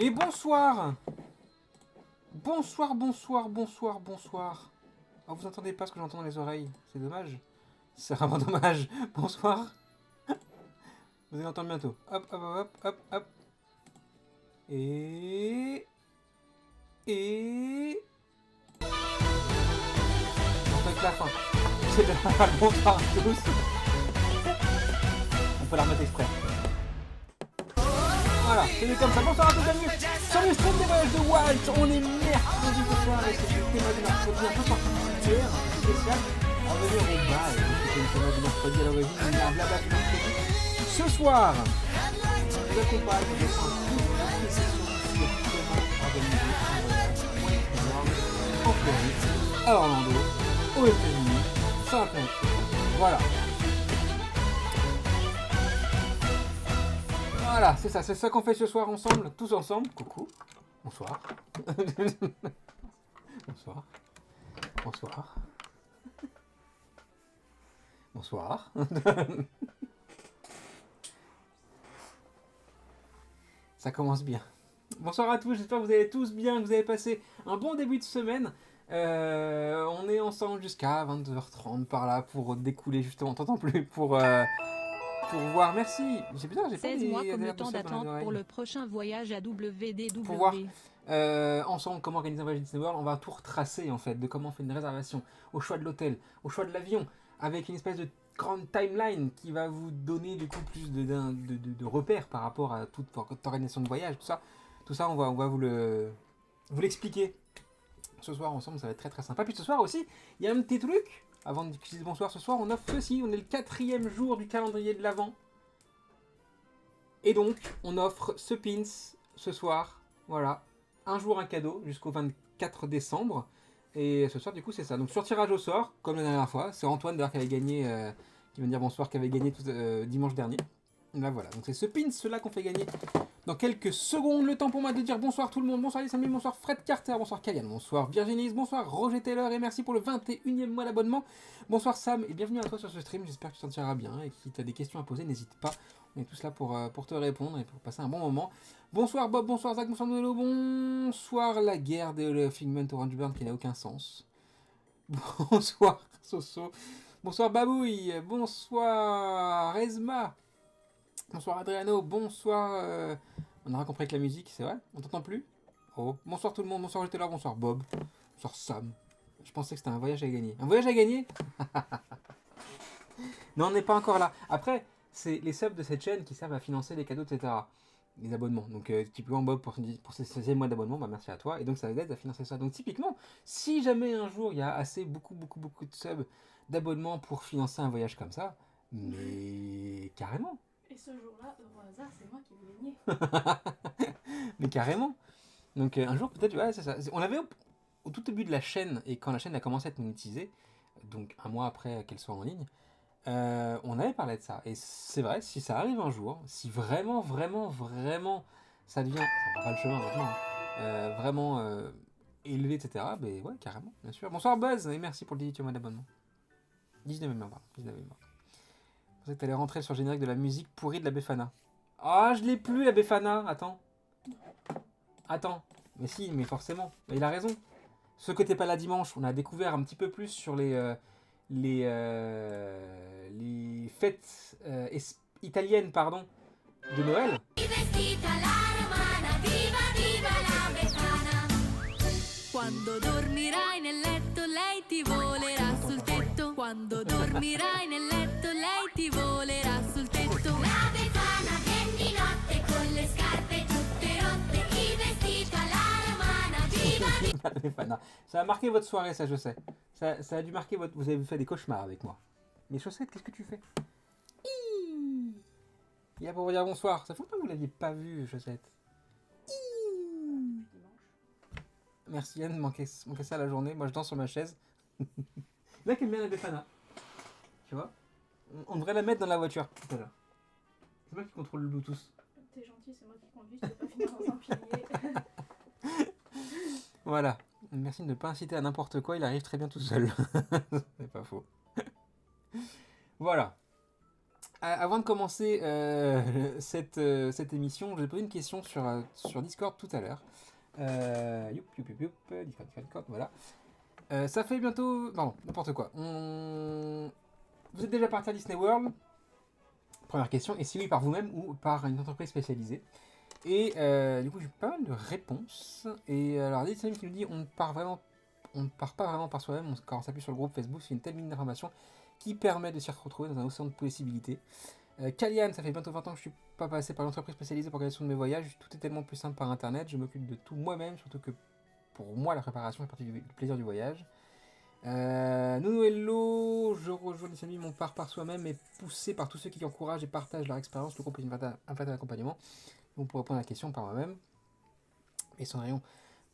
Et bonsoir. Bonsoir, bonsoir, bonsoir, bonsoir. Ah, vous entendez pas ce que j'entends dans les oreilles. C'est dommage. C'est vraiment dommage. Bonsoir. Vous allez entendre bientôt. Hop, hop, hop, hop, hop. Et... On fait que la fin. C'est déjà le bonsoir à tous. On peut la remettre exprès. Voilà, c'est comme ça. Bonsoir à tous, bienvenue sur le stream des voyages de Walt. On est mercredi ce soir et c'est le thème du mercredi un peu particulier, un peu spécial. À venir au bal, c'est le thème du mercredi à l'origine, il y a un blabla du mercredi. Ce soir, je vous accompagne de faire un tout petit session sur comment organiser un voyage en Floride, à Orlando, aux États-Unis, sur la planète. Voilà. Voilà, c'est ça qu'on fait ce soir ensemble, tous ensemble. Coucou, bonsoir. Bonsoir. Bonsoir. Bonsoir. Ça commence bien. Bonsoir à tous, j'espère que vous allez tous bien, que vous avez passé un bon début de semaine. On est ensemble jusqu'à 22h30 par là pour découler justement, t'entends plus, pour voir. Merci. J'ai pas 16 mois comme le de temps sub dans d'attente l'oreille. pour le prochain voyage à WDW. Pour voir ensemble comment organiser un voyage Disney World, on va tout retracer en fait, de comment on fait une réservation, au choix de l'hôtel, au choix de l'avion, avec une espèce de grande timeline qui va vous donner du coup plus de repères par rapport à toute votre organisation de voyage, tout ça. Tout ça, on va vous l'expliquer ce soir ensemble, ça va être très très sympa. Puis ce soir aussi, il y a un petit truc, avant de dire bonsoir ce soir, on offre ceci, on est le 4e jour du calendrier de l'Avent. Et donc, on offre ce pins ce soir, voilà, un jour un cadeau jusqu'au 24 décembre. Et ce soir, du coup, c'est ça. Donc, sur tirage au sort, comme la dernière fois, c'est Antoine d'ailleurs qui avait gagné, qui vient de dire bonsoir, qui avait gagné dimanche dernier. Là, voilà. Donc, c'est ce pins là qu'on fait gagner dans quelques secondes. Le temps pour moi de dire bonsoir tout le monde. Bonsoir Sammy, bonsoir Fred Carter, bonsoir Kalian, bonsoir Virginie, bonsoir Roger Taylor et merci pour le 21e mois d'abonnement. Bonsoir Sam et bienvenue à toi sur ce stream. J'espère que tu t'en tireras bien et que si tu as des questions à poser, n'hésite pas. On est tous là pour te répondre et pour passer un bon moment. Bonsoir Bob, bonsoir Zach, bonsoir Noëlo, bonsoir la guerre de le Figment Orange Burn qui n'a aucun sens. Bonsoir Soso, bonsoir Babouille, bonsoir Rezma, bonsoir Adriano, bonsoir... On aura compris avec la musique, c'est vrai? On t'entend plus? Oh, bonsoir tout le monde, bonsoir Taylor, bonsoir Bob, bonsoir Sam. Je pensais que c'était un voyage à gagner. Un voyage à gagner? Non, on n'est pas encore là. Après, c'est les subs de cette chaîne qui servent à financer les cadeaux, etc. Les abonnements. Donc, typiquement, Bob, pour ce 16e mois d'abonnement, bah, merci à toi. Et donc, ça aide à financer ça. Donc, typiquement, si jamais un jour il y a assez, beaucoup de subs d'abonnements pour financer un voyage comme ça, mais carrément. Et ce jour-là, au hasard, c'est moi qui vais gagner. Mais carrément. Donc, un jour, peut-être, ouais, c'est ça. On avait au tout début de la chaîne, et quand la chaîne a commencé à être monétisée, donc un mois après qu'elle soit en ligne, on avait parlé de ça. Et c'est vrai, si ça arrive un jour, si vraiment ça devient, ça prend pas le chemin maintenant, vraiment élevé, etc., ben ouais, carrément, bien sûr. Bonsoir Buzz, et merci pour le 18e mois d'abonnement. 19e mois, pardon, 19e mois. Je pensais que t'allais rentrer sur le générique de la musique pourrie de la Befana. Ah, je l'ai plus la Befana, attends. Mais si, mais forcément, mais il a raison. Ce que t'es pas là dimanche, on a découvert un petit peu plus sur les fêtes italiennes, pardon, de Noël. Quando dormirai nel letto lei ti volerà sul tetto. Quando dormirai nel letto lei ti volerà sul tetto. La Befana viene di notte con le scarpe tutte rotte, il vestito alla romana, viva La Befana. Ça a marqué votre soirée, ça je sais. Ça a dû marquer votre... Vous avez fait des cauchemars avec moi. Mes chaussettes, qu'est-ce que tu fais? Il est là pour vous dire bonsoir. Ça fait longtemps que vous l'aviez pas vu, chaussettes. Merci Yann, manquait ça la journée. Moi je danse sur ma chaise. Là qui aime bien la Befana. Tu vois? On devrait la mettre dans la voiture tout à l'heure. C'est moi qui contrôle le Bluetooth. T'es gentil, c'est moi qui conduis, je peux pas finir dans un pilier. Voilà. Merci de ne pas inciter à n'importe quoi, il arrive très bien tout seul. C'est pas faux. Voilà. Avant de commencer cette émission, je vais poser une question sur Discord tout à l'heure. Discord, voilà. Ça fait bientôt... Pardon, n'importe quoi. Vous êtes déjà parti à Disney World? Première question. Et si oui, par vous-même ou par une entreprise spécialisée? Et du coup, j'ai pas mal de réponses. Et alors, Disney qui nous dit on ne part pas vraiment par soi-même. Quand on s'appuie sur le groupe Facebook, c'est une telle mine d'informations qui permet de s'y retrouver dans un océan de possibilités. Kalian, ça fait bientôt 20 ans que je suis pas passé par l'entreprise spécialisée pour l'organisation de mes voyages. Tout est tellement plus simple par internet. Je m'occupe de tout moi-même, surtout que pour moi, la préparation fait partie du plaisir du voyage. Nounou Hello, je rejoins les amis, mon part par soi-même est poussé par tous ceux qui encouragent et partagent leur expérience. Le groupe est un fait d'accompagnement. Donc pour répondre à la question par moi-même. Et Cendrillon,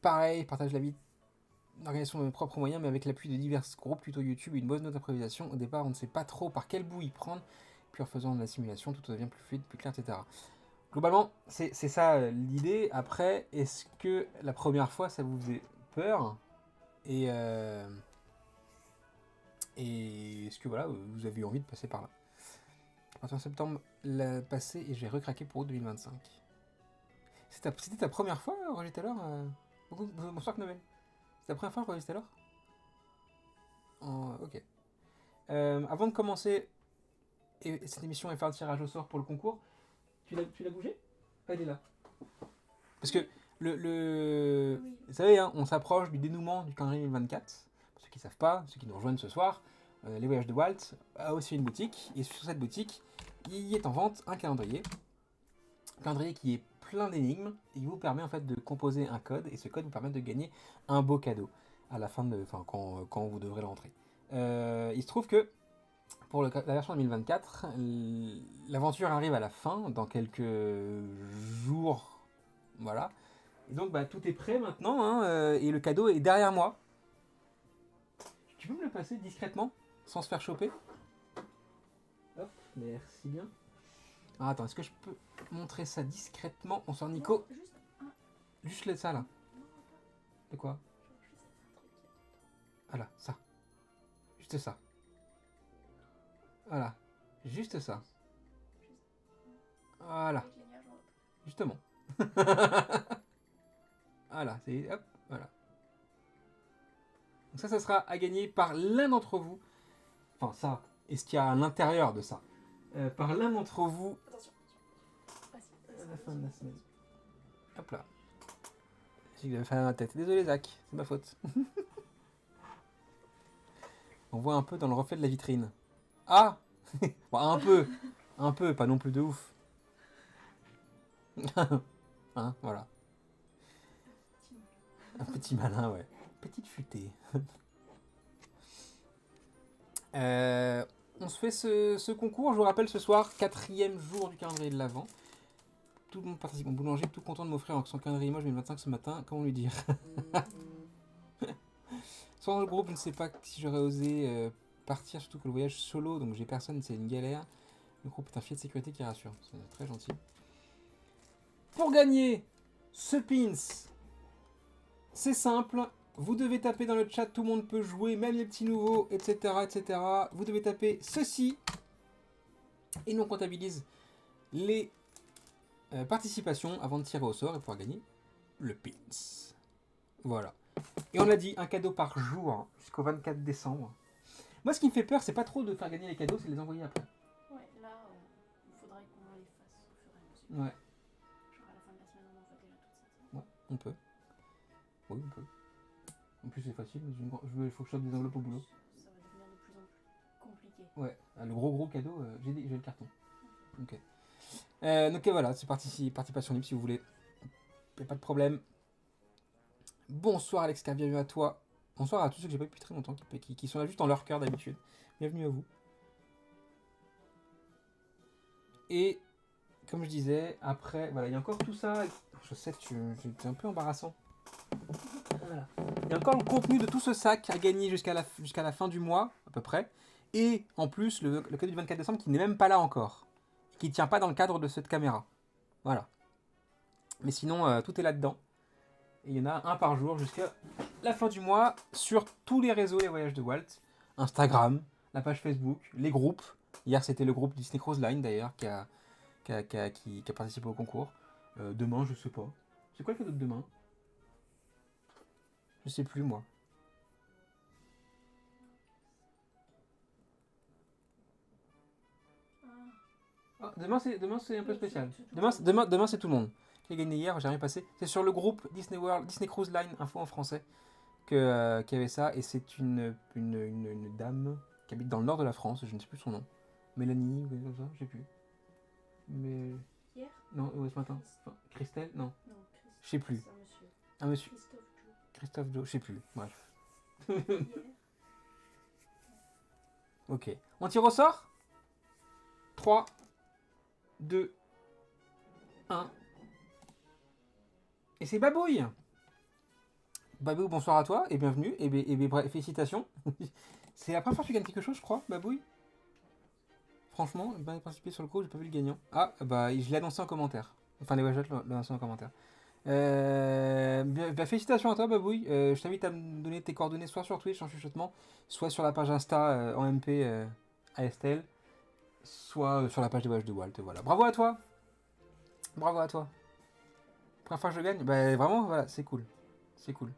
pareil, partage la vie d'organisation de mes propres moyens, mais avec l'appui de divers groupes, tutos YouTube et une bonne note d'improvisation. Au départ, on ne sait pas trop par quel bout y prendre, puis en faisant de la simulation, tout devient plus fluide, plus clair, etc. Globalement, c'est ça l'idée. Après, est-ce que la première fois, ça vous faisait peur? Et est-ce que voilà, vous avez eu envie de passer par là? À partir de septembre, l'a passé et j'ai recraqué pour août 2025. C'était ta première fois, Roger Taylor? Bonsoir, Knovel. C'est ta première fois, Roger Taylor? Ok. Avant de commencer cette émission et faire le tirage au sort pour le concours, tu l'as bougé? Ah, il est là. Parce que Oui. vous savez, hein, on s'approche du dénouement du calendrier 2024. Pour ceux qui ne savent pas, ceux qui nous rejoignent ce soir, les voyages de Walt a aussi une boutique. Et sur cette boutique, il est en vente un calendrier. Un calendrier qui est plein d'énigmes et qui vous permet en fait de composer un code. Et ce code vous permet de gagner un beau cadeau à la fin quand vous devrez le rentrer. Il se trouve que pour la version 2024, l'aventure arrive à la fin, dans quelques jours. Voilà. Et donc tout est prêt maintenant, hein, et le cadeau est derrière moi. Tu peux me le passer discrètement, sans se faire choper? Hop, merci bien. Ah, attends, est-ce que je peux montrer ça discrètement? On sort Nico. Non, juste un. Juste ça là. De quoi? Voilà, ça. Juste ça. Voilà. Juste ça. Voilà. Justement. Voilà, c'est hop, voilà. Donc ça sera à gagner par l'un d'entre vous. Enfin, ça, et ce qu'il y a à l'intérieur de ça. Par l'un d'entre vous. Attention. À la fin de la semaine. Hop là. J'ai fait la tête. Désolé, Zach, c'est ma faute. On voit un peu dans le reflet de la vitrine. Ah. Bon, un peu, pas non plus de ouf. Hein, voilà. Un petit malin, ouais. Petite futée. On se fait ce concours, je vous rappelle, ce soir, 4e jour du calendrier de l'Avent. Tout le monde participe. Mon boulanger est tout content de m'offrir son calendrier moche 2025 ce matin. Comment lui dire? Soit dans le groupe, je ne sais pas si j'aurais osé partir, surtout que le voyage solo, donc j'ai personne, c'est une galère. Le groupe est un filet de sécurité qui rassure. C'est très gentil. Pour gagner ce pins, c'est simple. Vous devez taper dans le chat, tout le monde peut jouer, même les petits nouveaux, etc. etc. Vous devez taper ceci. Et nous on comptabilise les participations avant de tirer au sort et pouvoir gagner le pins. Voilà. Et on l'a dit, un cadeau par jour hein, jusqu'au 24 décembre. Moi ce qui me fait peur, c'est pas trop de faire gagner les cadeaux, c'est de les envoyer après. Ouais, là, il faudrait qu'on les fasse au fur et à mesure. Ouais. Genre à la fin de la semaine, on envoie déjà toute cette semaine. Ouais, on peut. Oui, on peut. En plus c'est facile, il faut que je chope des enveloppes au boulot. Ça va devenir de plus en plus compliqué. Ouais, le gros cadeau, j'ai le carton. Ok. Donc voilà, c'est participation libre si vous voulez. Y a pas de problème. Bonsoir Alex, bienvenue à toi. Bonsoir à tous ceux que j'ai pas vu depuis très longtemps, qui sont là juste en leur cœur d'habitude. Bienvenue à vous. Et comme je disais, après, voilà, il y a encore tout ça. Je sais que c'est un peu embarrassant. Voilà. Il y a encore le contenu de tout ce sac à gagner jusqu'à la fin du mois, à peu près. Et en plus, le cadeau du 24 décembre qui n'est même pas là encore. Qui ne tient pas dans le cadre de cette caméra. Voilà. Mais sinon, tout est là-dedans. Et il y en a un par jour jusqu'à la fin du mois sur tous les réseaux Les Voyages de Walt. Instagram, la page Facebook, les groupes. Hier, c'était le groupe Disney Cruise Line, d'ailleurs, qui a participé au concours. Demain, je sais pas. C'est quoi le cadeau de demain? Je sais plus, moi. Ah, demain, c'est un peu spécial. Demain, c'est tout le monde. J'ai gagné hier, j'ai rien passé. C'est sur le groupe Disney World, Disney Cruise Line, info en français, qu'il y avait ça. Et c'est une dame qui habite dans le nord de la France, je ne sais plus son nom. Mélanie, ou quelque chose comme ça, je sais plus. Mais. Hier? Non, ouais, ce matin. Enfin, Christelle? Non, Non, je sais plus. c'est un monsieur. Un monsieur. Christophe Joe. Christophe Joe, je sais plus. Bref. Hier. Ok. On tire au sort 3, 2, 1. Et c'est Babouille. Babouille, bonsoir à toi et bienvenue. Et félicitations. C'est la première fois que tu gagnes quelque chose, je crois, Babouille. Franchement, bien participé sur le coup, j'ai pas vu le gagnant. Ah, bah, je l'ai annoncé en commentaire. Enfin, les Wajots l'ont annoncé en commentaire. Félicitations à toi, Babouille. Je t'invite à me donner tes coordonnées soit sur Twitch en chuchotement, soit sur la page Insta en MP à Estelle, soit sur la page des Wajots de Walt. Voilà. Bravo à toi. Bravo à toi. Première fois que je gagne. Bah, vraiment, voilà, c'est cool. C'est cool.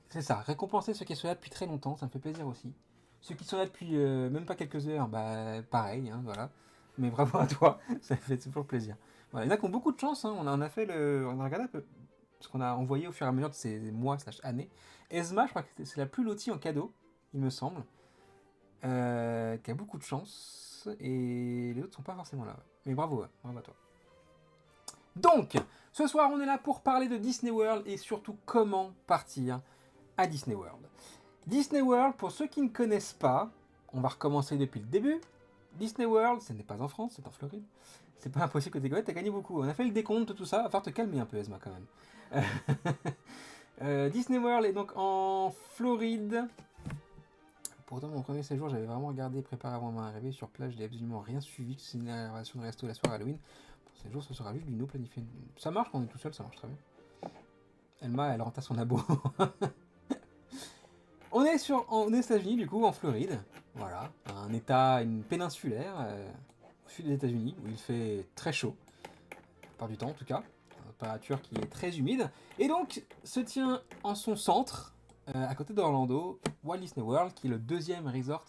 C'est ça, récompenser ceux qui sont là depuis très longtemps, ça me fait plaisir aussi. Ceux qui sont là depuis même pas quelques heures, bah pareil, hein, voilà. Mais bravo à toi, ça fait toujours plaisir. Voilà, il y en a qui ont beaucoup de chance, hein. On a fait on a regardé un peu ce qu'on a envoyé au fur et à mesure de ces mois/années. Esma, je crois que c'est la plus lotie en cadeau, il me semble, qui a beaucoup de chance, et les autres sont pas forcément là. Mais bravo, ouais, bravo à toi. Donc, ce soir, on est là pour parler de Disney World et surtout comment partir à Disney World. Disney World, pour ceux qui ne connaissent pas, on va recommencer depuis le début. Disney World, ce n'est pas en France, c'est en Floride. C'est pas impossible que tu gagnes, t'as gagné beaucoup. On a fait le décompte de tout ça, va falloir te calmer un peu, Esma, quand même. Disney World est donc en Floride. Pourtant, mon premier séjour, j'avais vraiment regardé, préparé avant ma arrivée sur place, je n'ai absolument rien suivi, que c'est une réservation de resto la soirée Halloween. Pour ce séjour, ce sera juste du no planifié. Ça marche quand on est tout seul, ça marche très bien. Elle rentre à son abo. On est aux États-Unis, du coup, en Floride. Voilà, un état, une péninsulaire au sud des États-Unis où il fait très chaud, la plupart du temps en tout cas. Une température qui est très humide. Et donc, se tient en son centre, à côté d'Orlando, Walt Disney World, qui est le deuxième resort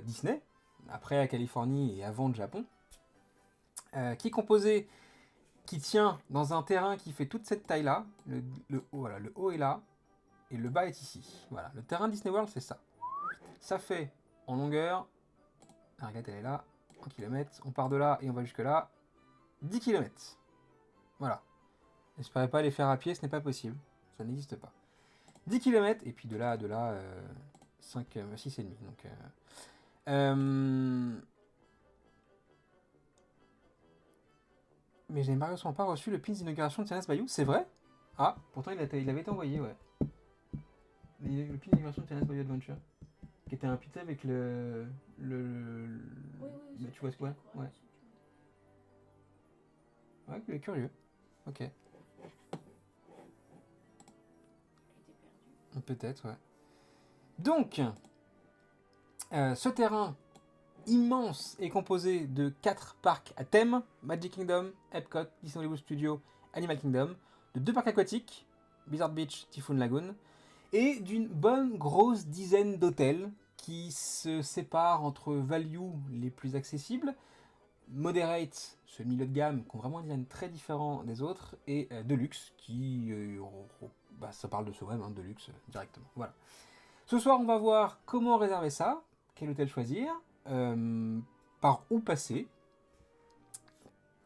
Disney, après la Californie et avant le Japon, qui est composé, qui tient dans un terrain qui fait toute cette taille-là. Voilà, le haut est là. Et le bas est ici. Voilà, le terrain Disney World, c'est ça. Ça fait en longueur, la regarde, elle est là, 1 km. On part de là et on va jusque là, 10 km. Voilà. N'espérez pas les faire à pied, ce n'est pas possible. Ça n'existe pas. 10 km, et puis de là, 6,5. Donc, mais les Mario n'ont pas reçu le pin d'inauguration de Tiana's Bayou, c'est vrai? Ah, pourtant il avait été envoyé, ouais. Le pin d'inauguration de Tiana's Bayou Adventure, qui était un pizza avec le... Oui, tu vois ce que ouais. Ouais, il est curieux. Ok. Peut-être, ouais. Donc, ce terrain immense est composé de 4 parcs à thème, Magic Kingdom, Epcot, Disney Hollywood Studios, Animal Kingdom, de 2 parcs aquatiques, Blizzard Beach, Typhoon Lagoon, et d'une bonne grosse dizaine d'hôtels qui se séparent entre value les plus accessibles, moderate, ce milieu de gamme, qui ont vraiment un design très différent des autres, et deluxe, qui, ça parle de ce même, hein, deluxe directement. Voilà. Ce soir, on va voir comment réserver ça, quel hôtel choisir, par où passer,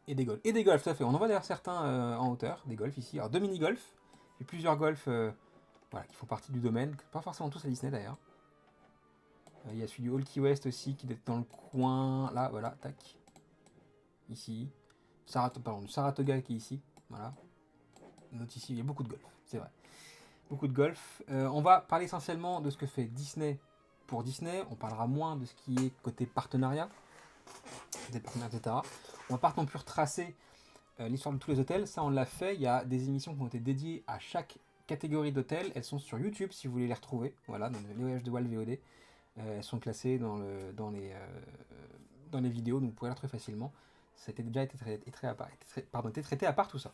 et des golfs. Et des golfs, tout à fait. On en voit d'ailleurs certains en hauteur, des golfs ici. Alors 2 mini-golfs, et plusieurs golfs voilà, qui font partie du domaine, pas forcément tous à Disney d'ailleurs. Il y a celui du Hall Key West aussi, qui est dans le coin, là, voilà, tac. Ici. Saratoga qui est ici, voilà. Note ici, il y a beaucoup de golf, c'est vrai. Beaucoup de golf. On va parler essentiellement de ce que fait Disney pour Disney. On parlera moins de ce qui est côté partenariat, des partenaires, etc. On va pas non plus retracer l'histoire de tous les hôtels. Ça, on l'a fait. Il y a des émissions qui ont été dédiées à chaque catégorie d'hôtels. Elles sont sur YouTube si vous voulez les retrouver. Voilà, dans les voyages de Walt VOD. Elles sont classées dans les vidéos, donc vous pouvez les retrouver facilement. Ça a déjà été traité à part tout ça.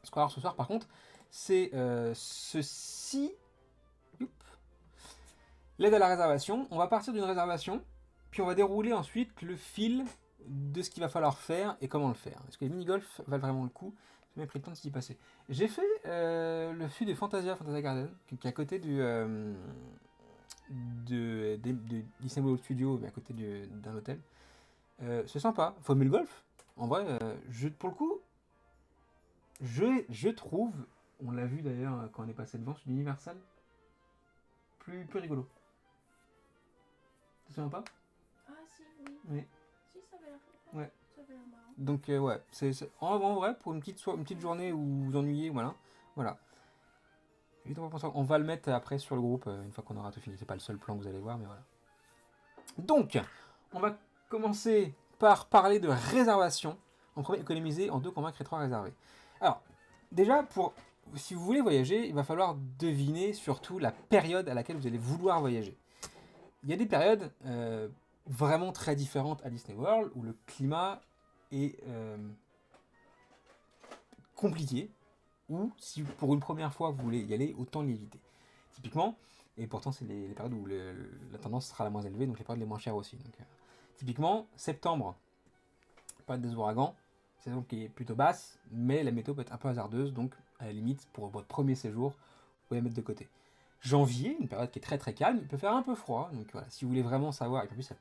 Ce qu'on va voir ce soir, par contre, c'est ceci. Youp. L'aide à la réservation. On va partir d'une réservation, puis on va dérouler ensuite le fil de ce qu'il va falloir faire et comment le faire. Est-ce que les mini-golf valent vraiment le coup? J'ai même pris le temps de s'y passer. J'ai fait le fil de Fantasia Garden, qui est à côté de Disney World Studio, mais à côté d'un hôtel. C'est sympa. Faut aimer le golf. En vrai, pour le coup, je trouve, on l'a vu d'ailleurs quand on est passé devant sur l'Universal, plus rigolo. Tu te souviens pas? Ah si, oui. Oui. Si, ça avait l'air. Ouais. Ça avait l'air marrant. Donc ouais, en vrai, pour une petite journée où vous vous ennuyez, voilà. Vite, on va le mettre après sur le groupe une fois qu'on aura tout fini. C'est pas le seul plan que vous allez voir, mais voilà. Donc, on va commencer par parler de réservation. En premier, économiser, en deux, convaincre et trois, réserver. Alors, déjà, si vous voulez voyager, il va falloir deviner surtout la période à laquelle vous allez vouloir voyager. Il y a des périodes vraiment très différentes à Disney World où le climat est compliqué, ou si pour une première fois vous voulez y aller, autant l'éviter. Typiquement, et pourtant c'est les périodes où la tendance sera la moins élevée, donc les périodes les moins chères aussi. Donc, typiquement, septembre, période des ouragans, saison qui est plutôt basse, mais la météo peut être un peu hasardeuse, donc à la limite, pour votre premier séjour, vous pouvez la mettre de côté. Janvier, une période qui est très très calme, il peut faire un peu froid, donc voilà, si vous voulez vraiment savoir, et puis en plus il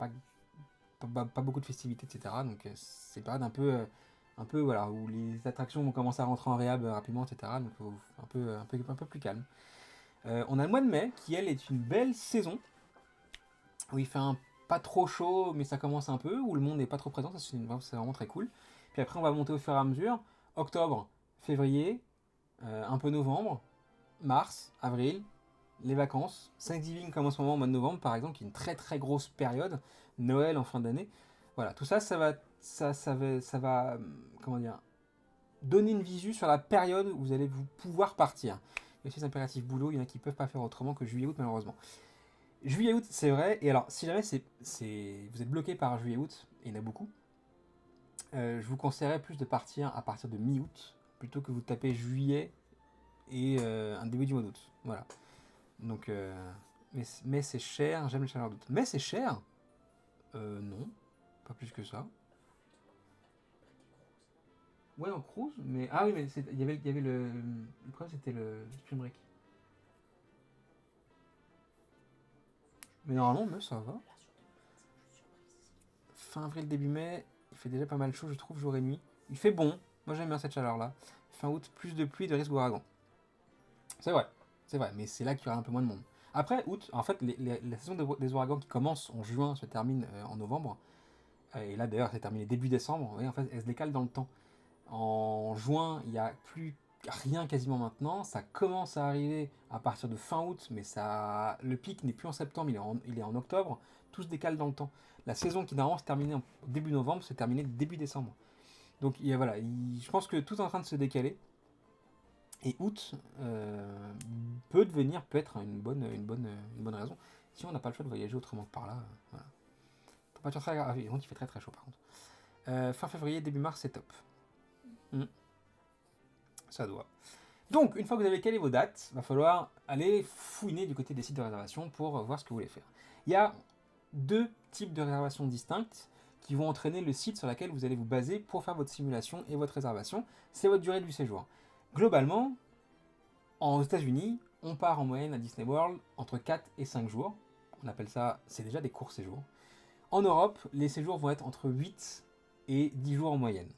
n'y a pas beaucoup de festivités, etc., donc c'est une période un peu voilà, où les attractions vont commencer à rentrer en réhab rapidement, etc., donc un peu plus calme. On a le mois de mai, qui elle est une belle saison, où il fait pas trop chaud, mais ça commence un peu, où le monde n'est pas trop présent, ça c'est vraiment très cool. Puis après on va monter au fur et à mesure, octobre, février, un peu novembre, mars, avril, les vacances, Thanksgiving comme en ce moment au mois de novembre par exemple, qui est une très très grosse période, Noël en fin d'année. Voilà, tout ça, ça va comment dire, donner une visu sur la période où vous allez pouvoir partir. Il y a aussi des impératifs boulot, il y en a qui ne peuvent pas faire autrement que juillet-août malheureusement. Juillet-août, c'est vrai, et alors si jamais vous êtes bloqué par juillet-août, et il y en a beaucoup, je vous conseillerais plus de partir à partir de mi-août, plutôt que vous tapez juillet et un début du mois d'août. Voilà. Donc, mais c'est cher, j'aime le chaleur d'août. Mais c'est cher? Non, pas plus que ça. Ouais, en cruise, mais... Ah oui, mais il y avait le problème, c'était le Spring Break. Mais normalement, mais ça va. Fin avril, début mai, il fait déjà pas mal chaud, je trouve, jour et nuit. Il fait bon, moi j'aime bien cette chaleur-là. Fin août, plus de pluie, de risque d'ouragan. C'est vrai, mais c'est là qu'il y aura un peu moins de monde. Après, août, en fait, la saison des ouragans qui commence en juin se termine en novembre. Et là, d'ailleurs, c'est terminé début décembre. Et en fait, elle se décale dans le temps. En juin, il n'y a plus rien quasiment maintenant. Ça commence à arriver à partir de fin août, mais le pic n'est plus en septembre, il est en octobre. Tout se décale dans le temps. La saison qui normalement se terminait en début novembre se terminait début décembre. Donc voilà, je pense que tout est en train de se décaler. Et août peut être une bonne raison. Si on n'a pas le choix de voyager autrement que par là, voilà. Température très grave. Il fait très très chaud par contre. Fin février, début mars, c'est top. Ça doit. Donc, une fois que vous avez calé vos dates, il va falloir aller fouiner du côté des sites de réservation pour voir ce que vous voulez faire. Il y a deux types de réservations distinctes qui vont entraîner le site sur lequel vous allez vous baser pour faire votre simulation et votre réservation. C'est votre durée du séjour. Globalement, aux États-Unis, on part en moyenne à Disney World entre 4 et 5 jours. On appelle ça, c'est déjà des courts séjours. En Europe, les séjours vont être entre 8 et 10 jours en moyenne.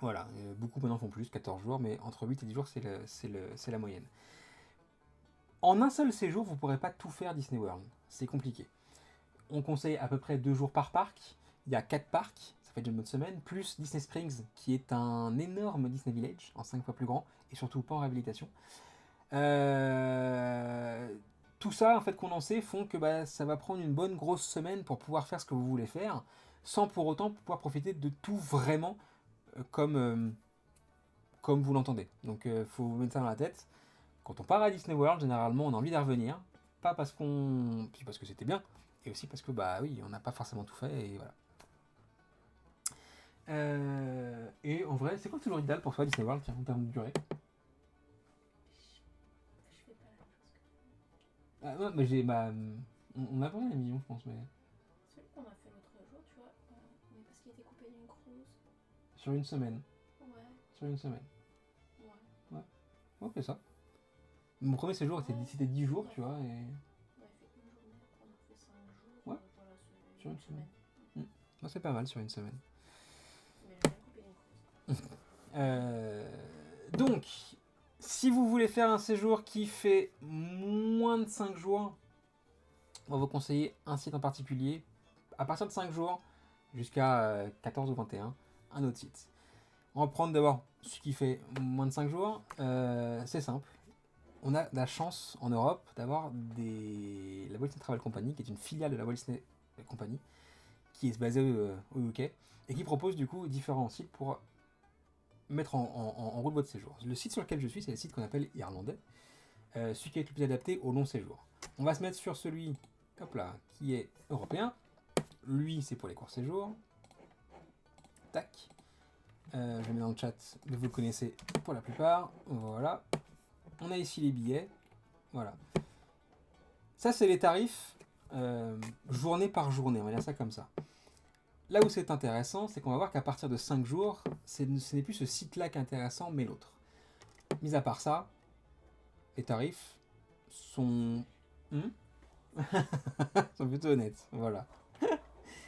Voilà, beaucoup maintenant font plus, 14 jours, mais entre 8 et 10 jours, c'est la moyenne. En un seul séjour, vous ne pourrez pas tout faire Disney World. C'est compliqué. On conseille à peu près 2 jours par parc. Il y a 4 parcs, ça fait déjà une bonne semaine, plus Disney Springs, qui est un énorme Disney Village, en 5 fois plus grand, et surtout pas en réhabilitation. Tout ça, en fait, condensé, font que ça va prendre une bonne grosse semaine pour pouvoir faire ce que vous voulez faire, sans pour autant pouvoir profiter de tout vraiment comme vous l'entendez. Donc, faut vous mettre ça dans la tête. Quand on part à Disney World, généralement, on a envie d'y revenir. Pas parce qu'on... Puis parce que c'était bien, et aussi parce que, bah oui, on n'a pas forcément tout fait, et voilà. Et en vrai, c'est quoi le jour idéal pour toi, Disney World, tiens, en termes de durée? Je fais pas la même chose que Ah, ouais, mais j'ai... Bah, on a pas mal d'émissions, je pense, mais... celui qu'on a fait l'autre jour, tu vois, mais parce qu'il était coupé d'une cruise. Sur une semaine. Ouais, Sur une semaine. ouais. On fait ça. Mon premier séjour c'était 10 jours, tu vois, et... On avait fait une journée, après on a fait 5 jours. Ouais. Voilà, c'est Sur une une semaine. Bah, c'est pas mal sur une semaine. Mais j'ai bien coupé d'une cruise. Donc, si vous voulez faire un séjour qui fait moins de 5 jours, on va vous conseiller un site en particulier. À partir de 5 jours, jusqu'à 14 ou 21, un autre site. On va prendre d'abord ce qui fait moins de 5 jours. C'est simple. On a la chance en Europe d'avoir la Walt Disney Travel Company, qui est une filiale de la Walt Disney Company, qui est basée au UK, et qui propose du coup différents sites pour mettre en route votre séjour. Le site sur lequel je suis, c'est le site qu'on appelle Irlandais, celui qui est le plus adapté au long séjour. On va se mettre sur celui, hop là, qui est européen. Lui, c'est pour les courts séjours. Tac. Je mets dans le chat, mais vous le connaissez pour la plupart. Voilà. On a ici les billets. Voilà. Ça, c'est les tarifs journée par journée. On va dire ça comme ça. Là où c'est intéressant, c'est qu'on va voir qu'à partir de 5 jours, ce n'est plus ce site-là qui est intéressant, mais l'autre. Mis à part ça, les tarifs sont... sont plutôt honnêtes. Voilà.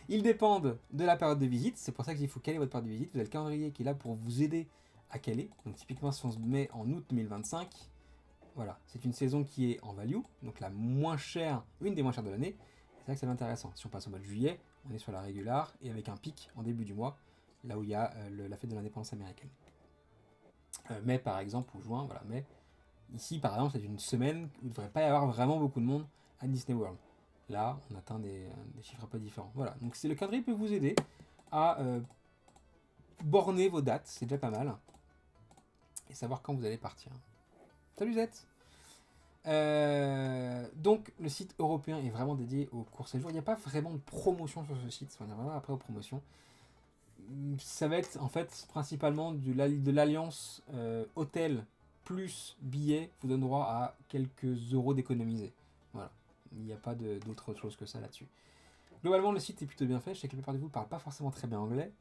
Ils dépendent de la période de visite. C'est pour ça qu'il faut caler votre période de visite. Vous avez le calendrier qui est là pour vous aider à caler. Donc typiquement, si on se met en août 2025, voilà, c'est une saison qui est en value, donc la moins chère, une des moins chères de l'année. C'est ça que c'est intéressant. Si on passe au mois de juillet, on est sur la régular et avec un pic en début du mois, là où il y a la fête de l'indépendance américaine. Mai par exemple, ou juin, voilà, mai. Ici par exemple, c'est une semaine où il ne devrait pas y avoir vraiment beaucoup de monde à Disney World. Là, on atteint des chiffres un peu différents. Voilà, donc le calendrier peut vous aider à borner vos dates, c'est déjà pas mal. Et savoir quand vous allez partir. Salut Zette. Donc le site européen est vraiment dédié aux courts séjours. Il n'y a pas vraiment de promotion sur ce site, on y reviendra après aux promotions. Ça va être en fait principalement de l'alliance hôtel plus billets vous donne droit à quelques euros d'économiser. Voilà, il n'y a pas d'autre chose que ça là-dessus. Globalement le site est plutôt bien fait, je sais que la plupart de vous ne parlent pas forcément très bien anglais,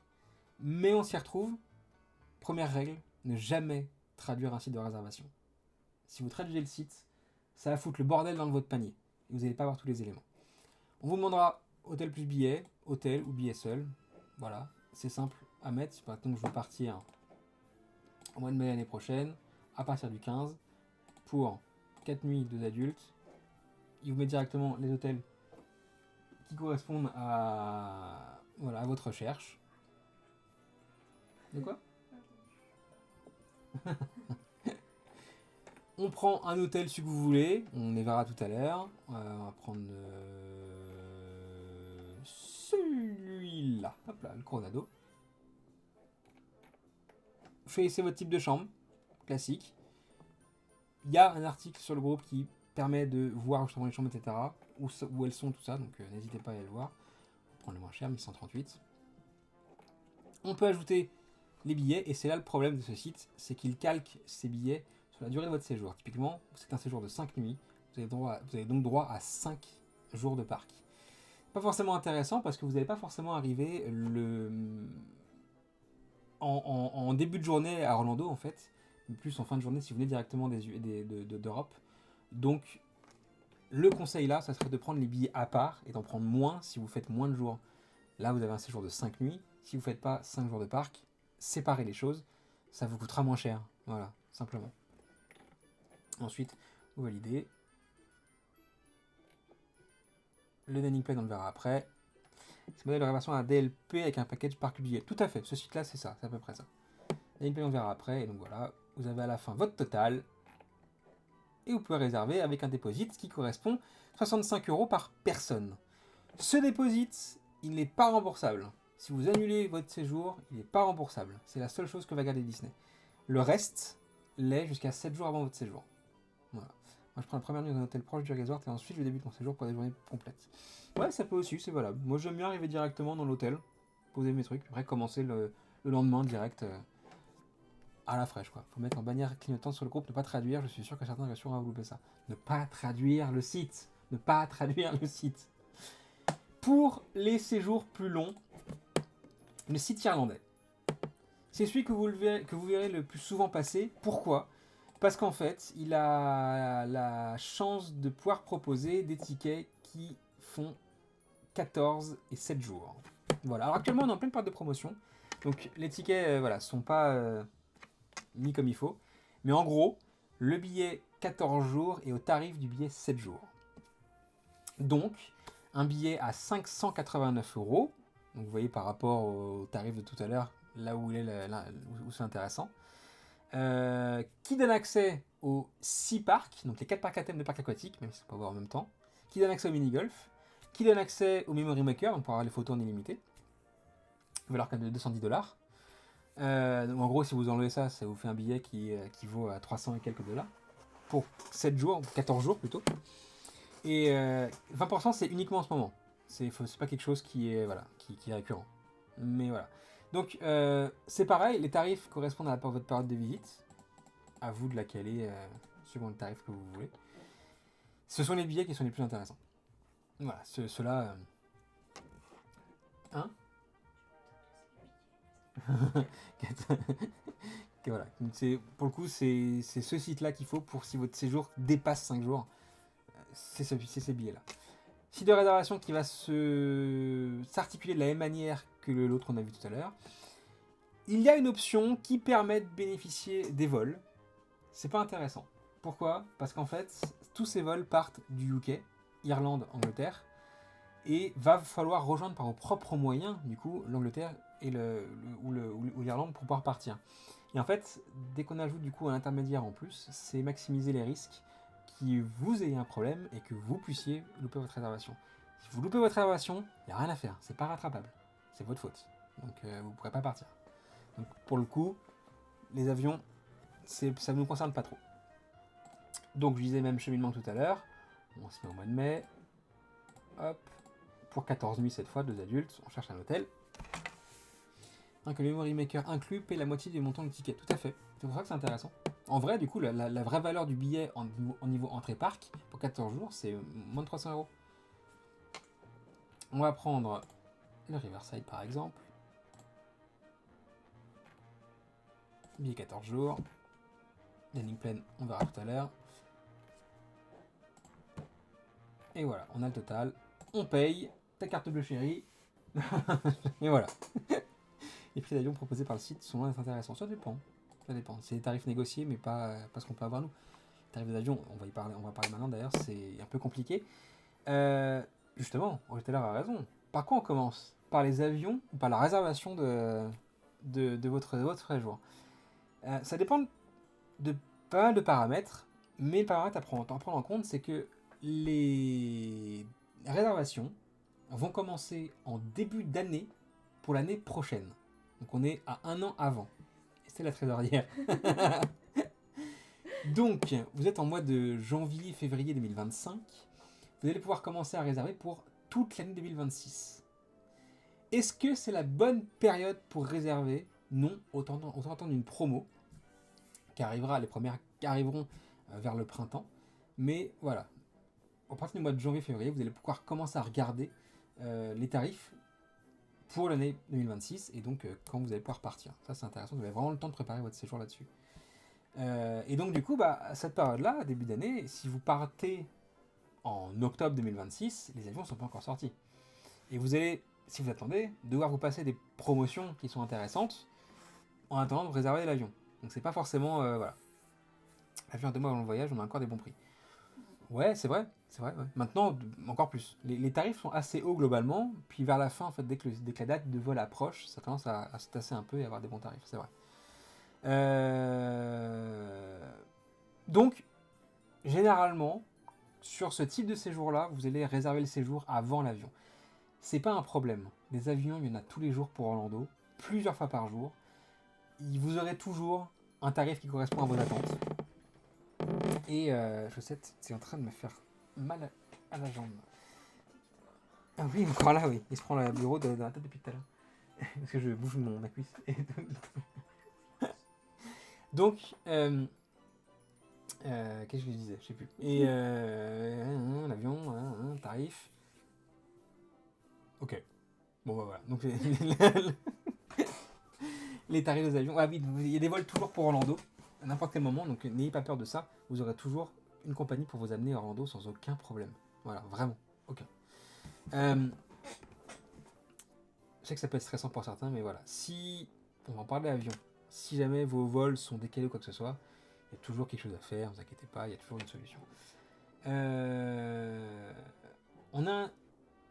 mais on s'y retrouve. Première règle, ne jamais traduire un site de réservation. Si vous traduisez le site, ça va foutre le bordel dans votre panier. Et vous n'allez pas avoir tous les éléments. On vous demandera hôtel plus billet, hôtel ou billet seul. Voilà, c'est simple à mettre. Par exemple, je veux partir au mois de mai l'année prochaine, à partir du 15, pour 4 nuits, 2 adultes. Il vous met directement les hôtels qui correspondent à, voilà, à votre recherche. De quoi? On prend un hôtel si vous voulez, on les verra tout à l'heure. On va prendre celui-là, hop là, le Coronado. Choisissez votre type de chambre, classique. Il y a un article sur le groupe qui permet de voir justement les chambres, etc. Où elles sont, tout ça, donc n'hésitez pas à aller le voir. On prend le moins cher, 1138. On peut ajouter les billets, et c'est là le problème de ce site, c'est qu'il calque ces billets sur la durée de votre séjour. Typiquement, c'est un séjour de 5 nuits, vous avez donc droit à 5 jours de parc. Pas forcément intéressant parce que vous n'allez pas forcément arriver en début de journée à Orlando en fait, mais plus en fin de journée si vous venez directement d'Europe. Donc le conseil là, ça serait de prendre les billets à part et d'en prendre moins si vous faites moins de jours. Là vous avez un séjour de 5 nuits, si vous ne faites pas 5 jours de parc, séparez les choses, ça vous coûtera moins cher, voilà, simplement. Ensuite, vous validez. Le dining plan, on le verra après. C'est modèle de réservation à DLP avec un package parc billet. Tout à fait, ce site-là, c'est ça, c'est à peu près ça. Dining plan, on le verra après. Et donc voilà, vous avez à la fin votre total. Et vous pouvez réserver avec un deposit qui correspond à 65 € par personne. Ce deposit, il n'est pas remboursable. Si vous annulez votre séjour, il n'est pas remboursable. C'est la seule chose que va garder Disney. Le reste l'est jusqu'à 7 jours avant votre séjour. Voilà. Moi, je prends la première nuit dans un hôtel proche du resort et ensuite je débute mon séjour pour des journées complètes. Ouais, ça peut aussi, c'est valable. Moi, j'aime bien arriver directement dans l'hôtel, poser mes trucs, puis après commencer le lendemain direct à la fraîche, quoi. Faut mettre en bannière clignotante sur le groupe, ne pas traduire. Je suis sûr que certains versions vont louper ça. Ne pas traduire le site. Ne pas traduire le site. Pour les séjours plus longs, le site irlandais. C'est celui que vous verrez le plus souvent passer. Pourquoi ? Parce qu'en fait, il a la chance de pouvoir proposer des tickets qui font 14 et 7 jours. Voilà. Alors actuellement, on est en pleine période de promotion. Donc les tickets voilà, sont pas mis comme il faut. Mais en gros, le billet 14 jours est au tarif du billet 7 jours. Donc, un billet à 589 €. Donc vous voyez par rapport au tarif de tout à l'heure, là où, où c'est intéressant. Qui donne accès aux 6 parcs, donc les 4 parcs à thème de parcs aquatiques, même si on peut voir en même temps. Qui donne accès au mini-golf. Qui donne accès au Memory Maker, donc pour avoir les photos en illimité. Valeur quand même de 210 $. En gros, si vous enlevez ça, ça vous fait un billet qui vaut à 300 et quelques $. Pour 7 jours, 14 jours plutôt. Et 20% c'est uniquement en ce moment. C'est pas quelque chose qui est, voilà, qui est récurrent. Mais voilà. Donc c'est pareil, les tarifs correspondent à votre période de visite. À vous de la caler suivant le tarif que vous voulez. Ce sont les billets qui sont les plus intéressants. Voilà, ceux-là... Hein? Voilà. Pour le coup, c'est ce site-là qu'il faut pour si votre séjour dépasse 5 jours. C'est ces billets-là. Site de réservation qui va s'articuler de la même manière que l'autre qu'on a vu tout à l'heure. Il y a une option qui permet de bénéficier des vols. C'est pas intéressant. Pourquoi ? Parce qu'en fait, tous ces vols partent du UK, Irlande, Angleterre, et va falloir rejoindre par vos propres moyens, du coup, l'Angleterre et ou l'Irlande pour pouvoir partir. Et en fait, dès qu'on ajoute du coup un intermédiaire en plus, c'est maximiser les risques que vous ayez un problème et que vous puissiez louper votre réservation. Si vous loupez votre réservation, il n'y a rien à faire, c'est pas rattrapable, c'est votre faute. Donc vous ne pourrez pas partir. Donc pour le coup, les avions, ça ne nous concerne pas trop. Donc je disais même cheminement tout à l'heure, on se met au mois de mai, hop, pour 14 nuits cette fois, 2 adultes, on cherche un hôtel. Que le Memory Maker inclus paye la moitié du montant du ticket. Tout à fait. C'est pour ça que c'est intéressant. En vrai, du coup, la vraie valeur du billet en niveau entrée-parc pour 14 jours, c'est moins de 300 €. On va prendre le Riverside par exemple. Billet 14 jours. Landing plane, on verra tout à l'heure. Et voilà, on a le total. On paye. Ta carte bleue chérie. Et voilà. Les prix d'avion proposés par le site sont loin d'être intéressants. Ça dépend. C'est des tarifs négociés, mais pas ce qu'on peut avoir nous. Les tarifs d'avion, on va parler maintenant d'ailleurs, c'est un peu compliqué. Justement, Roger a raison. Par quoi on commence ? Par les avions ou par la réservation de votre séjour ? Ça dépend de pas mal de paramètres, mais le paramètre à prendre en compte, c'est que les réservations vont commencer en début d'année pour l'année prochaine. Donc on est à 1 an avant. Et c'est la trésorière. Donc, vous êtes en mois de janvier-février 2025. Vous allez pouvoir commencer à réserver pour toute l'année 2026. Est-ce que c'est la bonne période pour réserver ? Non, autant attendre une promo qui arrivera, les premières qui arriveront vers le printemps. Mais voilà, à partir du mois de janvier-février, vous allez pouvoir commencer à regarder les tarifs pour l'année 2026 et donc quand vous allez pouvoir partir. Ça c'est intéressant, vous avez vraiment le temps de préparer votre séjour là-dessus. Et donc du coup, à cette période-là, début d'année, si vous partez en octobre 2026, les avions ne sont pas encore sortis. Et vous allez, si vous attendez, devoir vous passer des promotions qui sont intéressantes en attendant de réserver l'avion. Donc c'est pas forcément... voilà. L'avion 2 mois avant le voyage, on a encore des bons prix. Ouais, c'est vrai. Ouais. Maintenant, encore plus. Les tarifs sont assez hauts globalement, puis vers la fin, en fait, dès que la date de vol approche, ça commence à se tasser un peu et à avoir des bons tarifs, c'est vrai. Donc, généralement, sur ce type de séjour-là, vous allez réserver le séjour avant l'avion. C'est pas un problème. Les avions, il y en a tous les jours pour Orlando, plusieurs fois par jour. Vous aurez toujours un tarif qui correspond à vos attentes. Et Chaussette, c'est en train de me faire mal à la jambe. Ah oui, encore là, oui. Il se prend le bureau de la tête depuis tout à l'heure. Parce que je bouge ma cuisse. Donc, qu'est-ce que je disais? Je sais plus. Et l'avion, tarif. Ok. Bon, bah voilà. Donc, les tarifs des avions. Ah oui, il y a des vols toujours pour Orlando, à n'importe quel moment. Donc, n'ayez pas peur de ça. Vous aurez toujours une compagnie pour vous amener à Orlando sans aucun problème. Voilà, vraiment. Aucun. Je sais que ça peut être stressant pour certains, mais voilà. Si, on va en parler d'avion, si jamais vos vols sont décalés ou quoi que ce soit, il y a toujours quelque chose à faire, ne vous inquiétez pas, il y a toujours une solution. On a,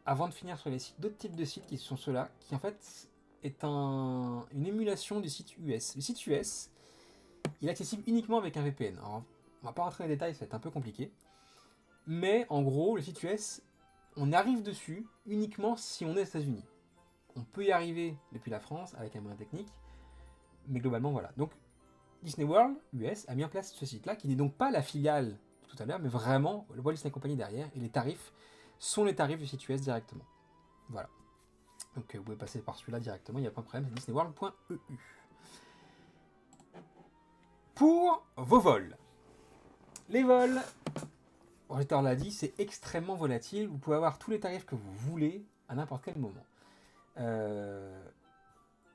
avant de finir sur les sites, d'autres types de sites qui sont ceux-là, qui en fait est une émulation du site US. Le site US, il est accessible uniquement avec un VPN. Alors, on va pas rentrer dans les détails, ça va être un peu compliqué. Mais en gros, le site US, on arrive dessus uniquement si on est aux États-Unis. On peut y arriver depuis la France avec un moyen technique, mais globalement voilà. Donc Disney World US a mis en place ce site-là, qui n'est donc pas la filiale tout à l'heure, mais vraiment le Walt Disney Company derrière, et les tarifs sont les tarifs du site US directement. Voilà. Donc vous pouvez passer par celui-là directement, il n'y a pas de problème, c'est disneyworld.eu. Pour vos vols. Les vols, Roger l'a dit, c'est extrêmement volatile, vous pouvez avoir tous les tarifs que vous voulez à n'importe quel moment.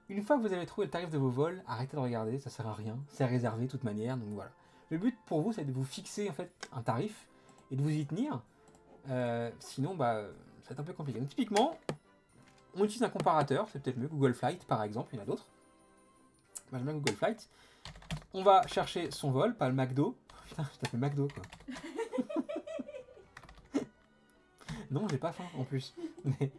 Une fois que vous avez trouvé le tarif de vos vols, arrêtez de regarder, ça sert à rien, c'est réservé de toute manière, donc voilà. Le but pour vous, c'est de vous fixer en fait un tarif et de vous y tenir. Sinon, bah, ça va être un peu compliqué. Donc, typiquement, on utilise un comparateur, c'est peut-être mieux, Google Flight par exemple, il y en a d'autres. Moi j'aime bien Google Flight. On va chercher son vol, pas le McDo. Putain, je t'appelle McDo quoi. Non, j'ai pas faim en plus. Mais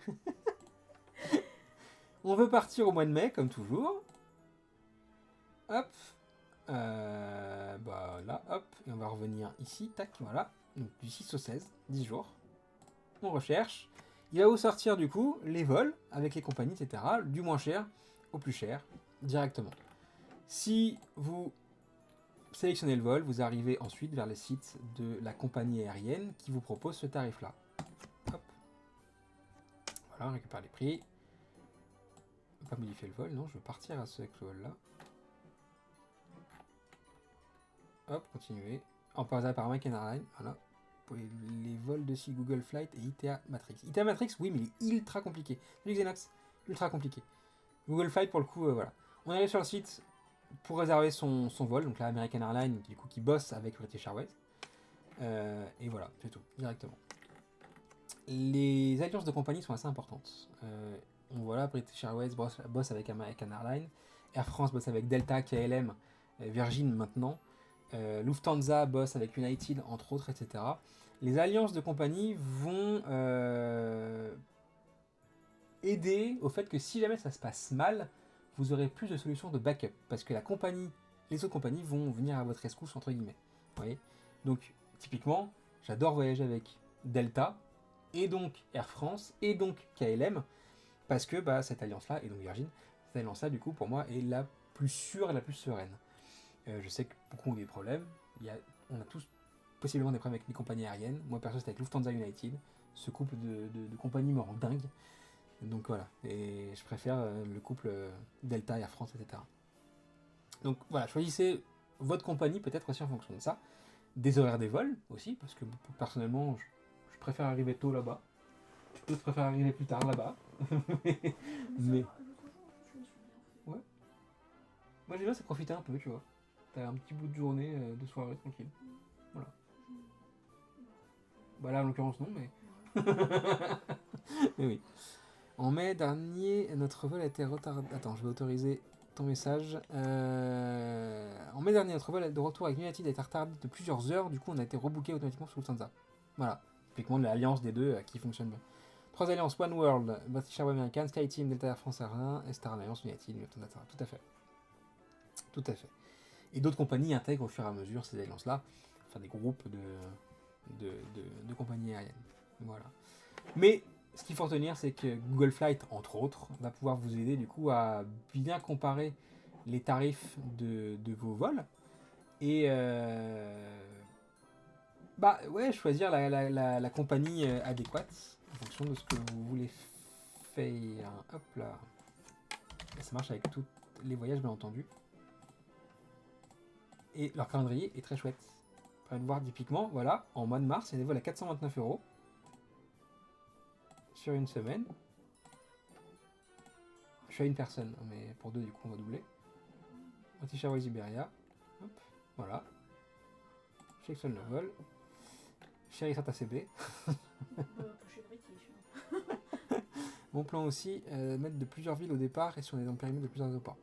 on veut partir au mois de mai, comme toujours. Hop. Bah là, hop. Et on va revenir ici, tac, voilà. Donc du 6 au 16, 10 jours. On recherche. Il va vous sortir du coup les vols avec les compagnies, etc. Du moins cher au plus cher, directement. Si vous sélectionnez le vol, vous arrivez ensuite vers les sites de la compagnie aérienne qui vous propose ce tarif-là. Hop. Voilà, on récupère les prix. Je ne veux pas modifier le vol, non, je veux partir à ce vol-là. Hop, continuer. En passant par American Airlines, voilà. Pour les vols de site Google Flight et ITA Matrix. ITA Matrix, oui, mais il est ultra compliqué. Le Xenox, ultra compliqué. Google Flight, pour le coup, voilà. On arrive sur le site pour réserver son vol, donc là, American Airlines, du coup, qui bosse avec British Airways. Et voilà, c'est tout, directement. Les alliances de compagnie sont assez importantes. On voit là, British Airways bosse avec American Airlines, Air France bosse avec Delta, KLM, Virgin maintenant, Lufthansa bosse avec United, entre autres, etc. Les alliances de compagnie vont aider au fait que si jamais ça se passe mal, vous aurez plus de solutions de backup, parce que les autres compagnies vont venir à votre rescousse, entre guillemets. Vous voyez ? Donc, typiquement, j'adore voyager avec Delta, et donc Air France, et donc KLM, parce que bah, cette alliance-là, et donc Virgin, cette alliance-là, du coup, pour moi, est la plus sûre et la plus sereine. Je sais que beaucoup ont des problèmes, on a tous possiblement des problèmes avec les compagnies aériennes. Moi, perso, c'était avec Lufthansa United, ce couple de compagnies me rend dingue. Donc voilà, et je préfère le couple Delta, Air France, etc. Donc voilà, choisissez votre compagnie peut-être aussi en fonction de ça. Des horaires des vols aussi, parce que personnellement, je préfère arriver tôt là-bas. D'autres préfèrent arriver plus tard là-bas. mais ouais. Moi j'aime bien, c'est profiter un peu, tu vois. T'as un petit bout de journée, de soirée tranquille. Voilà. Bah là en l'occurrence non, mais. Mais oui. En mai dernier, notre vol a été retardé. Attends, je vais autoriser ton message. En mai dernier, notre vol de retour avec United a été retardé de plusieurs heures. Du coup, on a été rebooké automatiquement sur Lufthansa. Voilà. Typiquement, l'alliance des deux qui fonctionne bien. 3 alliances, One World, British Airways American, SkyTeam, Delta Air France Airlines, et Star Alliance, United, Lufthansa. Tout à fait. Tout à fait. Et d'autres compagnies intègrent au fur et à mesure ces alliances-là. Enfin, des groupes de compagnies aériennes. Voilà. Mais ce qu'il faut retenir, c'est que Google Flight, entre autres, va pouvoir vous aider du coup à bien comparer les tarifs de vos vols et Bah ouais, choisir la compagnie adéquate en fonction de ce que vous voulez faire. Hop là. Et ça marche avec tous les voyages, bien entendu. Et leur calendrier est très chouette. Vous pouvez voir typiquement, voilà, en mois de mars, il y a des vols à 429 € sur une semaine. Je suis à une personne, mais pour deux, du coup, on va doubler. British Airways Iberia. Hop, voilà. Sélectionne le vol. Chéri ACB. Chez British. Mon plan aussi, mettre de plusieurs villes au départ et sur les périmètres de plusieurs aéroports.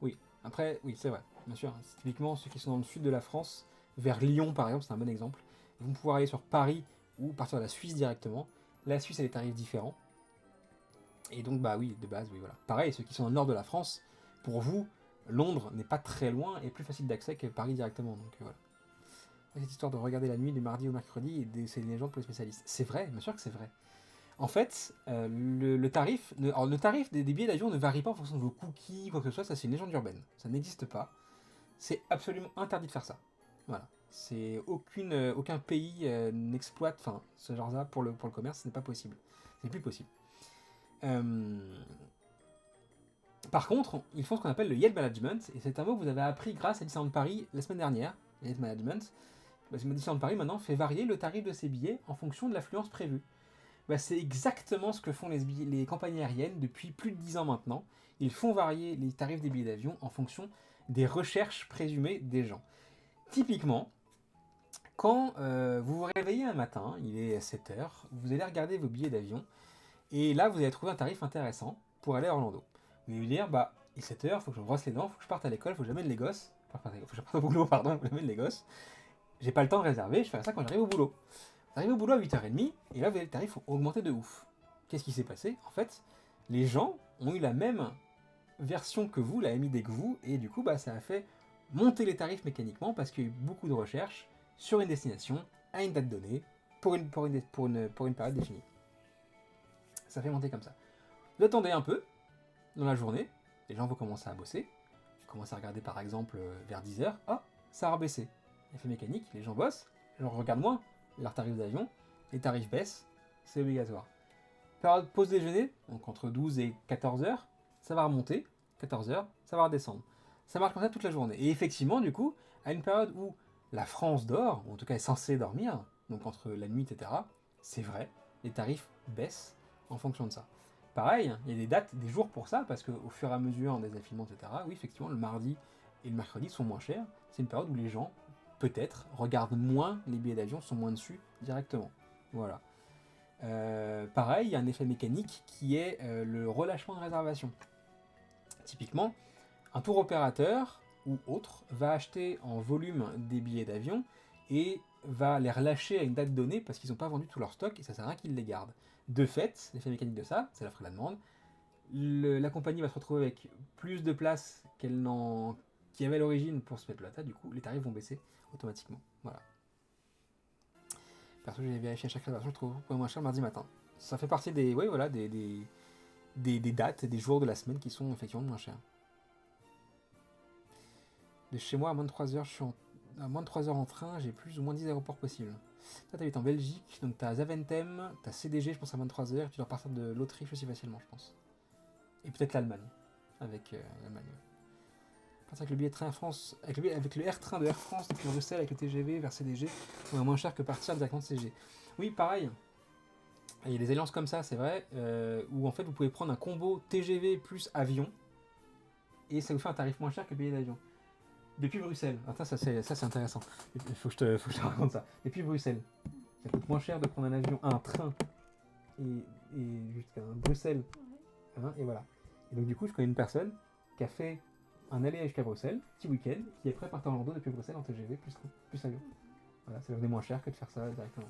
Oui, après, oui, c'est vrai, bien sûr. C'est typiquement ceux qui sont dans le sud de la France, vers Lyon par exemple, c'est un bon exemple. Ils vont pouvoir aller sur Paris ou partir de la Suisse directement. La Suisse a des tarifs différents. Et donc, bah oui, de base, oui, voilà. Pareil, ceux qui sont dans le nord de la France, pour vous, Londres n'est pas très loin et plus facile d'accès que Paris directement. Donc voilà. Cette histoire de regarder la nuit du mardi au mercredi, c'est une légende pour les spécialistes. C'est vrai, bien sûr que c'est vrai. En fait, le tarif, le tarif des billets d'avion ne varie pas en fonction de vos cookies, quoi que ce soit, ça c'est une légende urbaine. Ça n'existe pas. C'est absolument interdit de faire ça. Voilà. Aucun pays n'exploite ce genre-là pour le commerce, ce n'est pas possible. C'est plus possible. Par contre, ils font ce qu'on appelle le yield management, et c'est un mot que vous avez appris grâce à Disneyland Paris la semaine dernière. Yield management. Disneyland Paris maintenant fait varier le tarif de ses billets en fonction de l'affluence prévue. C'est exactement ce que font les compagnies aériennes depuis plus de 10 ans maintenant. Ils font varier les tarifs des billets d'avion en fonction des recherches présumées des gens. Typiquement, quand vous vous réveillez un matin, il est 7h, vous allez regarder vos billets d'avion, et là vous allez trouver un tarif intéressant pour aller à Orlando. Vous allez vous dire, bah, il est 7h, il faut que je me brosse les dents, il faut que je parte à l'école, il faut que j'amène les gosses. Faut que je parte au boulot, pardon, faut que j'amène les gosses. J'ai pas le temps de réserver, je fais ça quand j'arrive au boulot. J'arrive au boulot à 8h30, et là, les tarifs ont augmenté de ouf. Qu'est-ce qui s'est passé? En fait, les gens ont eu la même version que vous, la même idée que vous, et du coup, bah, ça a fait monter les tarifs mécaniquement parce qu'il y a eu beaucoup de recherches sur une destination, à une date donnée, pour une période définie. Ça fait monter comme ça. Vous attendez un peu, dans la journée, les gens vont commencer à bosser, vous commencez à regarder par exemple vers 10h, ah, ça a rebaissé. Effet mécanique, les gens bossent, les gens regardent moins leurs tarifs d'avion, les tarifs baissent, c'est obligatoire. Période pause déjeuner, donc entre 12 et 14h, ça va remonter, 14h, ça va redescendre. Ça marche comme ça toute la journée. Et effectivement, du coup, à une période où la France dort, ou en tout cas est censée dormir, donc entre la nuit, etc., c'est vrai, les tarifs baissent en fonction de ça. Pareil, il y a des dates, des jours pour ça, parce qu'au fur et à mesure des affilements, etc., oui, effectivement, le mardi et le mercredi sont moins chers. C'est une période où les gens, peut-être, regardent moins les billets d'avion, sont moins dessus directement. Voilà. Pareil, il y a un effet mécanique qui est le relâchement de réservation. Typiquement, un tour opérateur ou autre va acheter en volume des billets d'avion et va les relâcher à une date donnée parce qu'ils n'ont pas vendu tout leur stock et ça sert à rien qu'ils les gardent. De fait, l'effet mécanique de ça, c'est l'offre et la demande. La compagnie va se retrouver avec plus de places qu'il y avait à l'origine pour se mettre là. Du coup, les tarifs vont baisser automatiquement. Voilà. Perso, j'ai vérifié à chaque réservation, je trouve pour moins cher mardi matin. Ça fait partie des dates et des jours de la semaine qui sont effectivement moins chers. De chez moi à moins de 3 heures, je suis à moins de 3 heures en train, j'ai plus ou moins 10 aéroports possibles. Ça, t'habites en Belgique, donc t'as Zaventem, t'as CDG, je pense à moins de 3 heures, et tu dois partir de l'Autriche aussi facilement, je pense. Et peut-être l'Allemagne, avec l'Allemagne. Partir avec le billet de train à France, avec le Air Train de Air France depuis Bruxelles avec le TGV vers CDG, on est moins cher que partir directement de CDG. Oui, pareil. Il y a des alliances comme ça, c'est vrai, où en fait vous pouvez prendre un combo TGV plus avion, et ça vous fait un tarif moins cher que le billet d'avion. Depuis Bruxelles, attends, ça c'est intéressant, il faut que je te raconte ça. Depuis Bruxelles, ça coûte moins cher de prendre un avion, un train, et jusqu'à Bruxelles, hein, et voilà. Et donc du coup, je connais une personne qui a fait un aller jusqu'à Bruxelles, petit week-end, qui est prêt à partir à Orlando depuis Bruxelles en TGV plus avion. Voilà, ça revenait moins cher que de faire ça directement.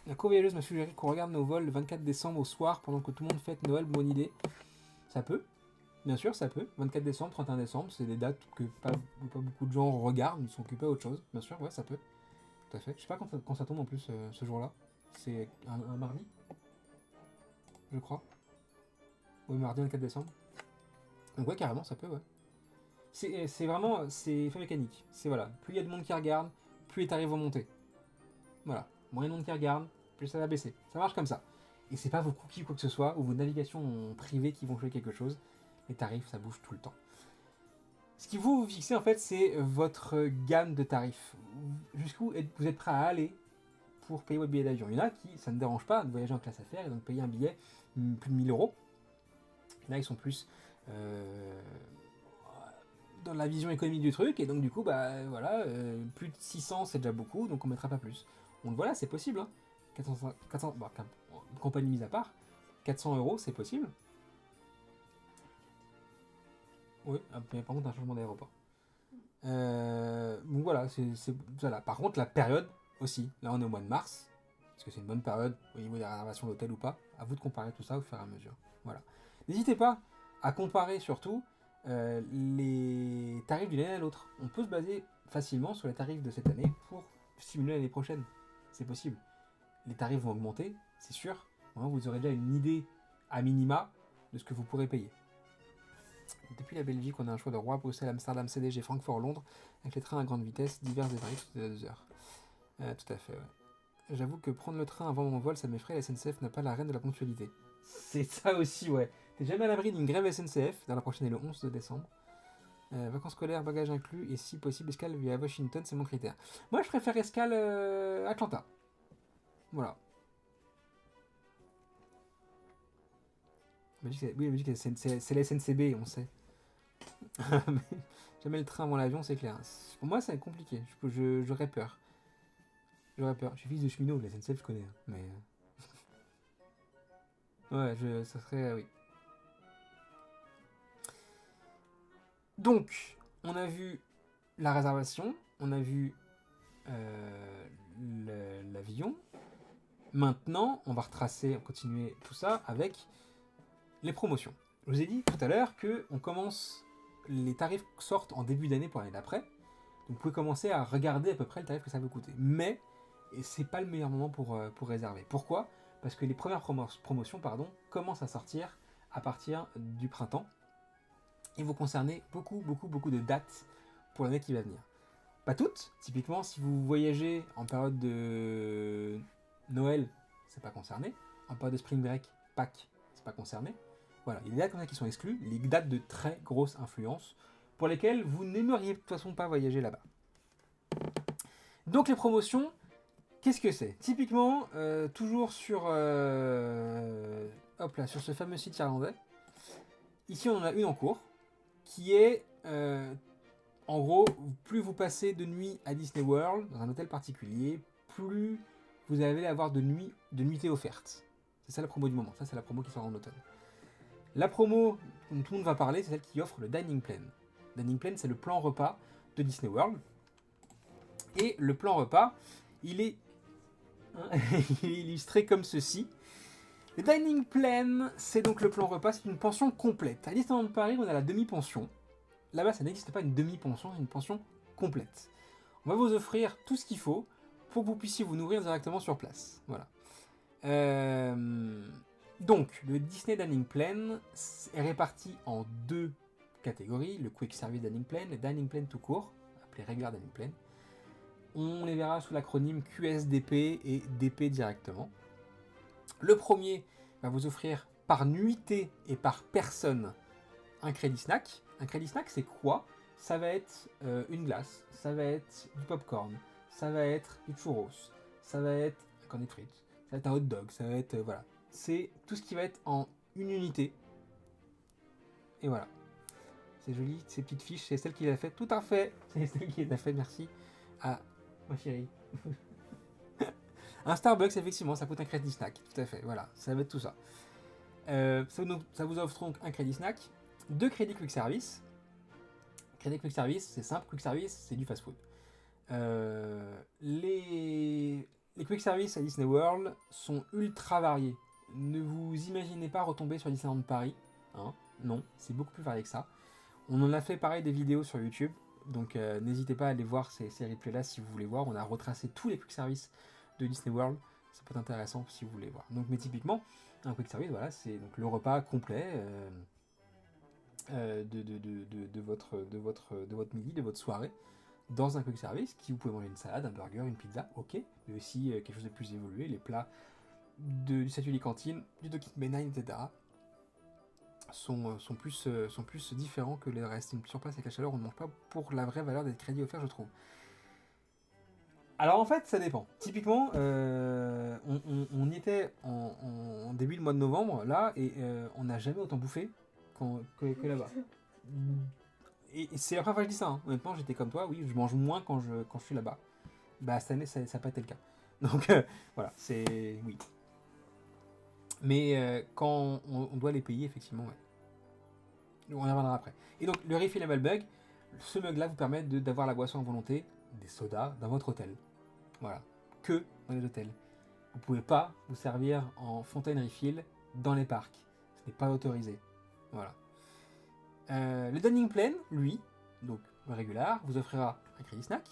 La co-voyageuse m'a suggéré qu'on regarde nos vols le 24 décembre au soir pendant que tout le monde fête Noël, bonne idée. Ça peut, bien sûr, ça peut. 24 décembre, 31 décembre, c'est des dates que pas beaucoup de gens regardent, ils sont occupés à autre chose. Bien sûr, ouais, ça peut. Tout à fait. Je sais pas quand ça tombe en plus ce jour-là. C'est un mardi, je crois. Oui, mardi 24 décembre. Donc ouais, carrément, ça peut, ouais. C'est vraiment, c'est effet mécanique. C'est voilà, plus il y a de monde qui regarde, plus les tarifs vont monter. Voilà. Moins de monde qui regarde, plus ça va baisser. Ça marche comme ça. Et c'est pas vos cookies ou quoi que ce soit, ou vos navigations privées qui vont jouer quelque chose. Les tarifs, ça bouge tout le temps. Ce qu'il faut vous fixer, en fait, c'est votre gamme de tarifs. Jusqu'où vous êtes prêt à aller pour payer votre billet d'avion. Il y en a qui, ça ne dérange pas de voyager en classe affaires et donc payer un billet plus de 1000 euros. Là, ils sont plus dans la vision économique du truc, et donc du coup, bah voilà, plus de 600, c'est déjà beaucoup, donc on mettra pas plus. Donc voilà, c'est possible, hein. 400, bah, compagnie mise à part, 400 euros, c'est possible. Oui, mais par contre, un changement d'aéroport. Donc voilà, voilà. Par contre, la période aussi, là on est au mois de mars, est-ce que c'est une bonne période au niveau des réservations d'hôtel ou pas? À vous de comparer tout ça au fur et à mesure. Voilà. N'hésitez pas à comparer surtout les tarifs d'une année à l'autre. On peut se baser facilement sur les tarifs de cette année pour simuler l'année prochaine. C'est possible. Les tarifs vont augmenter, c'est sûr. Vous aurez déjà une idée à minima de ce que vous pourrez payer. Depuis la Belgique, on a un choix de Roi, Bruxelles, Amsterdam, CDG, Francfort, Londres, avec les trains à grande vitesse, divers et variés, toutes les 2 heures. Tout à fait, ouais. J'avoue que prendre le train avant mon vol, ça m'effraie, la SNCF n'a pas la reine de la ponctualité. C'est ça aussi, ouais. T'es jamais à l'abri d'une grève SNCF, dans la prochaine est le 11 décembre. Vacances scolaires, bagages inclus, et si possible, escale via Washington, c'est mon critère. Moi, je préfère escale Atlanta. Voilà. Oui, c'est la SNCB, on sait. Mais jamais le train avant l'avion, c'est clair. Pour moi, c'est compliqué. J'aurais peur. J'aurais peur. Je suis fils de cheminot, la SNCF, je connais. Hein, mais. Ouais, ça serait. Oui. Donc, on a vu la réservation, on a vu l'avion. Maintenant, on va retracer, continuer tout ça avec les promotions. Je vous ai dit tout à l'heure que les tarifs sortent en début d'année pour l'année d'après. Donc vous pouvez commencer à regarder à peu près le tarif que ça va coûter. Mais c'est pas le meilleur moment pour réserver. Pourquoi? Parce que les premières promotions commencent à sortir à partir du printemps. Et vont concerner beaucoup de dates pour l'année qui va venir. Pas toutes. Typiquement, si vous voyagez en période de Noël, c'est pas concerné. En période de Spring Break, Pâques, c'est pas concerné. Voilà, il y a des dates comme ça qui sont exclues, les dates de très grosse influence, pour lesquelles vous n'aimeriez de toute façon pas voyager là-bas. Donc les promotions, qu'est-ce que c'est? Typiquement, toujours sur sur ce fameux site irlandais, ici on en a une en cours, qui est, en gros, plus vous passez de nuit à Disney World, dans un hôtel particulier, plus vous allez avoir de nuitées offertes. C'est ça la promo du moment, ça c'est la promo qui sort en automne. La promo dont tout le monde va parler, c'est celle qui offre le Dining Plan. Dining Plan, c'est le plan repas de Disney World. Et le plan repas, il est illustré comme ceci. Le Dining Plan, c'est donc le plan repas, c'est une pension complète. À Disneyland Paris, on a la demi-pension. Là-bas, ça n'existe pas une demi-pension, c'est une pension complète. On va vous offrir tout ce qu'il faut pour que vous puissiez vous nourrir directement sur place. Voilà. Donc, le Disney Dining Plan est réparti en 2 catégories, le Quick Service Dining Plan et le Dining Plan tout court, appelé Regular Dining Plan. On les verra sous l'acronyme QSDP et DP directement. Le premier va vous offrir par nuitée et par personne un crédit snack. Un crédit snack, c'est quoi? Ça va être une glace, ça va être du popcorn, ça va être du churros, ça va être un cornet de frites, ça va être un hot dog, ça va être... voilà. C'est tout ce qui va être en une unité. Et voilà. C'est joli, ces petites fiches, c'est celle qui l'a fait. Tout à fait. C'est celle qui l'a fait, merci à ma chérie. Un Starbucks, effectivement, ça coûte un crédit snack. Tout à fait, voilà. Ça va être tout ça. Ça vous offre donc un crédit snack, 2 crédits quick service. Crédit quick service, c'est simple. Quick service, c'est du fast food. Les quick service à Disney World sont ultra variés. Ne vous imaginez pas retomber sur Disneyland Paris. Hein, non, c'est beaucoup plus varié que ça. On en a fait pareil des vidéos sur YouTube. Donc n'hésitez pas à aller voir ces replays là si vous voulez voir. On a retracé tous les quick service de Disney World. Ça peut être intéressant si vous voulez voir. Donc, mais typiquement, un quick service, voilà, c'est donc le repas complet de votre midi, de votre soirée. dans un quick service, qui vous pouvez manger une salade, un burger, une pizza, ok, mais aussi quelque chose de plus évolué, les plats du statut des cantines, du Docking Bay 9, etc. Sont plus différents que les restes. Sur place avec la chaleur, on ne mange pas pour la vraie valeur des crédits offerts, je trouve. Alors en fait, ça dépend. Typiquement, on y était en début de mois de novembre, là, et on n'a jamais autant bouffé que là-bas. Et c'est la première fois que je dis ça, hein. Honnêtement, j'étais comme toi, oui, je mange moins quand je suis là-bas. Bah, cette année, ça n'a pas été le cas. Donc, voilà, c'est... Oui. Mais quand on doit les payer, effectivement, ouais. On y reviendra après. Et donc, le refillable mug, ce mug-là vous permet d'avoir la boisson à volonté, des sodas, dans votre hôtel. Voilà. Que dans les hôtels. Vous pouvez pas vous servir en fontaine refill dans les parcs. Ce n'est pas autorisé. Voilà. Le dining plan, lui, donc régulier, vous offrira un crédit snack,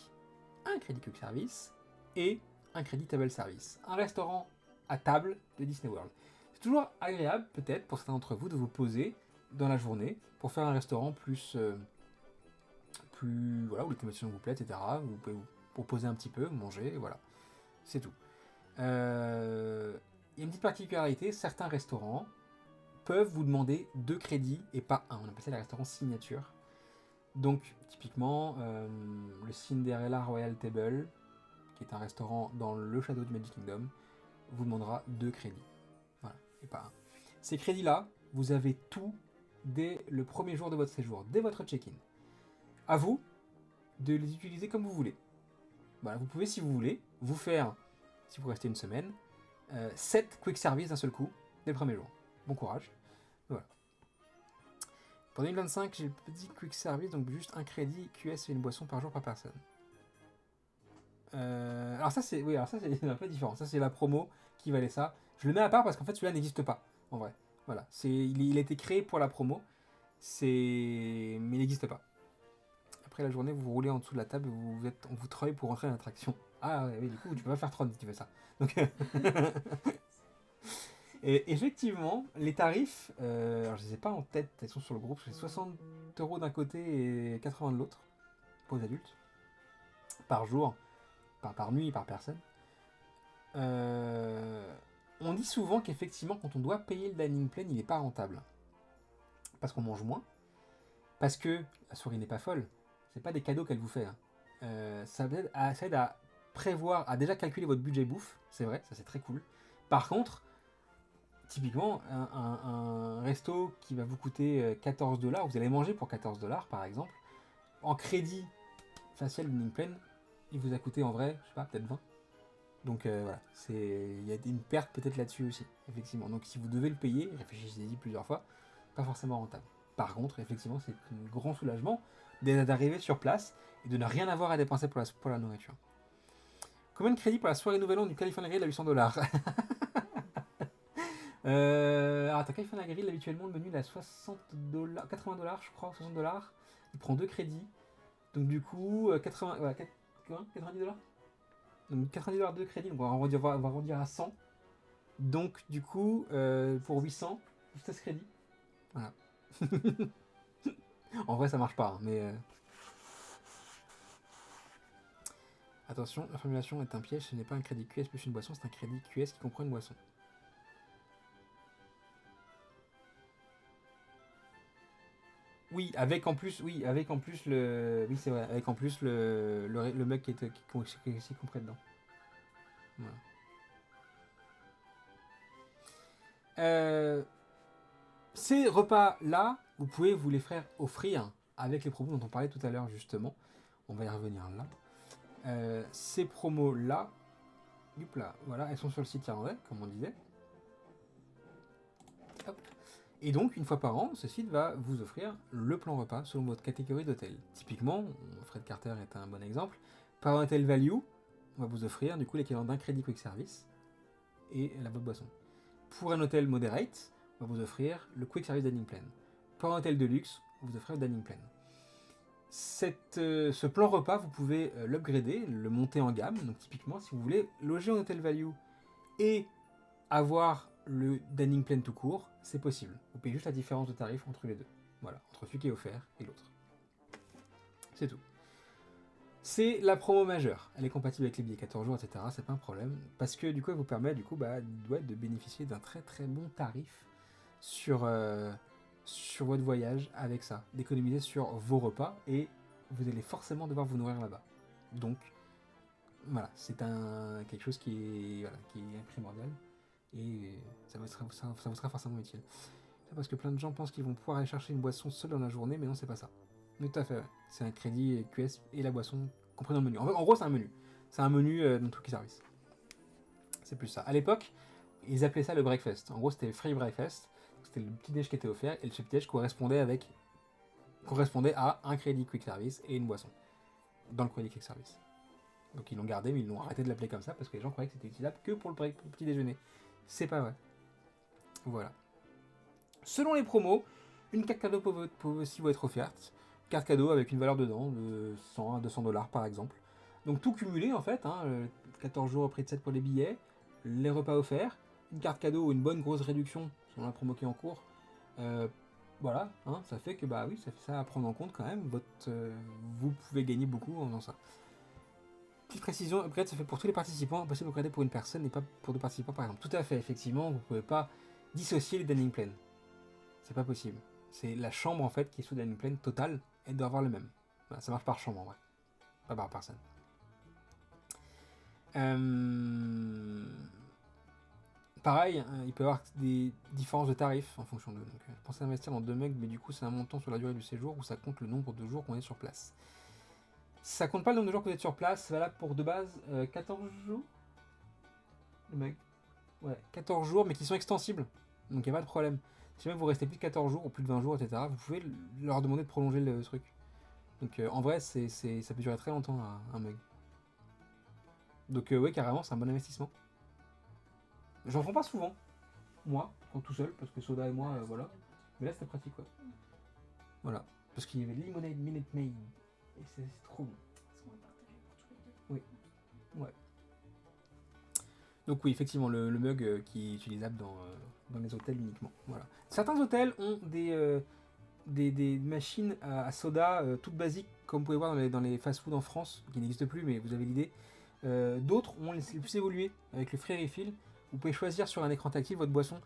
un crédit quick service et un crédit table service. Un restaurant à table de Disney World. C'est toujours agréable, peut-être, pour certains d'entre vous, de vous poser dans la journée pour faire un restaurant plus voilà, où les thématiques vous plaît, etc. Vous pouvez vous proposer un petit peu, manger, voilà. C'est tout. Il y a une petite particularité, certains restaurants peuvent vous demander 2 crédits et pas un. On appelle ça les restaurants signature. Donc, typiquement, le Cinderella Royal Table, qui est un restaurant dans le château du Magic Kingdom, vous demandera 2 crédits. Voilà, et pas un. Ces crédits-là, vous avez tout dès le premier jour de votre séjour, dès votre check-in. À vous de les utiliser comme vous voulez. Voilà, vous pouvez, si vous voulez, vous faire, si vous restez une semaine, 7 quick service d'un seul coup, dès le premier jour. Bon courage. Voilà. Pour 2025, j'ai le petit quick service, donc juste un crédit QS et une boisson par jour par personne. Alors ça c'est un peu différent. Ça c'est la promo qui valait ça. Je le mets à part parce qu'en fait celui-là n'existe pas en vrai. Voilà, il a été créé pour la promo, mais il n'existe pas. Après la journée, vous roulez en dessous de la table, on vous treuille pour rentrer dans l'attraction. Ah oui, du coup, tu peux pas faire 30 si tu fais ça. Donc, et effectivement, les tarifs, alors je les ai pas en tête, elles sont sur le groupe, c'est 60 € d'un côté et 80 de l'autre, pour les adultes, par jour, par nuit, par personne. On dit souvent qu'effectivement, quand on doit payer le dining plan, il n'est pas rentable. Parce qu'on mange moins, parce que la souris n'est pas folle, c'est pas des cadeaux qu'elle vous fait. Hein. Ça aide à prévoir, à déjà calculer votre budget bouffe, c'est vrai, ça c'est très cool. Par contre, typiquement, un resto qui va vous coûter 14 $, vous allez manger pour 14 $ par exemple, en crédit facial dining plan, il vous a coûté en vrai, je sais pas, peut-être 20. Donc voilà, il y a une perte peut-être là-dessus aussi, effectivement. Donc si vous devez le payer, réfléchissez-y plusieurs fois, pas forcément rentable. Par contre, effectivement, c'est un grand soulagement d'arriver sur place et de ne rien avoir à dépenser pour la nourriture. Combien de crédits pour la soirée Nouvel An du California Grill à 800 $? Alors attends, California Grill, habituellement le menu il est à 60 $, 80 $, je crois, 60 $. Il prend 2 crédits. Donc du coup, 90 $. Donc 90 $ de crédit, donc on va arrondir à 100. Donc du coup, pour 800, 16 crédits. Voilà. En vrai, ça marche pas, hein, mais... Attention, la formulation est un piège, ce n'est pas un crédit QS plus une boisson, c'est un crédit QS qui comprend une boisson. Oui, avec en plus le... Oui, c'est vrai, avec en plus le mec qui est aussi compris dedans. Voilà. Ces repas-là, vous pouvez vous les faire offrir avec les promos dont on parlait tout à l'heure, justement. On va y revenir là. Ces promos-là, voilà, elles sont sur le site irlandais, comme on disait. Hop. Et donc, une fois par an, ce site va vous offrir le plan repas selon votre catégorie d'hôtel. Typiquement, Fred Carter est un bon exemple. Par un hôtel value, on va vous offrir du coup l'équivalent d'un crédit quick service et la votre boisson. Pour un hôtel moderate, on va vous offrir le quick service dining plan. Pour un hôtel de luxe, on va vous offrir le dining plan. Ce plan repas, vous pouvez l'upgrader, le monter en gamme. Donc typiquement, si vous voulez loger en hôtel value et avoir le dining plan tout court, c'est possible. Vous payez juste la différence de tarif entre les deux. Voilà, entre celui qui est offert et l'autre. C'est tout. C'est la promo majeure. Elle est compatible avec les billets 14 jours, etc. C'est pas un problème. Parce que du coup, elle vous permet de bénéficier d'un très très bon tarif sur votre voyage avec ça. D'économiser sur vos repas et vous allez forcément devoir vous nourrir là-bas. Donc, voilà, c'est quelque chose qui est primordial. Et ça vous sera forcément utile. C'est parce que plein de gens pensent qu'ils vont pouvoir aller chercher une boisson seule dans la journée, mais non, c'est pas ça. Tout à fait, ouais. C'est un crédit QS et la boisson compris dans le menu. En gros, c'est un menu. C'est un menu dans tout qui service. C'est plus ça. À l'époque, ils appelaient ça le breakfast. En gros, c'était le free breakfast. C'était le petit déj qui était offert et le petit déj correspondait à un crédit quick service et une boisson dans le crédit quick service. Donc ils l'ont gardé, mais ils l'ont arrêté de l'appeler comme ça parce que les gens croyaient que c'était utilisable que pour le petit déjeuner. C'est pas vrai. Voilà. Selon les promos, une carte cadeau peut aussi vous être offerte. Carte cadeau avec une valeur dedans de 100 à 200 $ par exemple. Donc tout cumulé en fait, 14 jours au prix de 7 pour les billets, les repas offerts, une carte cadeau ou une bonne grosse réduction selon la promo qui est en cours. Voilà, ça fait que ça fait ça à prendre en compte quand même. Vous pouvez gagner beaucoup en faisant ça. Petite précision, upgrade se fait pour tous les participants, impossible d'upgrader pour une personne et pas pour deux participants par exemple. Tout à fait, effectivement, vous ne pouvez pas dissocier les dining plans. C'est pas possible. C'est la chambre en fait qui est sous dining plan total et doit avoir le même. Voilà, ça marche par chambre en vrai, pas par personne. Pareil, il peut y avoir des différences de tarifs en fonction de. Donc, pensez à investir dans 2 mugs, mais du coup, c'est un montant sur la durée du séjour où ça compte le nombre de jours qu'on est sur place. Ça compte pas le nombre de jours que vous êtes sur place, c'est valable pour de base 14 jours. Le mug. Ouais, 14 jours, mais qui sont extensibles. Donc il n'y a pas de problème. Si même vous restez plus de 14 jours ou plus de 20 jours, etc., vous pouvez leur demander de prolonger le truc. Donc en vrai, ça peut durer très longtemps un mug. Donc ouais, carrément, c'est un bon investissement. J'en prends pas souvent, moi, quand tout seul, parce que Soda et moi, voilà. Mais là, c'était pratique, quoi. Voilà. Parce qu'il y avait Lemonade Minute Maid. Et c'est trop bon. Parce qu'on va partager pour tous les deux. Oui. Ouais. Donc oui, effectivement, le mug qui est utilisable dans les hôtels uniquement. Voilà. Certains hôtels ont des machines à soda toutes basiques, comme vous pouvez voir dans les fast-food en France, qui n'existent plus, mais vous avez l'idée. D'autres ont les plus évolués, avec le free refill. Vous pouvez choisir sur un écran tactile votre boisson.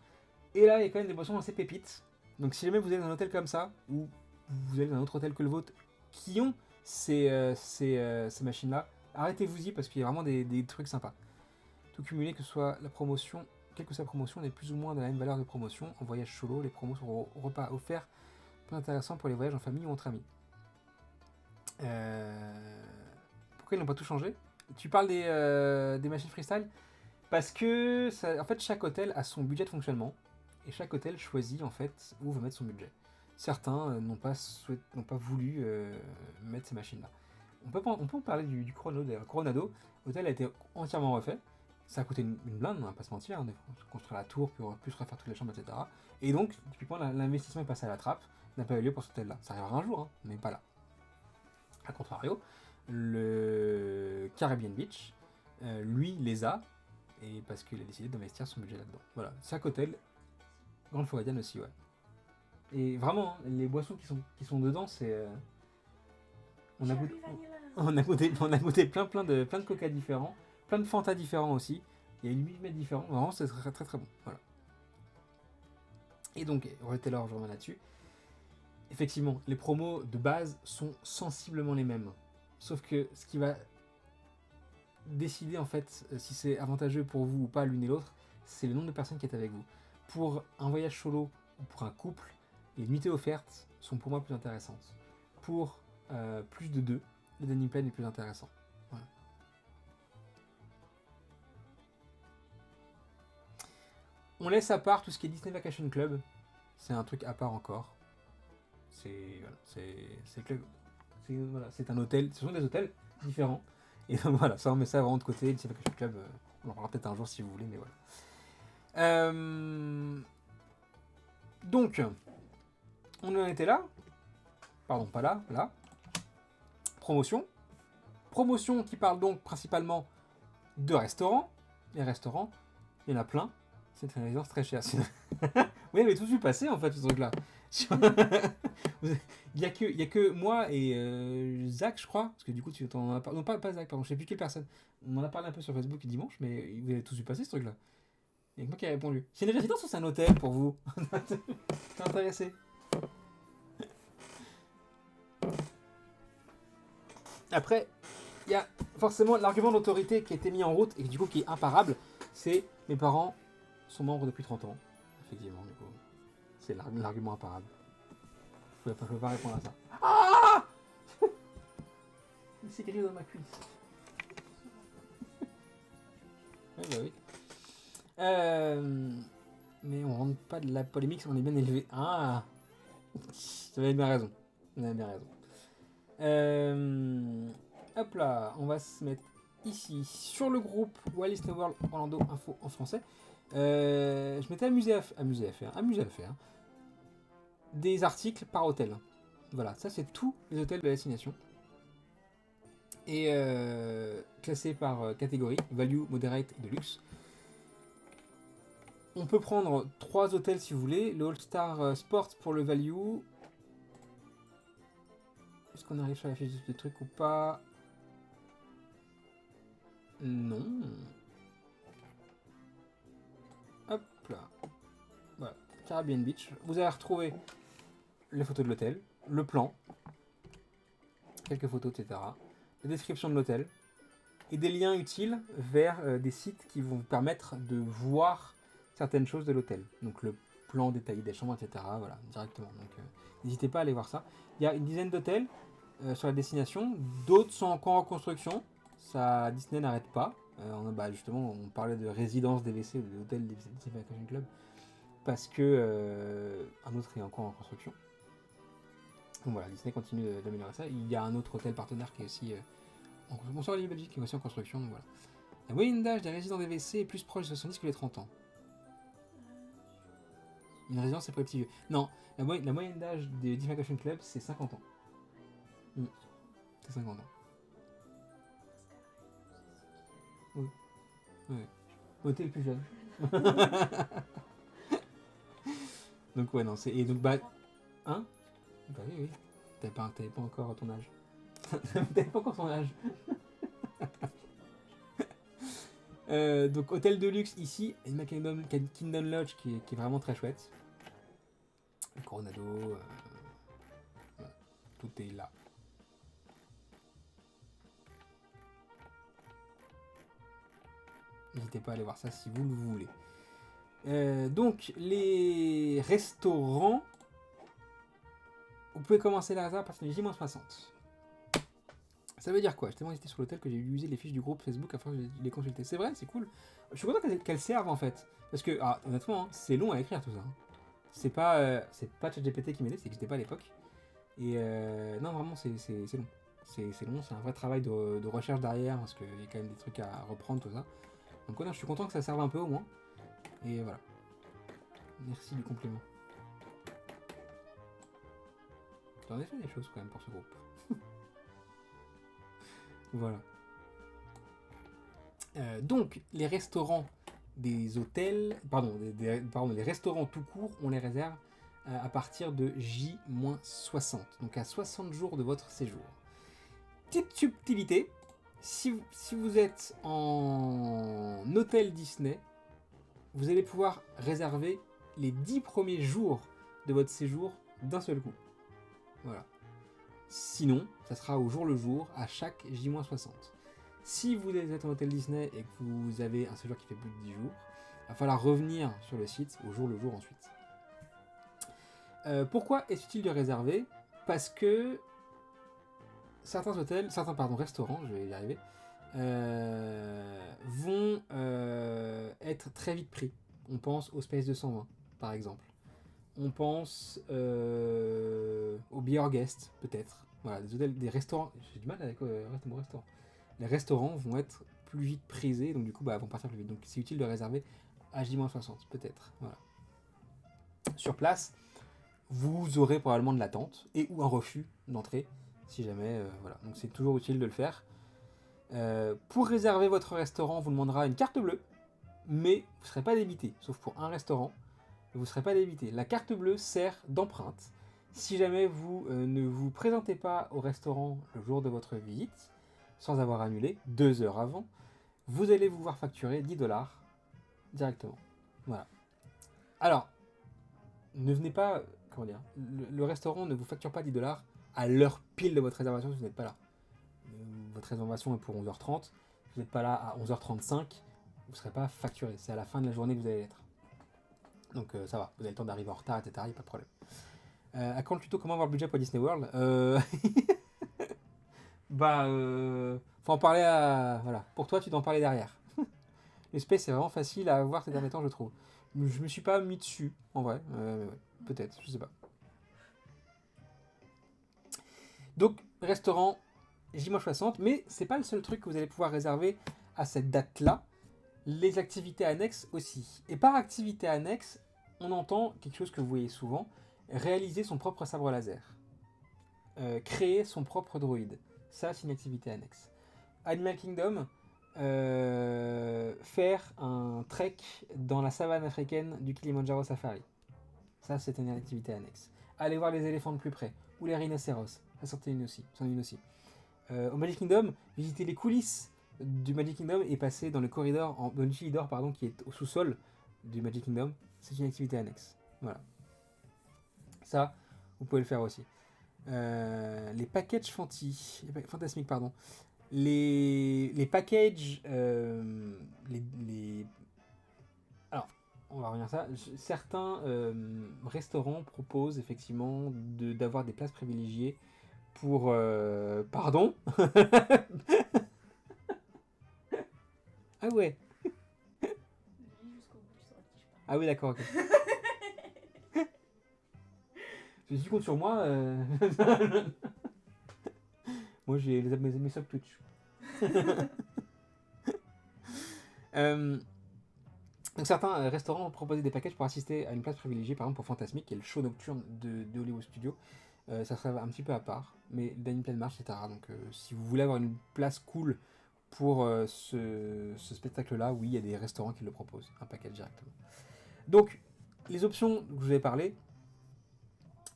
Et là, il y a quand même des boissons assez pépites. Donc si jamais vous êtes dans un hôtel comme ça, ou vous allez dans un autre hôtel que le vôtre, qui ont ces machines-là, arrêtez-vous-y parce qu'il y a vraiment des trucs sympas. Tout cumulé, que ce soit la promotion, quelle que soit la promotion, on est plus ou moins de la même valeur de promotion. En voyage solo, les promos sont au repas offerts, plus intéressant pour les voyages en famille ou entre amis. Pourquoi ils n'ont pas tout changé? Tu parles des machines freestyle? Parce que en fait, chaque hôtel a son budget de fonctionnement et chaque hôtel choisit en fait où veut mettre son budget. Certains n'ont pas voulu mettre ces machines-là. On peut parler du Coronado d'ailleurs. Coronado, l'hôtel a été entièrement refait. Ça a coûté une blinde, on va pas se mentir, de construire la tour, plus refaire toutes les chambres, etc. Et donc, typiquement, l'investissement est passé à la trappe, n'a pas eu lieu pour cet hôtel-là. Ça arrivera un jour, mais pas là. A contrario, le Caribbean Beach, lui, les a, et parce qu'il a décidé d'investir son budget là-dedans. Voilà, chaque hôtel, Grande Floridienne aussi, ouais. Et vraiment, les boissons qui sont dedans, c'est... On a goûté plein de coca différents, plein de Fanta différents aussi. Il y a 8 mètres différents. Vraiment, c'est très très très bon. Voilà. Et donc, Retailer, je reviens là-dessus. Effectivement, les promos de base sont sensiblement les mêmes. Sauf que ce qui va décider en fait si c'est avantageux pour vous ou pas l'une et l'autre, c'est le nombre de personnes qui est avec vous. Pour un voyage solo ou pour un couple, les nuitées offertes sont pour moi plus intéressantes. Pour plus de 2, le dining plan est plus intéressant. Voilà. On laisse à part tout ce qui est Disney Vacation Club. C'est un truc à part encore. C'est un hôtel. Ce sont des hôtels différents. Et donc voilà, ça on met ça vraiment de côté. Disney Vacation Club, on en parlera peut-être un jour si vous voulez, mais voilà. Donc, on en était là. Pardon, pas là, là. Promotion. Promotion qui parle donc principalement de restaurants. Les restaurants, il y en a plein. C'est une résidence très chère. Oui, mais tout vu passer en fait, ce truc-là. Il y a que moi et Zach, je crois, parce que du coup, tu t'en as parlé. Non, pas Zach, pardon, je sais plus quelle personne. On en a parlé un peu sur Facebook dimanche, mais vous avez tous vu passer ce truc-là. Il y a que moi qui a répondu. C'est une résidence ou c'est un hôtel pour vous? T'es intéressé? Après, il y a forcément l'argument d'autorité qui a été mis en route et du coup qui est imparable. C'est mes parents sont membres depuis 30 ans. Effectivement, du coup. C'est l'argument imparable. Je peux pas répondre à ça. Ah! Il s'est grillé dans ma cuisse. Oui, bah oui. Mais on rentre pas de la polémique, on est bien élevé. Ah! Vous avez bien raison. Vous avez bien raison. Hop là, on va se mettre ici sur le groupe Walt Disney World Orlando Info en français. Je m'étais amusé à faire des articles par hôtel. Voilà, ça c'est tous les hôtels de la destination. Et classés par catégorie, value, moderate et deluxe. On peut prendre 3 hôtels si vous voulez. Le All-Star Sport pour le value. Est-ce qu'on arrive sur la fiche de truc ou pas? Non. Hop là. Voilà. Caribbean Beach. Vous allez retrouver les photos de l'hôtel, le plan, quelques photos, etc. La description de l'hôtel et des liens utiles vers des sites qui vont vous permettre de voir certaines choses de l'hôtel. Donc le plan détaillé des chambres, etc. Voilà, directement. Donc n'hésitez pas à aller voir ça. Il y a une dizaine d'hôtels sur la destination. D'autres sont encore en construction. Ça, Disney n'arrête pas. Justement, on parlait de résidence des WC ou d'hôtel des Disney Vacation Club parce que un autre est encore en construction. Donc voilà, Disney continue d'améliorer ça. Il y a un autre hôtel partenaire qui est aussi en construction. Bonsoir Olivier Belgique qui est aussi en construction. Donc voilà. La moyenne d'âge des résidents des WC est plus proche de 70 que les 30 ans. Une résidence est pour les petits vieux. Non, la moyenne d'âge des Disney Vacation Club c'est 50 ans. C'est 50 ans. Oui. Ouais. T'es le plus jeune. Donc ouais, non, c'est... Et donc, hein? Bah oui. T'avais pas encore ton âge. T'avais pas encore ton âge. Donc, hôtel de luxe ici, Animal Kingdom Lodge qui est vraiment très chouette. Le Coronado, voilà. Tout est là. N'hésitez pas à aller voir ça si vous le voulez. Donc, les restaurants, vous pouvez commencer la réserve à partir de J-60. Ça veut dire quoi? J'ai tellement hésité sur l'hôtel que j'ai utilisé les fiches du groupe Facebook afin de les consulter. C'est vrai, c'est cool. Je suis content qu'elles servent en fait. Parce que, honnêtement, hein, c'est long à écrire tout ça. Hein. C'est pas ChatGPT qui m'aidait, c'est que j'étais pas à l'époque. Et non, vraiment, c'est long. C'est long, c'est un vrai travail de recherche derrière parce qu'il y a quand même des trucs à reprendre, tout ça. Donc, ouais, non, je suis content que ça serve un peu au moins. Et voilà. Merci du compliment. J'en ai fait des choses quand même pour ce groupe. Voilà. Donc, les restaurants des hôtels, les restaurants tout court, on les réserve à partir de J-60, donc à 60 jours de votre séjour. Petite subtilité, si vous êtes en hôtel Disney, vous allez pouvoir réserver les 10 premiers jours de votre séjour d'un seul coup. Voilà. Sinon, ça sera au jour le jour, à chaque J-60. Si vous êtes en hôtel Disney et que vous avez un séjour qui fait plus de 10 jours, il va falloir revenir sur le site au jour le jour ensuite. Pourquoi est-ce utile de réserver? Parce que certains restaurants, je vais y arriver, vont être très vite pris. On pense au Space 220, par exemple. On pense au Be Our Guest, peut-être. Voilà, des restaurants. J'ai du mal avec mon restaurant. Les restaurants vont être plus vite prisés, donc du coup, vont partir plus vite. Donc c'est utile de réserver à J-60, peut-être. Voilà. Sur place, vous aurez probablement de l'attente et ou un refus d'entrée, si jamais. Voilà. Donc c'est toujours utile de le faire. Pour réserver votre restaurant, on vous demandera une carte bleue. mais vous ne serez pas débité, sauf pour un restaurant, vous ne serez pas débité. La carte bleue sert d'empreinte. Si jamais vous ne vous présentez pas au restaurant le jour de votre visite, sans avoir annulé, 2 heures avant, vous allez vous voir facturer 10 $ directement. Voilà. Alors, ne venez pas, comment dire, le restaurant ne vous facture pas 10 $ à l'heure pile de votre réservation si vous n'êtes pas là. Votre réservation est pour 11h30, si vous n'êtes pas là à 11h35, vous ne serez pas facturé. C'est à la fin de la journée que vous allez l'être. Donc ça va, vous avez le temps d'arriver en retard, etc. Il n'y a pas de problème. À quand le tuto comment avoir le budget pour Disney World faut en parler à... Voilà, pour toi, tu dois en parler derrière. Le space, c'est vraiment facile à avoir ces derniers temps, je trouve. Je me suis pas mis dessus, en vrai. Ouais, peut-être, je sais pas. Donc, restaurant J-60, 60, mais c'est pas le seul truc que vous allez pouvoir réserver à cette date-là. Les activités annexes aussi. Et par activité annexe, on entend quelque chose que vous voyez souvent, réaliser son propre sabre laser. Créer son propre droïde. Ça, c'est une activité annexe. Animal Kingdom, faire un trek dans la savane africaine du Kilimanjaro Safari. Ça, c'est une activité annexe. Aller voir les éléphants de plus près, ou les rhinocéros. Ça, c'en est une aussi. Au Magic Kingdom, visiter les coulisses du Magic Kingdom et passer dans le corridor, dans l'utilidor, pardon, qui est au sous-sol du Magic Kingdom. C'est une activité annexe. Voilà. Ça, vous pouvez le faire aussi. Les packages fantasmiques, pardon. Les packages, alors, on va revenir à ça. Certains restaurants proposent effectivement d'avoir des places privilégiées pour... Pardon. Ah ouais. Ah oui, d'accord, ok. Tu comptes sur moi Moi, j'ai mes sub Twitch. Donc certains restaurants proposent des packages pour assister à une place privilégiée, par exemple pour Fantasmic, qui est le show nocturne de Hollywood Studios. Ça serait un petit peu à part, mais dans une pleine marche, etc. Donc si vous voulez avoir une place cool pour ce spectacle-là, oui, il y a des restaurants qui le proposent, un package directement. Donc, les options que je vous ai parlé,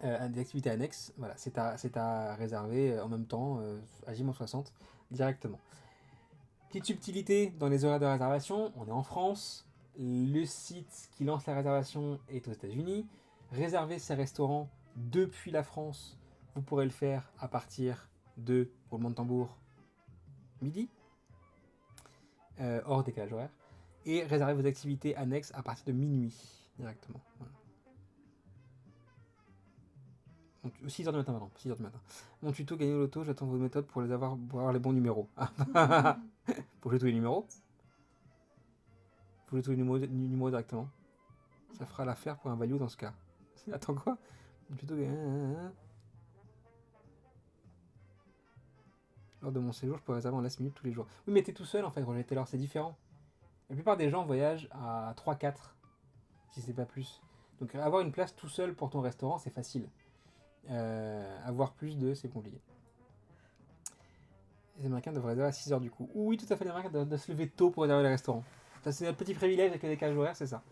des activités annexes, voilà, c'est à réserver en même temps à J-60 directement. Petite subtilité dans les horaires de réservation, on est en France, le site qui lance la réservation est aux États-Unis. Réserver ces restaurants depuis la France, vous pourrez le faire à partir de roulement de tambour midi, hors décalage horaire, et réserver vos activités annexes à partir de minuit directement. Voilà. Donc, 6h du matin, pardon. 6h du matin. Mon tuto gagner au loto, j'attends vos méthodes pour avoir les bons numéros. Faut jouer tous les numéros. Faut jouer tous les numéros directement. Ça fera l'affaire pour un value dans ce cas. Attends quoi? Mon tuto gagner... Lors de mon séjour, je peux réserver en last minute tous les jours. Oui, mais t'es tout seul en fait, Roger Taylor, c'est différent. La plupart des gens voyagent à 3-4, si c'est pas plus. Donc avoir une place tout seul pour ton restaurant, c'est facile. Avoir plus de, c'est compliqué. Les Américains devraient réserver à 6h du coup. Oui, tout à fait, les Américains doivent se lever tôt pour réserver les restaurants. Ça, c'est notre petit privilège avec le décalage horaire, c'est ça.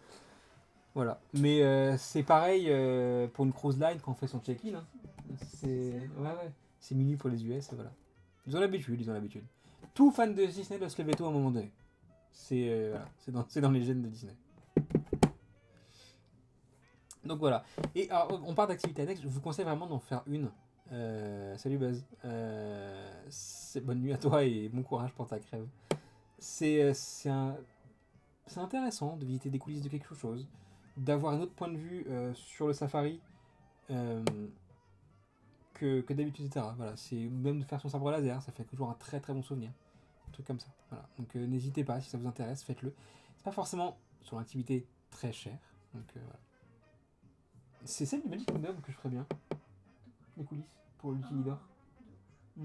Voilà. Mais c'est pareil pour une cruise line quand on fait son check-in. Hein. C'est minuit pour les US, et voilà. Ils ont l'habitude. Tout fan de Disney doit se lever tôt à un moment donné. C'est dans les gènes de Disney. Donc voilà. Et alors, on parle d'activité annexe. Je vous conseille vraiment d'en faire une. Salut Buzz. Bonne nuit à toi et bon courage pour ta crève. C'est intéressant de visiter des coulisses de quelque chose, d'avoir un autre point de vue sur le safari que d'habitude, etc. Voilà, c'est même de faire son sabre laser, ça fait toujours un très très bon souvenir. Un truc comme ça. Voilà. Donc n'hésitez pas, si ça vous intéresse, faites-le. C'est pas forcément sur une activité très chère. Donc voilà. C'est celle du Magic Kingdom que je ferais bien. Les coulisses pour l'utilidor. En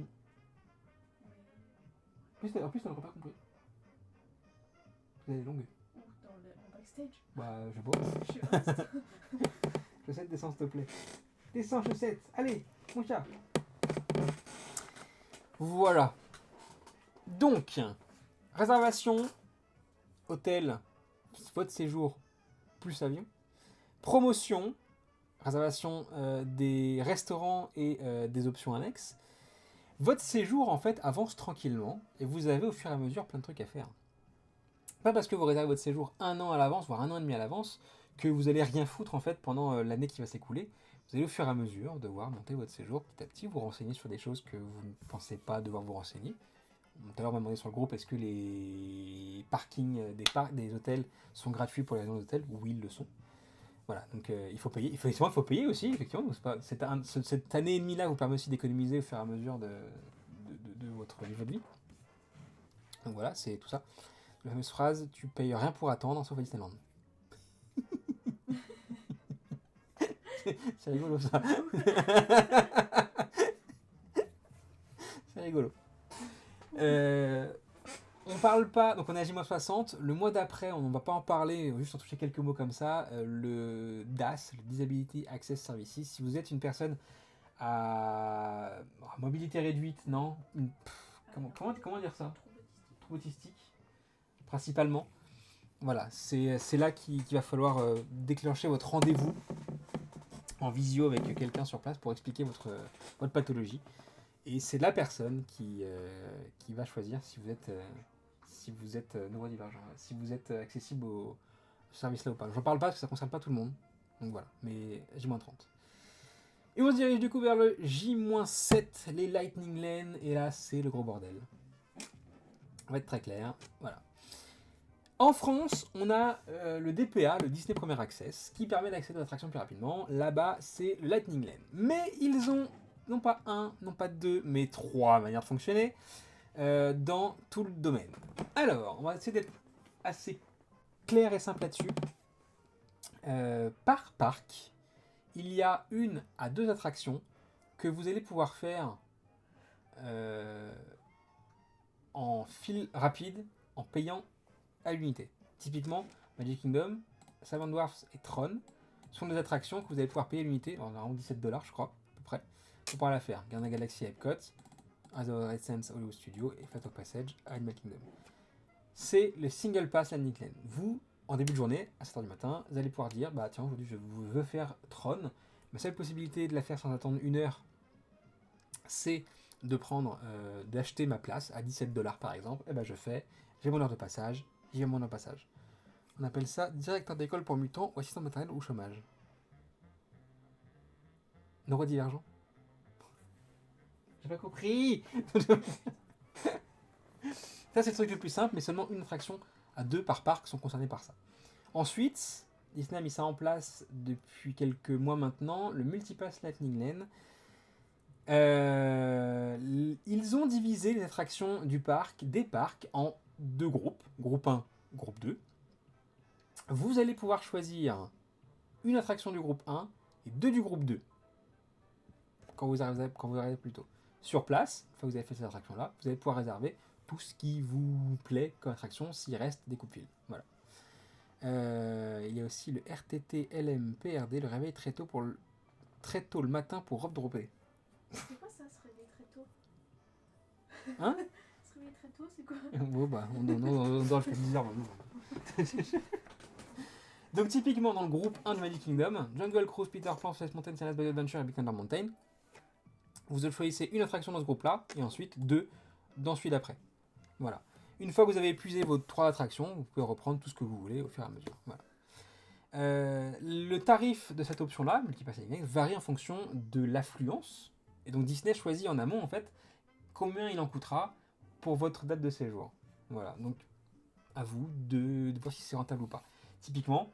plus, t'as pas compris. Elle est longue. En backstage. Bah, je sais pas. Chaussette, descends s'il te plaît. Descends, chaussette. Allez, mon chat. Voilà. Donc, réservation, hôtel, votre séjour plus avion. Promotion, réservation des restaurants et des options annexes. Votre séjour, en fait, avance tranquillement et vous avez au fur et à mesure plein de trucs à faire. Pas parce que vous réservez votre séjour 1 an à l'avance, voire 1 an et demi à l'avance, que vous allez rien foutre, en fait, pendant l'année qui va s'écouler. Vous allez au fur et à mesure devoir monter votre séjour petit à petit, vous renseigner sur des choses que vous ne pensez pas devoir vous renseigner. Tout à l'heure, on m'a demandé sur le groupe, est-ce que les parkings des hôtels sont gratuits pour les résidents d'hôtels? Oui, ils le sont. Voilà, donc il faut payer. Il faut payer aussi, effectivement. Cette année et demie-là vous permet aussi d'économiser au fur et à mesure de votre niveau de vie. Donc voilà, c'est tout ça. La fameuse phrase, tu payes rien pour attendre, sauf à Disneyland. C'est rigolo ça. C'est rigolo. On parle pas, donc on est à J-60, le mois d'après, on ne va pas en parler, juste en toucher quelques mots comme ça, le DAS, le Disability Access Services, si vous êtes une personne à mobilité réduite, non comment dire ça? Trouble autistique, principalement. Voilà, c'est là qu'il va falloir déclencher votre rendez-vous en visio avec quelqu'un sur place pour expliquer votre pathologie. Et c'est la personne qui va choisir si vous êtes neurodivergent, si vous êtes accessible au service-là ou pas. Je n'en parle pas parce que ça ne concerne pas tout le monde. Donc voilà, mais J-30. Et on se dirige du coup vers le J-7, les Lightning Lane. Et là, c'est le gros bordel. On va être très clair. Voilà. En France, on a le DPA, le Disney Premier Access, qui permet d'accéder aux attractions plus rapidement. Là-bas, c'est le Lightning Lane. Mais ils ont non pas un, non pas deux, mais 3 manières de fonctionner dans tout le domaine. Alors, on va essayer d'être assez clair et simple là-dessus. Par parc, il y a 1 à 2 attractions que vous allez pouvoir faire en file rapide en payant à l'unité. Typiquement, Magic Kingdom, Seven Dwarfs et Tron sont des attractions que vous allez pouvoir payer à l'unité, environ $17 je crois, à peu près, pour pouvoir la faire. Guardians of the Galaxy Epcot, Rise Sense Hollywood Studio et Flight of Passage à Animal Kingdom. C'est le Single Pass Landing Lane. Vous, en début de journée, à 7h du matin, vous allez pouvoir dire, bah tiens, aujourd'hui je veux faire Tron. Ma seule possibilité de la faire sans attendre 1 heure, c'est de d'acheter ma place à $17 par exemple. Et ben je fais, j'ai mon heure de passage, j'ai mon heure de passage. On appelle ça directeur d'école pour mutants ou assistant maternel ou chômage. Neurodivergent. J'ai pas compris. Ça c'est le truc le plus simple, mais seulement une attraction à 2 par parc sont concernés par ça. Ensuite, Disney a mis ça en place depuis quelques mois maintenant, le Multipass Lightning Lane. Ils ont divisé les attractions des parcs en 2 groupes, groupe 1, groupe 2. Vous allez pouvoir choisir une attraction du groupe 1 et 2 du groupe 2 quand vous arrivez plus tôt. Sur place, une fois que vous avez fait cette attraction-là, vous allez pouvoir réserver tout ce qui vous plaît comme attraction s'il reste des coupe-files. Voilà. Il y a aussi le RTT LMPRD, le réveil très tôt le matin pour robe droppée. C'est quoi ça, se réveiller très tôt? Hein? Se réveiller très tôt, c'est quoi? Bon, bah, on dort jusqu'à 10h maintenant. Donc, typiquement, dans le groupe 1 de Magic Kingdom, Jungle Cruise, Peter Pan, Space Mountain, Silent Bob Adventure et Big Thunder Mountain, vous choisissez une attraction dans ce groupe-là, et ensuite 2 dans celui d'après. Voilà. Une fois que vous avez épuisé vos 3 attractions, vous pouvez reprendre tout ce que vous voulez au fur et à mesure. Voilà. Le tarif de cette option-là, Multipass Lightning, varie en fonction de l'affluence. Et donc Disney choisit en amont, en fait, combien il en coûtera pour votre date de séjour. Voilà, donc à vous de voir si c'est rentable ou pas. Typiquement,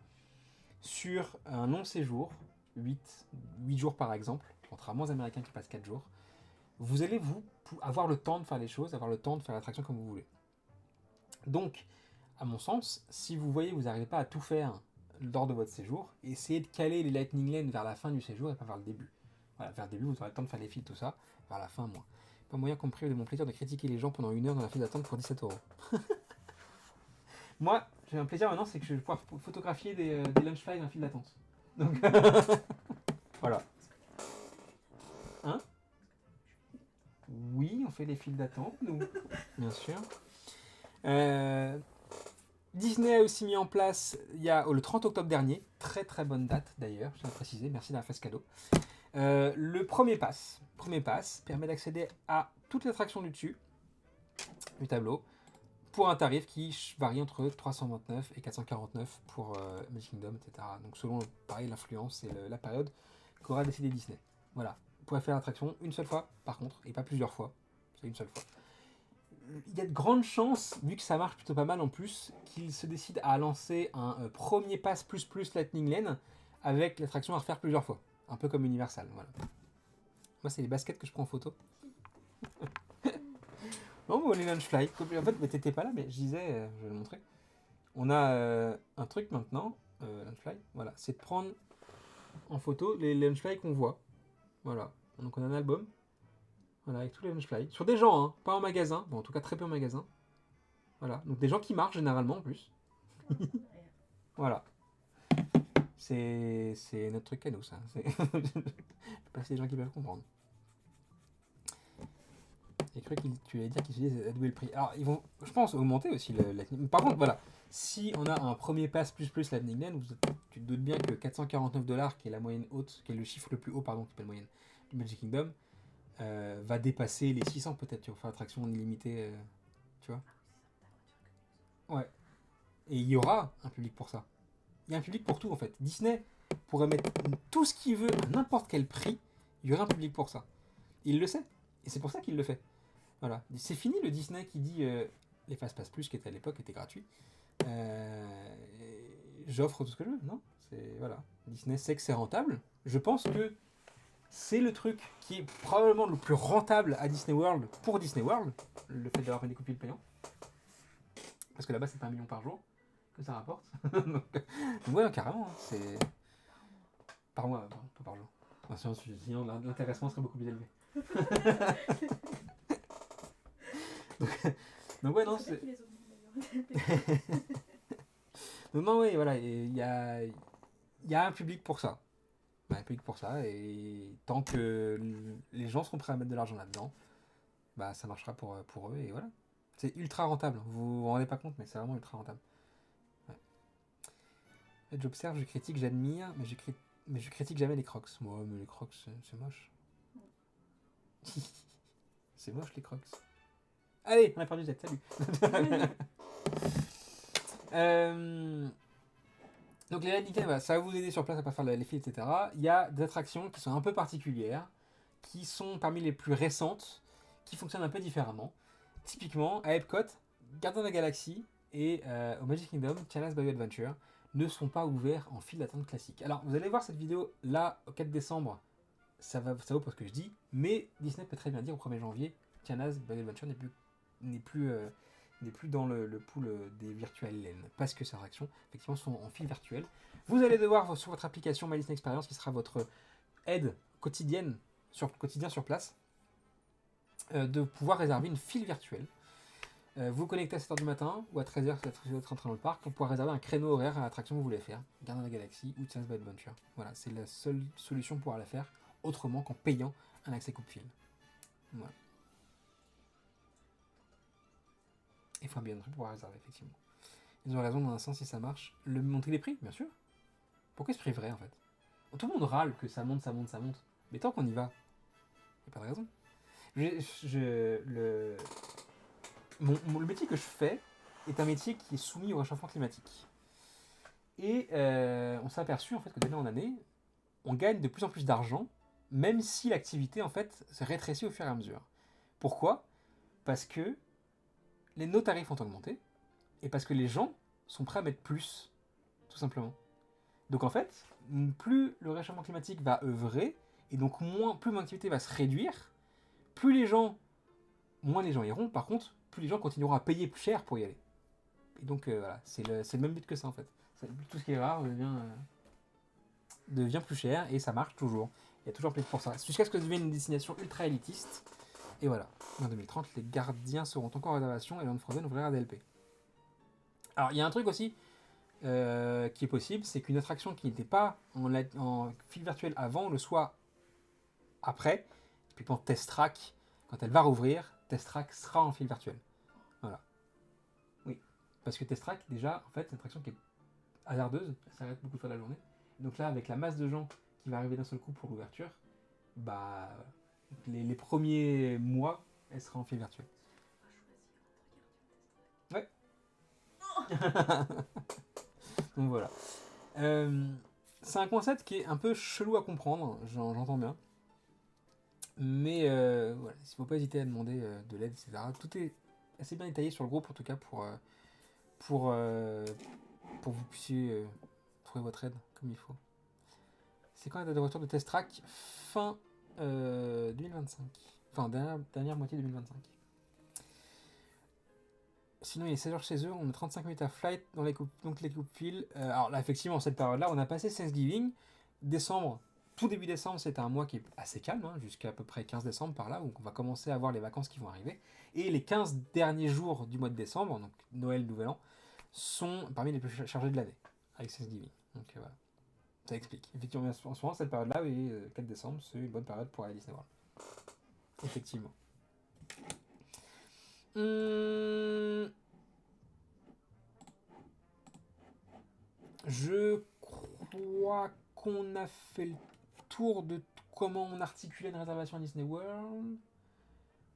sur un long séjour, 8 jours par exemple, contrairement aux Américains qui passent 4 jours, vous allez avoir le temps de faire les choses, avoir le temps de faire l'attraction comme vous voulez. Donc, à mon sens, si vous voyez que vous n'arrivez pas à tout faire lors de votre séjour, essayez de caler les Lightning Lane vers la fin du séjour et pas vers le début. Voilà, vers le début, vous aurez le temps de faire les files, tout ça, vers la fin, moins. Pas moyen qu'on me prive de mon plaisir de critiquer les gens pendant 1 heure dans la file d'attente pour 17€. Moi, j'ai un plaisir maintenant, c'est que je vais pouvoir photographier des lunchflies dans la file d'attente. Donc, voilà. Hein? Oui, on fait les files d'attente, nous, bien sûr. Disney a aussi mis en place, il y a le 30 octobre dernier, très très bonne date d'ailleurs, je tiens à préciser, merci d'avoir fait ce cadeau. Le premier pass permet d'accéder à toutes les attractions du dessus, du tableau, pour un tarif qui varie entre 329 et 449 pour Magic Kingdom, etc. Donc selon, pareil, l'influence et la période qu'aura décidé Disney. Voilà, vous pourrez faire l'attraction une seule fois, par contre, et pas plusieurs fois, c'est une seule fois. Il y a de grandes chances, vu que ça marche plutôt pas mal en plus, qu'ils se décident à lancer un premier pass plus Lightning Lane avec l'attraction à refaire plusieurs fois. Un peu comme Universal, voilà. Moi, c'est les baskets que je prends en photo. Non, mais les Launchfly. En fait, mais t'étais pas là, mais je disais, je vais le montrer. On a un truc maintenant, Launchfly, voilà, c'est de prendre en photo les Launchfly qu'on voit. Voilà. Donc on a un album. Voilà, avec tous les Launchfly. Sur des gens, hein, pas en magasin. Bon, en tout cas, très peu en magasin. Voilà. Donc des gens qui marchent généralement en plus. Voilà. C'est notre truc à nous, ça. Je sais pas si les gens qui peuvent comprendre. J'ai cru que tu allais dire qu'ils se disent à doubler le prix. Alors, ils vont, je pense, augmenter aussi le Lightning. Par contre, voilà. Si on a un premier pass plus Lightning Lane, tu te doutes bien que 449$, qui est la moyenne haute, qui est le chiffre le plus haut, pardon, qui est pas la moyenne, du Magic Kingdom, va dépasser les 600 peut-être, tu vas faire attraction illimitée, tu vois. Ouais. Et il y aura un public pour ça. Il y a un public pour tout en fait. Disney pourrait mettre tout ce qu'il veut à n'importe quel prix, il y aurait un public pour ça. Il le sait. Et c'est pour ça qu'il le fait. Voilà. C'est fini le Disney qui dit les Fast-Pass Plus qui étaient à l'époque étaient gratuits. J'offre tout ce que je veux, non? C'est voilà. Disney sait que c'est rentable. Je pense que c'est le truc qui est probablement le plus rentable à Disney World pour Disney World, le fait d'avoir des copies payants. Parce que là-bas, c'est pas 1 million par jour que ça rapporte. donc ouais, carrément, hein, c'est. Par mois, pas par jour. Enfin, sinon, l'intéressement serait beaucoup plus élevé. donc ouais, non, c'est. Donc non, oui, voilà, il y a un public pour ça. Il y a un public pour ça, et tant que les gens seront prêts à mettre de l'argent là-dedans, bah ça marchera pour eux, et voilà. C'est ultra rentable, vous vous rendez pas compte, mais c'est vraiment ultra rentable. Ouais. J'observe, je critique, j'admire, mais je critique jamais les Crocs. Moi, mais les Crocs, c'est moche. C'est moche les Crocs. Allez, on a perdu Z, salut. Donc les Lightning Lane, ça va vous aider sur place à pas faire les fils, etc. Il y a des attractions qui sont un peu particulières, qui sont parmi les plus récentes, qui fonctionnent un peu différemment. Typiquement, à Epcot, Gardiens de la Galaxie et au Magic Kingdom, China's Bayou Adventure ne sont pas ouverts en file d'attente classique. Alors, vous allez voir cette vidéo là, au 4 décembre, ça vaut pour ce que je dis, mais Disney peut très bien dire au 1er janvier, China's Bayou Adventure n'est plus dans le pool des virtual lanes, parce que ces attractions, effectivement, sont en file virtuelle. Vous allez devoir, sur votre application My Disney Experience, qui sera votre aide quotidien sur place, de pouvoir réserver une file virtuelle. Vous vous connectez à 7h du matin ou à 13h si vous êtes rentré dans le parc pour pouvoir réserver un créneau horaire à l'attraction que vous voulez faire, Gardiens de la Galaxie ou China's Bayou Adventure. Voilà, c'est la seule solution pour pouvoir la faire autrement qu'en payant un accès coupe-fil. Voilà. Il faut un billet d'entrée pour pouvoir réserver, effectivement. Ils ont raison dans un sens si ça marche. Le monter les prix, bien sûr. Pourquoi ils se priveraient en fait? Tout le monde râle que ça monte. Mais tant qu'on y va, il n'y a pas de raison. Le métier que je fais est un métier qui est soumis au réchauffement climatique. Et on s'est aperçu en fait que d'année en année, on gagne de plus en plus d'argent, même si l'activité en fait se rétrécit au fur et à mesure. Pourquoi? Parce que nos tarifs ont augmenté et parce que les gens sont prêts à mettre plus, tout simplement. Donc en fait, plus le réchauffement climatique va œuvrer et donc plus mon activité va se réduire, moins les gens iront. Par contre, plus les gens continueront à payer plus cher pour y aller. Et donc voilà, c'est le même but que ça en fait. Tout ce qui est rare devient plus cher et ça marche toujours. Il y a toujours plus pour ça. Jusqu'à ce que ça devienne une destination ultra élitiste. Et voilà, en 2030, les gardiens seront encore en réservation et Land Frozen ouvrira à DLP. Alors, il y a un truc aussi qui est possible, c'est qu'une attraction qui n'était pas en file virtuelle avant le soit après. Typiquement Test Track, quand elle va rouvrir, Test Track sera en file virtuelle. Voilà. Oui. Parce que Test Track, déjà, en fait, c'est une attraction qui est hasardeuse, elle s'arrête beaucoup de fois la journée. Donc là, avec la masse de gens qui va arriver d'un seul coup pour l'ouverture, bah, les premiers mois, elle sera en file virtuelle. Ouais. Donc voilà. C'est un concept qui est un peu chelou à comprendre, j'entends bien. Mais voilà, il ne faut pas hésiter à demander de l'aide, etc. Tout est assez bien détaillé sur le groupe, en tout cas, pour que vous puissiez trouver votre aide comme il faut. C'est quand la date de retour de Test Track? Fin 2025. Enfin, dernière moitié 2025. Sinon, il est 16h chez eux, on a 35 minutes à flight dans les donc les coupes fil. Alors là, effectivement, cette période-là, on a passé Thanksgiving. Décembre, tout début décembre, c'était un mois qui est assez calme, hein, jusqu'à à peu près 15 décembre par là, donc on va commencer à voir les vacances qui vont arriver. Et les 15 derniers jours du mois de décembre, donc Noël, Nouvel An, sont parmi les plus chargés de l'année, avec Thanksgiving. Donc voilà, ça explique. Effectivement, en ce moment, cette période-là, oui, 4 décembre, c'est une bonne période pour aller à Disney World. Effectivement. Je crois qu'on a fait le tour de comment on articulait une réservation à Disney World.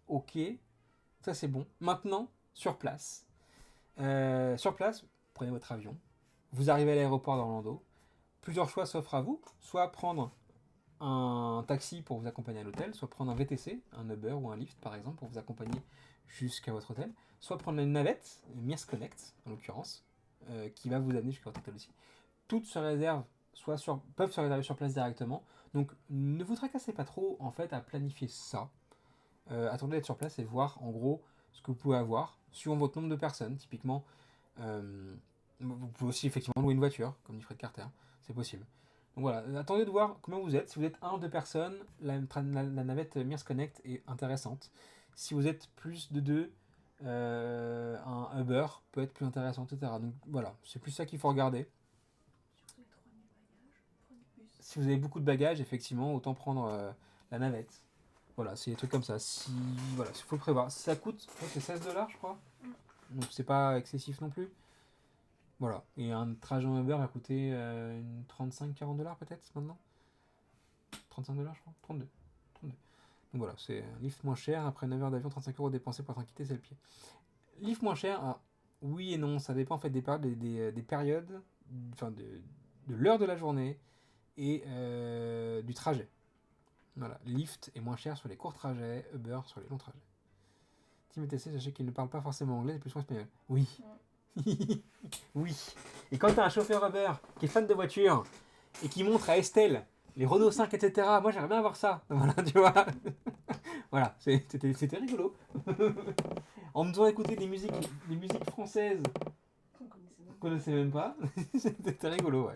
Ok, ça c'est bon. Maintenant, sur place. Prenez votre avion. Vous arrivez à l'aéroport d'Orlando. Plusieurs choix s'offrent à vous. Soit prendre un taxi pour vous accompagner à l'hôtel, soit prendre un VTC, un Uber ou un Lyft par exemple, pour vous accompagner jusqu'à votre hôtel, soit prendre une navette, une Mears Connect en l'occurrence, qui va vous amener jusqu'à votre hôtel aussi. Toutes se réservent, peuvent se réserver sur place directement. Donc ne vous tracassez pas trop en fait à planifier ça. Attendez d'être sur place et voir en gros ce que vous pouvez avoir, suivant votre nombre de personnes. Typiquement, vous pouvez aussi effectivement louer une voiture, comme dit Fred Carter, c'est possible. Donc voilà, attendez de voir combien vous êtes. Si vous êtes 1 ou 2 personnes, la navette Mears Connect est intéressante. Si vous êtes plus de 2, un Uber peut être plus intéressant, etc. Donc voilà, c'est plus ça qu'il faut regarder. Si vous avez beaucoup de bagages, effectivement, autant prendre la navette. Voilà, c'est des trucs comme ça. Voilà, il faut le prévoir. Ça coûte, c'est 16$, je crois. Donc c'est pas excessif non plus. Voilà. Et un trajet en Uber va coûter 35-40$ peut-être maintenant. 35$, je crois. 32. Donc voilà, c'est un lift moins cher. Après 9 heures d'avion, 35€ dépensés pour être inquiété, c'est le pied. Lift moins cher, oui et non. Ça dépend en fait des périodes, enfin de l'heure de la journée et du trajet. Voilà, Lyft est moins cher sur les courts trajets, Uber sur les longs trajets. Team ETC, sachez qu'il ne parle pas forcément anglais, mais plus souvent espagnol. Oui. Oui. Et quand t'as un chauffeur Uber qui est fan de voiture et qui montre à Estelle les Renault 5, etc., moi j'aimerais bien avoir ça. Voilà, tu vois. Voilà, c'était rigolo. En me faisant écouter des musiques françaises qu'on connaissait même pas. C'était rigolo, ouais.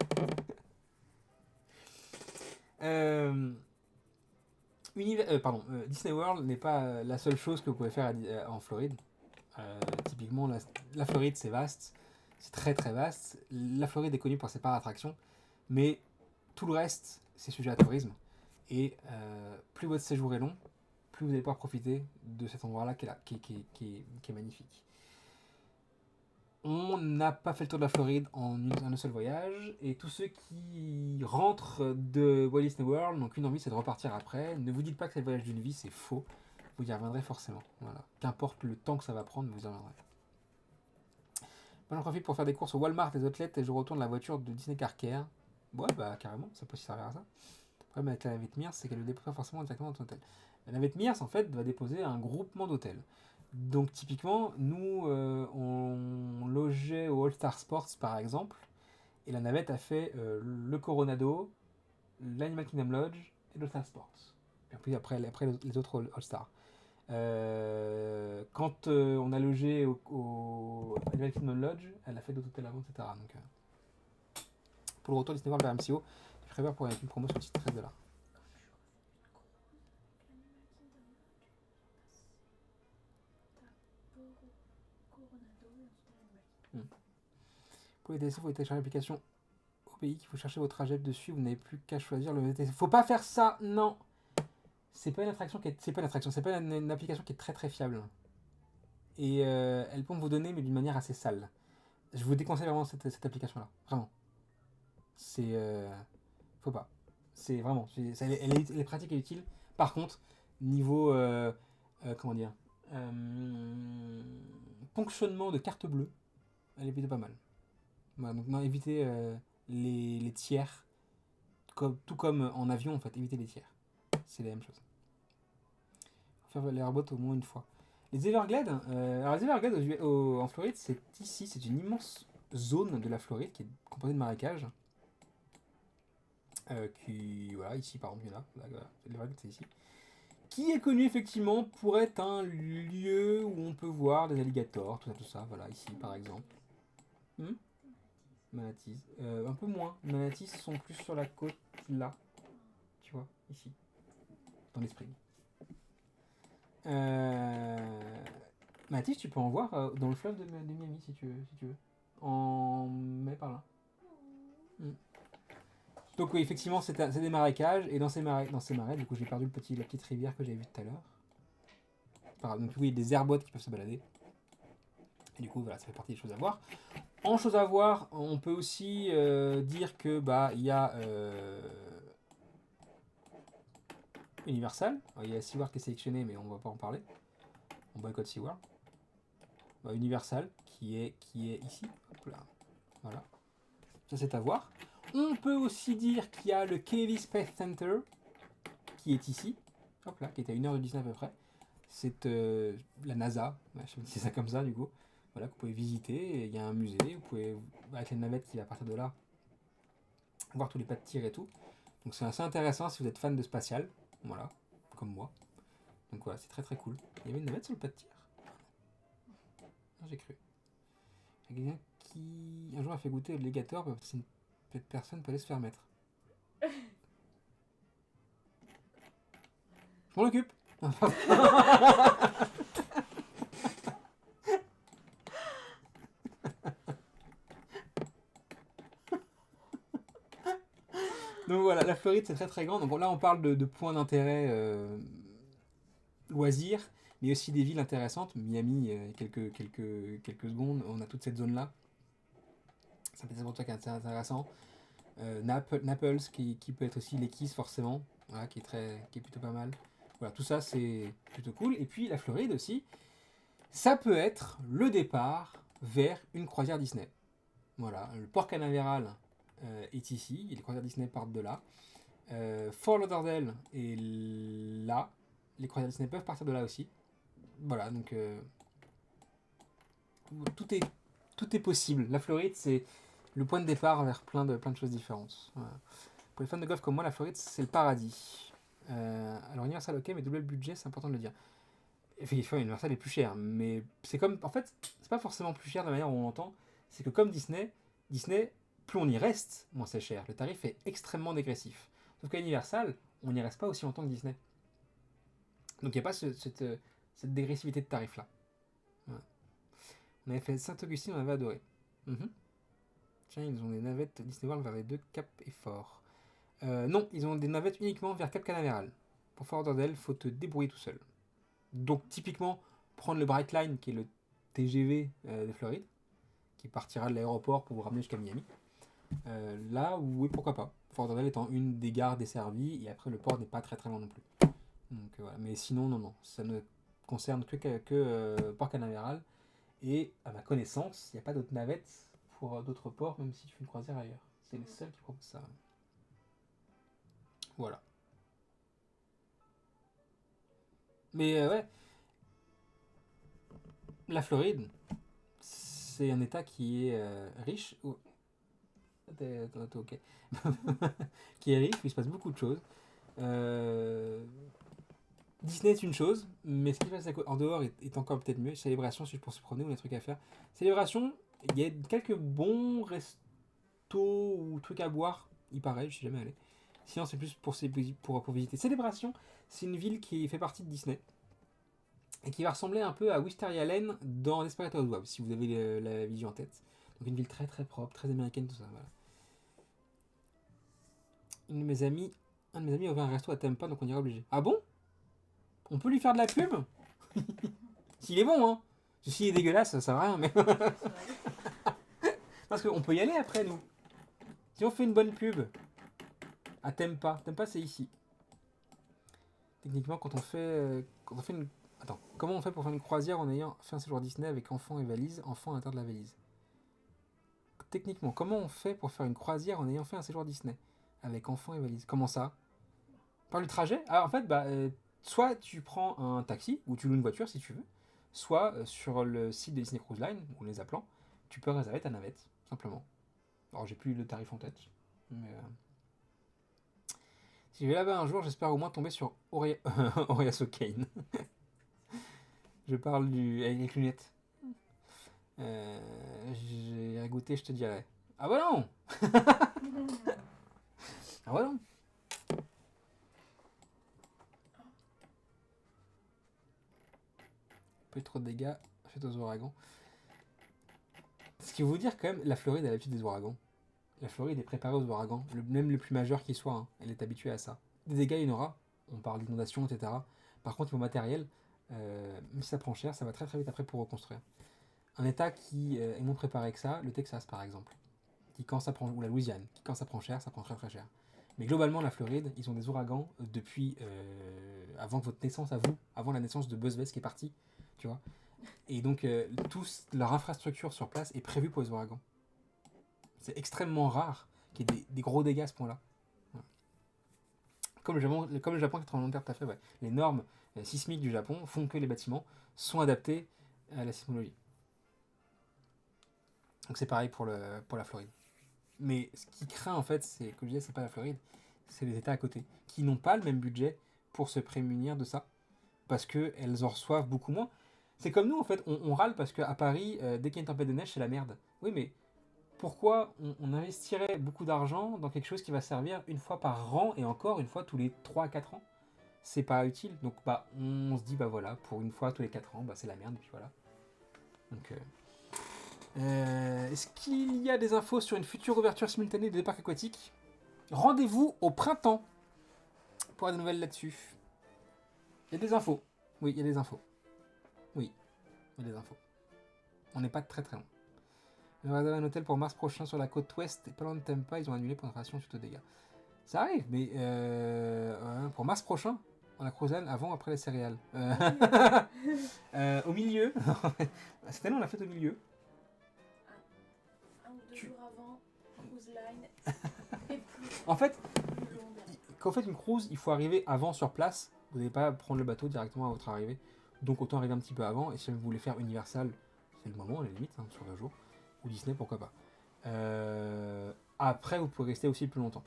Disney World n'est pas la seule chose que vous pouvez faire en Floride. Typiquement, la Floride, c'est vaste. C'est très très vaste. La Floride est connue pour ses parcs d'attractions. Mais tout le reste, c'est sujet à tourisme. Et plus votre séjour est long, plus vous allez pouvoir profiter de cet endroit-là qui est magnifique. On n'a pas fait le tour de la Floride en un seul voyage, et tous ceux qui rentrent de Walt Disney World n'ont qu'une envie, c'est de repartir après. Ne vous dites pas que c'est le voyage d'une vie, c'est faux. Vous y reviendrez forcément. Voilà. Qu'importe le temps que ça va prendre, vous y reviendrez. Moi j'en profite pour faire des courses au Walmart, les outlets, et je retourne la voiture de Disney Car Care. Ouais, bah carrément, ça peut aussi servir à ça. Le problème avec la navette Mears, c'est qu'elle ne dépose pas forcément directement dans ton hôtel. La navette Mears, en fait, va déposer un groupement d'hôtels. Donc typiquement, nous, on logeait au All Star Sports par exemple, et la navette a fait le Coronado, l'Animal Kingdom Lodge et le All Star Sports. Et puis après les autres All Star. Quand on a logé au Animal Kingdom Lodge, elle a fait d'autres hôtels avant, etc. Donc, pour le retour Disney World vers MCO, je préfère pour une promo sur le site 13$. Pour les DLC, vous pouvez télécharger l'application au pays qu'il faut chercher votre trajet dessus, vous n'avez plus qu'à choisir le VTC. Faut pas faire ça, non. C'est pas une application qui est très très fiable. Et elles vont vous donner, mais d'une manière assez sale. Je vous déconseille vraiment cette application-là. Vraiment. C'est... faut pas. C'est vraiment... elle est pratique et utile. Par contre, niveau... comment dire ponctionnement de carte bleue, elle est plutôt pas mal. Voilà, donc non, évitez les tiers. Tout comme en avion, en fait, évitez les tiers. C'est la même chose. Faut faire les airboats au moins une fois. Les Everglades, alors les Everglades en Floride, c'est ici, c'est une immense zone de la Floride qui est composée de marécages. Voilà, ici par exemple, il y en a. Voilà, les Everglades, c'est ici. Qui est connu effectivement pour être un lieu où on peut voir des alligators, tout ça, voilà, ici par exemple. Manatees. Un peu moins. Les manatees sont plus sur la côte là. Tu vois, ici. Dans les springs. Manatees, tu peux en voir dans le fleuve de Miami si tu veux. En mai par là. Donc oui, effectivement, c'est des marécages. Et dans ces marais, du coup, j'ai perdu la petite rivière que j'avais vue tout à l'heure. Donc oui, des airboats qui peuvent se balader. Et du coup, voilà, ça fait partie des choses à voir. En choses à voir, on peut aussi dire que il y a Universal. Alors, il y a SeaWorld qui est sélectionné, mais on va pas en parler. On boycotte SeaWorld. Universal qui est ici. Hop là. Voilà. Ça c'est à voir. On peut aussi dire qu'il y a le Kennedy Space Center qui est ici. Hop là, qui est à 1h de Disney à peu près. C'est la NASA. Je vais dire ça comme ça du coup. Voilà, que vous pouvez visiter. Il y a un musée. Vous pouvez, avec la navette qui va partir de là, voir tous les pas de tir et tout. Donc c'est assez intéressant si vous êtes fan de spatial. Voilà, comme moi. Donc voilà, c'est très très cool. Il y avait une navette sur le pas de tir. Non, j'ai cru. Il y a quelqu'un qui un jour a fait goûter le légateur, cette personne peut aller se faire mettre. Je m'en occupe. Donc voilà, la Floride c'est très très grand. Donc là on parle de points d'intérêt loisirs, mais aussi des villes intéressantes. Miami, quelques secondes, on a toute cette zone là. Ça peut être pour toi qui est intéressant. Naples qui peut être aussi les Keys forcément, voilà, qui est plutôt pas mal. Voilà, tout ça c'est plutôt cool. Et puis la Floride aussi, ça peut être le départ vers une croisière Disney. Voilà, le port Canaveral est ici, et les croisières Disney partent de là. Fort Lauderdale est là, les croisières Disney peuvent partir de là aussi. Voilà, donc tout est possible. La Floride, c'est le point de départ vers plein de choses différentes. Voilà. Pour les fans de golf comme moi, la Floride, c'est le paradis. Alors Universal, ok, mais double budget, c'est important de le dire. Effectivement, Universal est plus cher, mais c'est comme... En fait, c'est pas forcément plus cher de la manière dont on l'entend. C'est que comme Disney, plus on y reste, moins c'est cher. Le tarif est extrêmement dégressif. Sauf qu'à Universal, on n'y reste pas aussi longtemps que Disney. Donc il n'y a pas cette dégressivité de tarif-là. Voilà. On avait fait Saint-Augustin, on avait adoré. Tiens, ils ont des navettes Disney World vers les deux Cap et Fort. Non, ils ont des navettes uniquement vers Cap Canaveral. Pour Fort Lauderdale, il faut te débrouiller tout seul. Donc typiquement, prendre le Brightline, qui est le TGV de Floride, qui partira de l'aéroport pour vous ramener jusqu'à Miami. Là, oui, pourquoi pas. Fort Lauderdale étant une des gares desservies, et après le port n'est pas très très loin non plus. Donc voilà, mais sinon, non, ça ne concerne que Port Canaveral. Et à ma connaissance, il n'y a pas d'autres navettes pour d'autres ports, même si tu fais une croisière ailleurs. C'est les seuls qui proposent ça. Voilà. Mais ouais, la Floride, c'est un état qui est riche. Oh. T'es ok. Qui est riche, où il se passe beaucoup de choses. Disney est une chose, mais ce qui se passe en dehors est encore peut-être mieux. Célébration, si je pense se promener ou des trucs à faire. Célébration, il y a quelques bons restos ou trucs à boire, il paraît, je suis jamais allé. Sinon, c'est plus pour visiter. Célébration, c'est une ville qui fait partie de Disney et qui va ressembler un peu à Wisteria Lane dans Desperate Housewives, si vous avez la vision en tête. Donc une ville très très propre, très américaine, tout ça. Voilà. Un de mes amis a ouvert un resto à Tampa, donc on ira obligé. Ah bon? On peut lui faire de la pub? S'il est bon, hein. S'il est dégueulasse, ça sert à rien, mais... Parce qu'on peut y aller après, nous. Si on fait une bonne pub à Tempa, Tempa c'est ici. Techniquement, quand on fait une... Attends, comment on fait pour faire une croisière en ayant fait un séjour Disney avec enfants et valise, enfants à l'intérieur de la valise? Techniquement, comment on fait pour faire une croisière en ayant fait un séjour Disney avec enfants et valise? Comment ça? Par le trajet? Alors en fait, soit tu prends un taxi ou tu loues une voiture si tu veux, soit sur le site de Disney Cruise Line, ou les appelant, tu peux réserver ta navette, simplement. Alors j'ai plus le tarif en tête, mais si je vais là-bas un jour, j'espère au moins tomber sur Oriaso Kane. Je parle avec les lunettes. J'ai goûté, je te dirai. Ah bah non. Ah bah non. Peu trop de dégâts, faites aux ouragans. Ce qui veut vous dire quand même, la Floride a l'habitude des ouragans. La Floride est préparée aux ouragans, même le plus majeur qui soit, hein, elle est habituée à ça. Des dégâts, il y en aura. On parle d'inondations, etc. Par contre, niveau matériel, même si ça prend cher, ça va très très vite après pour reconstruire. Un état qui est moins préparé que ça, le Texas par exemple, qui quand ça prend, ou la Louisiane, qui quand ça prend cher, ça prend très très cher. Mais globalement, la Floride, ils ont des ouragans depuis avant votre naissance à vous, avant la naissance de Buzz Vest qui est parti, tu vois. Et donc, leur infrastructure sur place est prévue pour les ouragans. C'est extrêmement rare qu'il y ait des gros dégâts à ce point-là. Voilà. Comme le Japon qui est tremblement de terre, tout à fait, ouais. Les normes sismiques du Japon font que les bâtiments sont adaptés à la sismologie. Donc c'est pareil pour la Floride. Mais ce qui craint en fait, c'est, comme je disais, c'est pas la Floride, c'est les États à côté, qui n'ont pas le même budget pour se prémunir de ça, parce qu'elles en reçoivent beaucoup moins. C'est comme nous en fait, on râle parce qu'à Paris, dès qu'il y a une tempête de neige, c'est la merde. Oui, mais pourquoi on investirait beaucoup d'argent dans quelque chose qui va servir une fois par an et encore une fois tous les 3 à 4 ans? C'est pas utile. Donc on se dit voilà, pour une fois tous les 4 ans, c'est la merde, et puis voilà. Donc est-ce qu'il y a des infos sur une future ouverture simultanée des parcs aquatiques? Rendez-vous au printemps pour avoir des nouvelles là-dessus. Il y a des infos. Oui, il y a des infos. Oui, il y a des infos. On n'est pas très très loin. On va réserver un hôtel pour mars prochain sur la côte ouest et pas loin de Tampa. Ils ont annulé pour une opération suite aux dégâts. Ça arrive, mais pour mars prochain, on a Cruise Line avant ou après les céréales. Au milieu. Cette année, on l'a fait au milieu. Un ou deux jours avant, Cruise Line. Et plus. En fait, Plus long derrière. quand vous faites une cruise, il faut arriver avant sur place. Vous n'allez pas prendre le bateau directement à votre arrivée. Donc autant arriver un petit peu avant. Et si vous voulez faire Universal, c'est le moment, à la limite, sur le jour. Ou Disney, pourquoi pas. Après, vous pouvez rester aussi plus longtemps.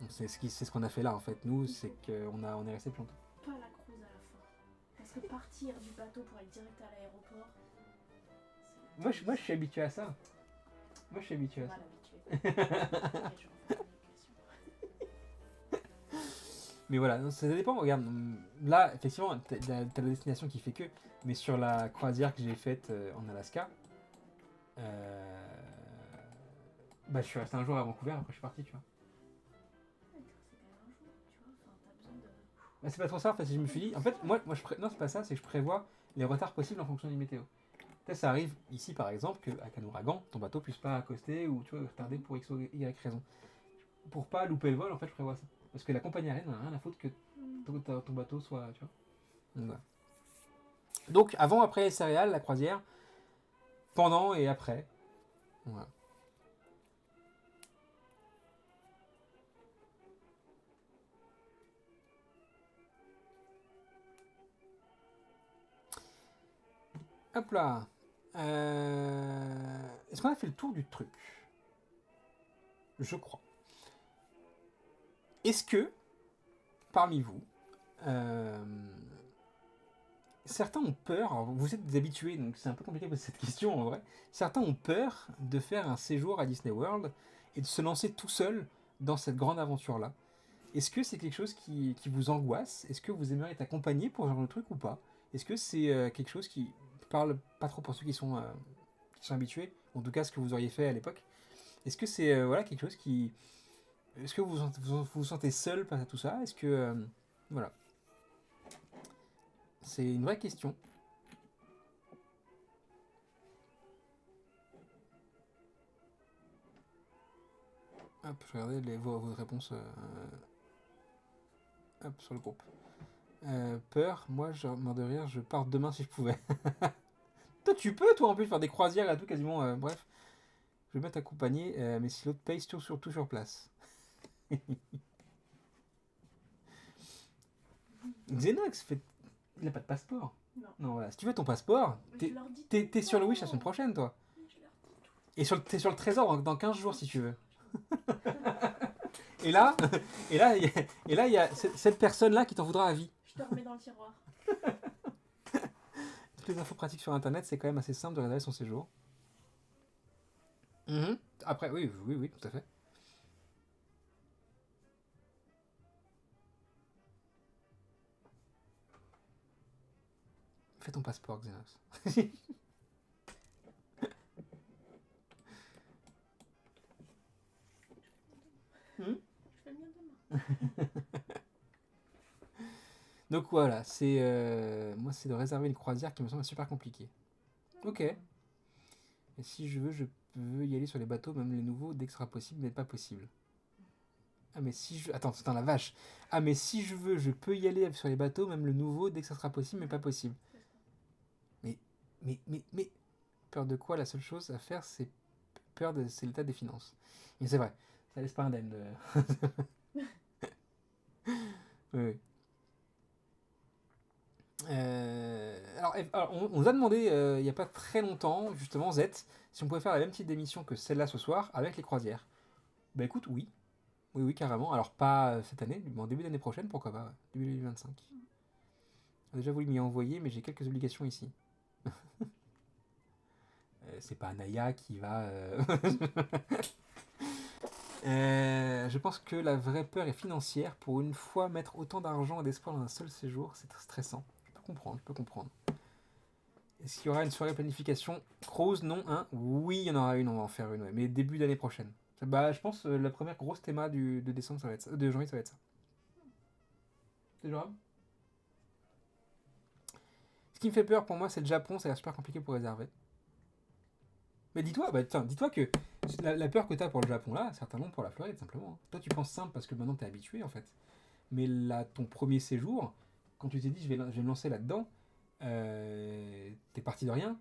Donc c'est ce qu'on a fait là, en fait. Nous, c'est qu'on est resté plus longtemps. Pas la cruise à la fin. Parce que partir du bateau pour aller direct à l'aéroport, Moi, je suis habitué à ça. Moi, je suis habitué à ça. mal habitué. Ok, je refais l'éducation. Mais voilà, ça dépend. Regarde, là, effectivement, t'as la destination qui fait que. Mais sur la croisière que j'ai faite en Alaska, je suis resté un jour à Vancouver, après je suis parti, tu vois. C'est quand même un jour, tu vois. Enfin, t'as besoin de. C'est pas trop ça, en fait, je me suis dit. En fait, non, c'est pas ça, c'est que je prévois les retards possibles en fonction du météo. Peut-être ça arrive ici, par exemple, qu'avec un ouragan, ton bateau puisse pas accoster ou tu vois, retarder pour X ou Y raison. Pour pas louper le vol, en fait, je prévois ça. Parce que la compagnie aérienne n'a rien à foutre que ton bateau soit, tu vois. Donc, voilà. Donc, avant, après les céréales, la croisière, pendant et après. Voilà. Hop là. Est-ce qu'on a fait le tour du truc? Je crois. Est-ce que, parmi vous, certains ont peur, alors vous êtes des habitués, donc c'est un peu compliqué de poser cette question en vrai, certains ont peur de faire un séjour à Disney World et de se lancer tout seul dans cette grande aventure-là. Est-ce que c'est quelque chose qui vous angoisse? Est-ce que vous aimeriez être accompagné pour ce genre de truc ou pas? Est-ce que c'est quelque chose qui parle pas trop pour ceux qui sont habitués, en tout cas ce que vous auriez fait à l'époque? Est-ce que c'est quelque chose qui... Est-ce que vous vous sentez seul face à tout ça? Est-ce que... voilà. C'est une vraie question. Hop, je regardais vos réponses hop, sur le groupe. Peur, moi, je meurs de rire, je pars demain si je pouvais. Toi, tu peux, toi, en plus, faire des croisières et tout, quasiment. Bref, je vais bien t'accompagner, mais si l'autre paye, surtout sur place. Xenox, il n'a pas de passeport. Non. Non, voilà. Si tu veux ton passeport, Mais je leur dis t'es tout sur le le Wish la temps. semaine prochaine, toi. Mais je leur dis tout. Et t'es sur le trésor dans 15 jours, si tu veux. Et là, il y a cette personne-là qui t'en voudra à vie. Je te remets dans le tiroir. Toutes les infos pratiques sur Internet, c'est quand même assez simple de réserver son séjour. Mhm. Après, oui, tout à fait. Fais ton passeport, Xenos. Je fais le mien demain. Donc voilà, moi c'est de réserver une croisière qui me semble super compliqué. Ok. Et si je peux y aller sur les bateaux, même les nouveaux, dès que ce sera possible, mais pas possible. Ah mais si je... Attends, la vache. Ah mais si je veux, je peux y aller sur les bateaux, même le nouveau, dès que ça sera possible, mais pas possible. Mais... Peur de quoi? La seule chose à faire, c'est c'est l'état des finances. Et c'est vrai, ça laisse pas indemne de... oui. Alors, on nous a demandé il n'y a pas très longtemps, justement, Z, si on pouvait faire la même type d'émission que celle-là ce soir avec les croisières. Bah écoute, oui. Oui, carrément. Alors, pas cette année, mais en début d'année prochaine, pourquoi pas, ouais. Début 2025. J'ai déjà voulu m'y envoyer, mais j'ai quelques obligations ici. C'est pas Anaya qui va... je pense que la vraie peur est financière. Pour une fois, mettre autant d'argent et d'espoir dans un seul séjour, c'est très stressant. Je peux comprendre. Est-ce qu'il y aura une soirée planification cruise? Non, hein? Oui, il y en aura une, on va en faire une, ouais. Mais début d'année prochaine. Bah, je pense la première grosse théma de décembre, ça va être ça. De janvier, ça va être ça. C'est jouable? Ce qui me fait peur pour moi, c'est le Japon, ça a l'air super compliqué pour réserver. Mais dis-toi que la peur que tu as pour le Japon là, certainement pour la Floride simplement. Hein. Toi tu penses simple parce que maintenant tu es habitué en fait. Mais là, ton premier séjour, quand tu t'es dit je vais me lancer là-dedans, t'es parti de rien.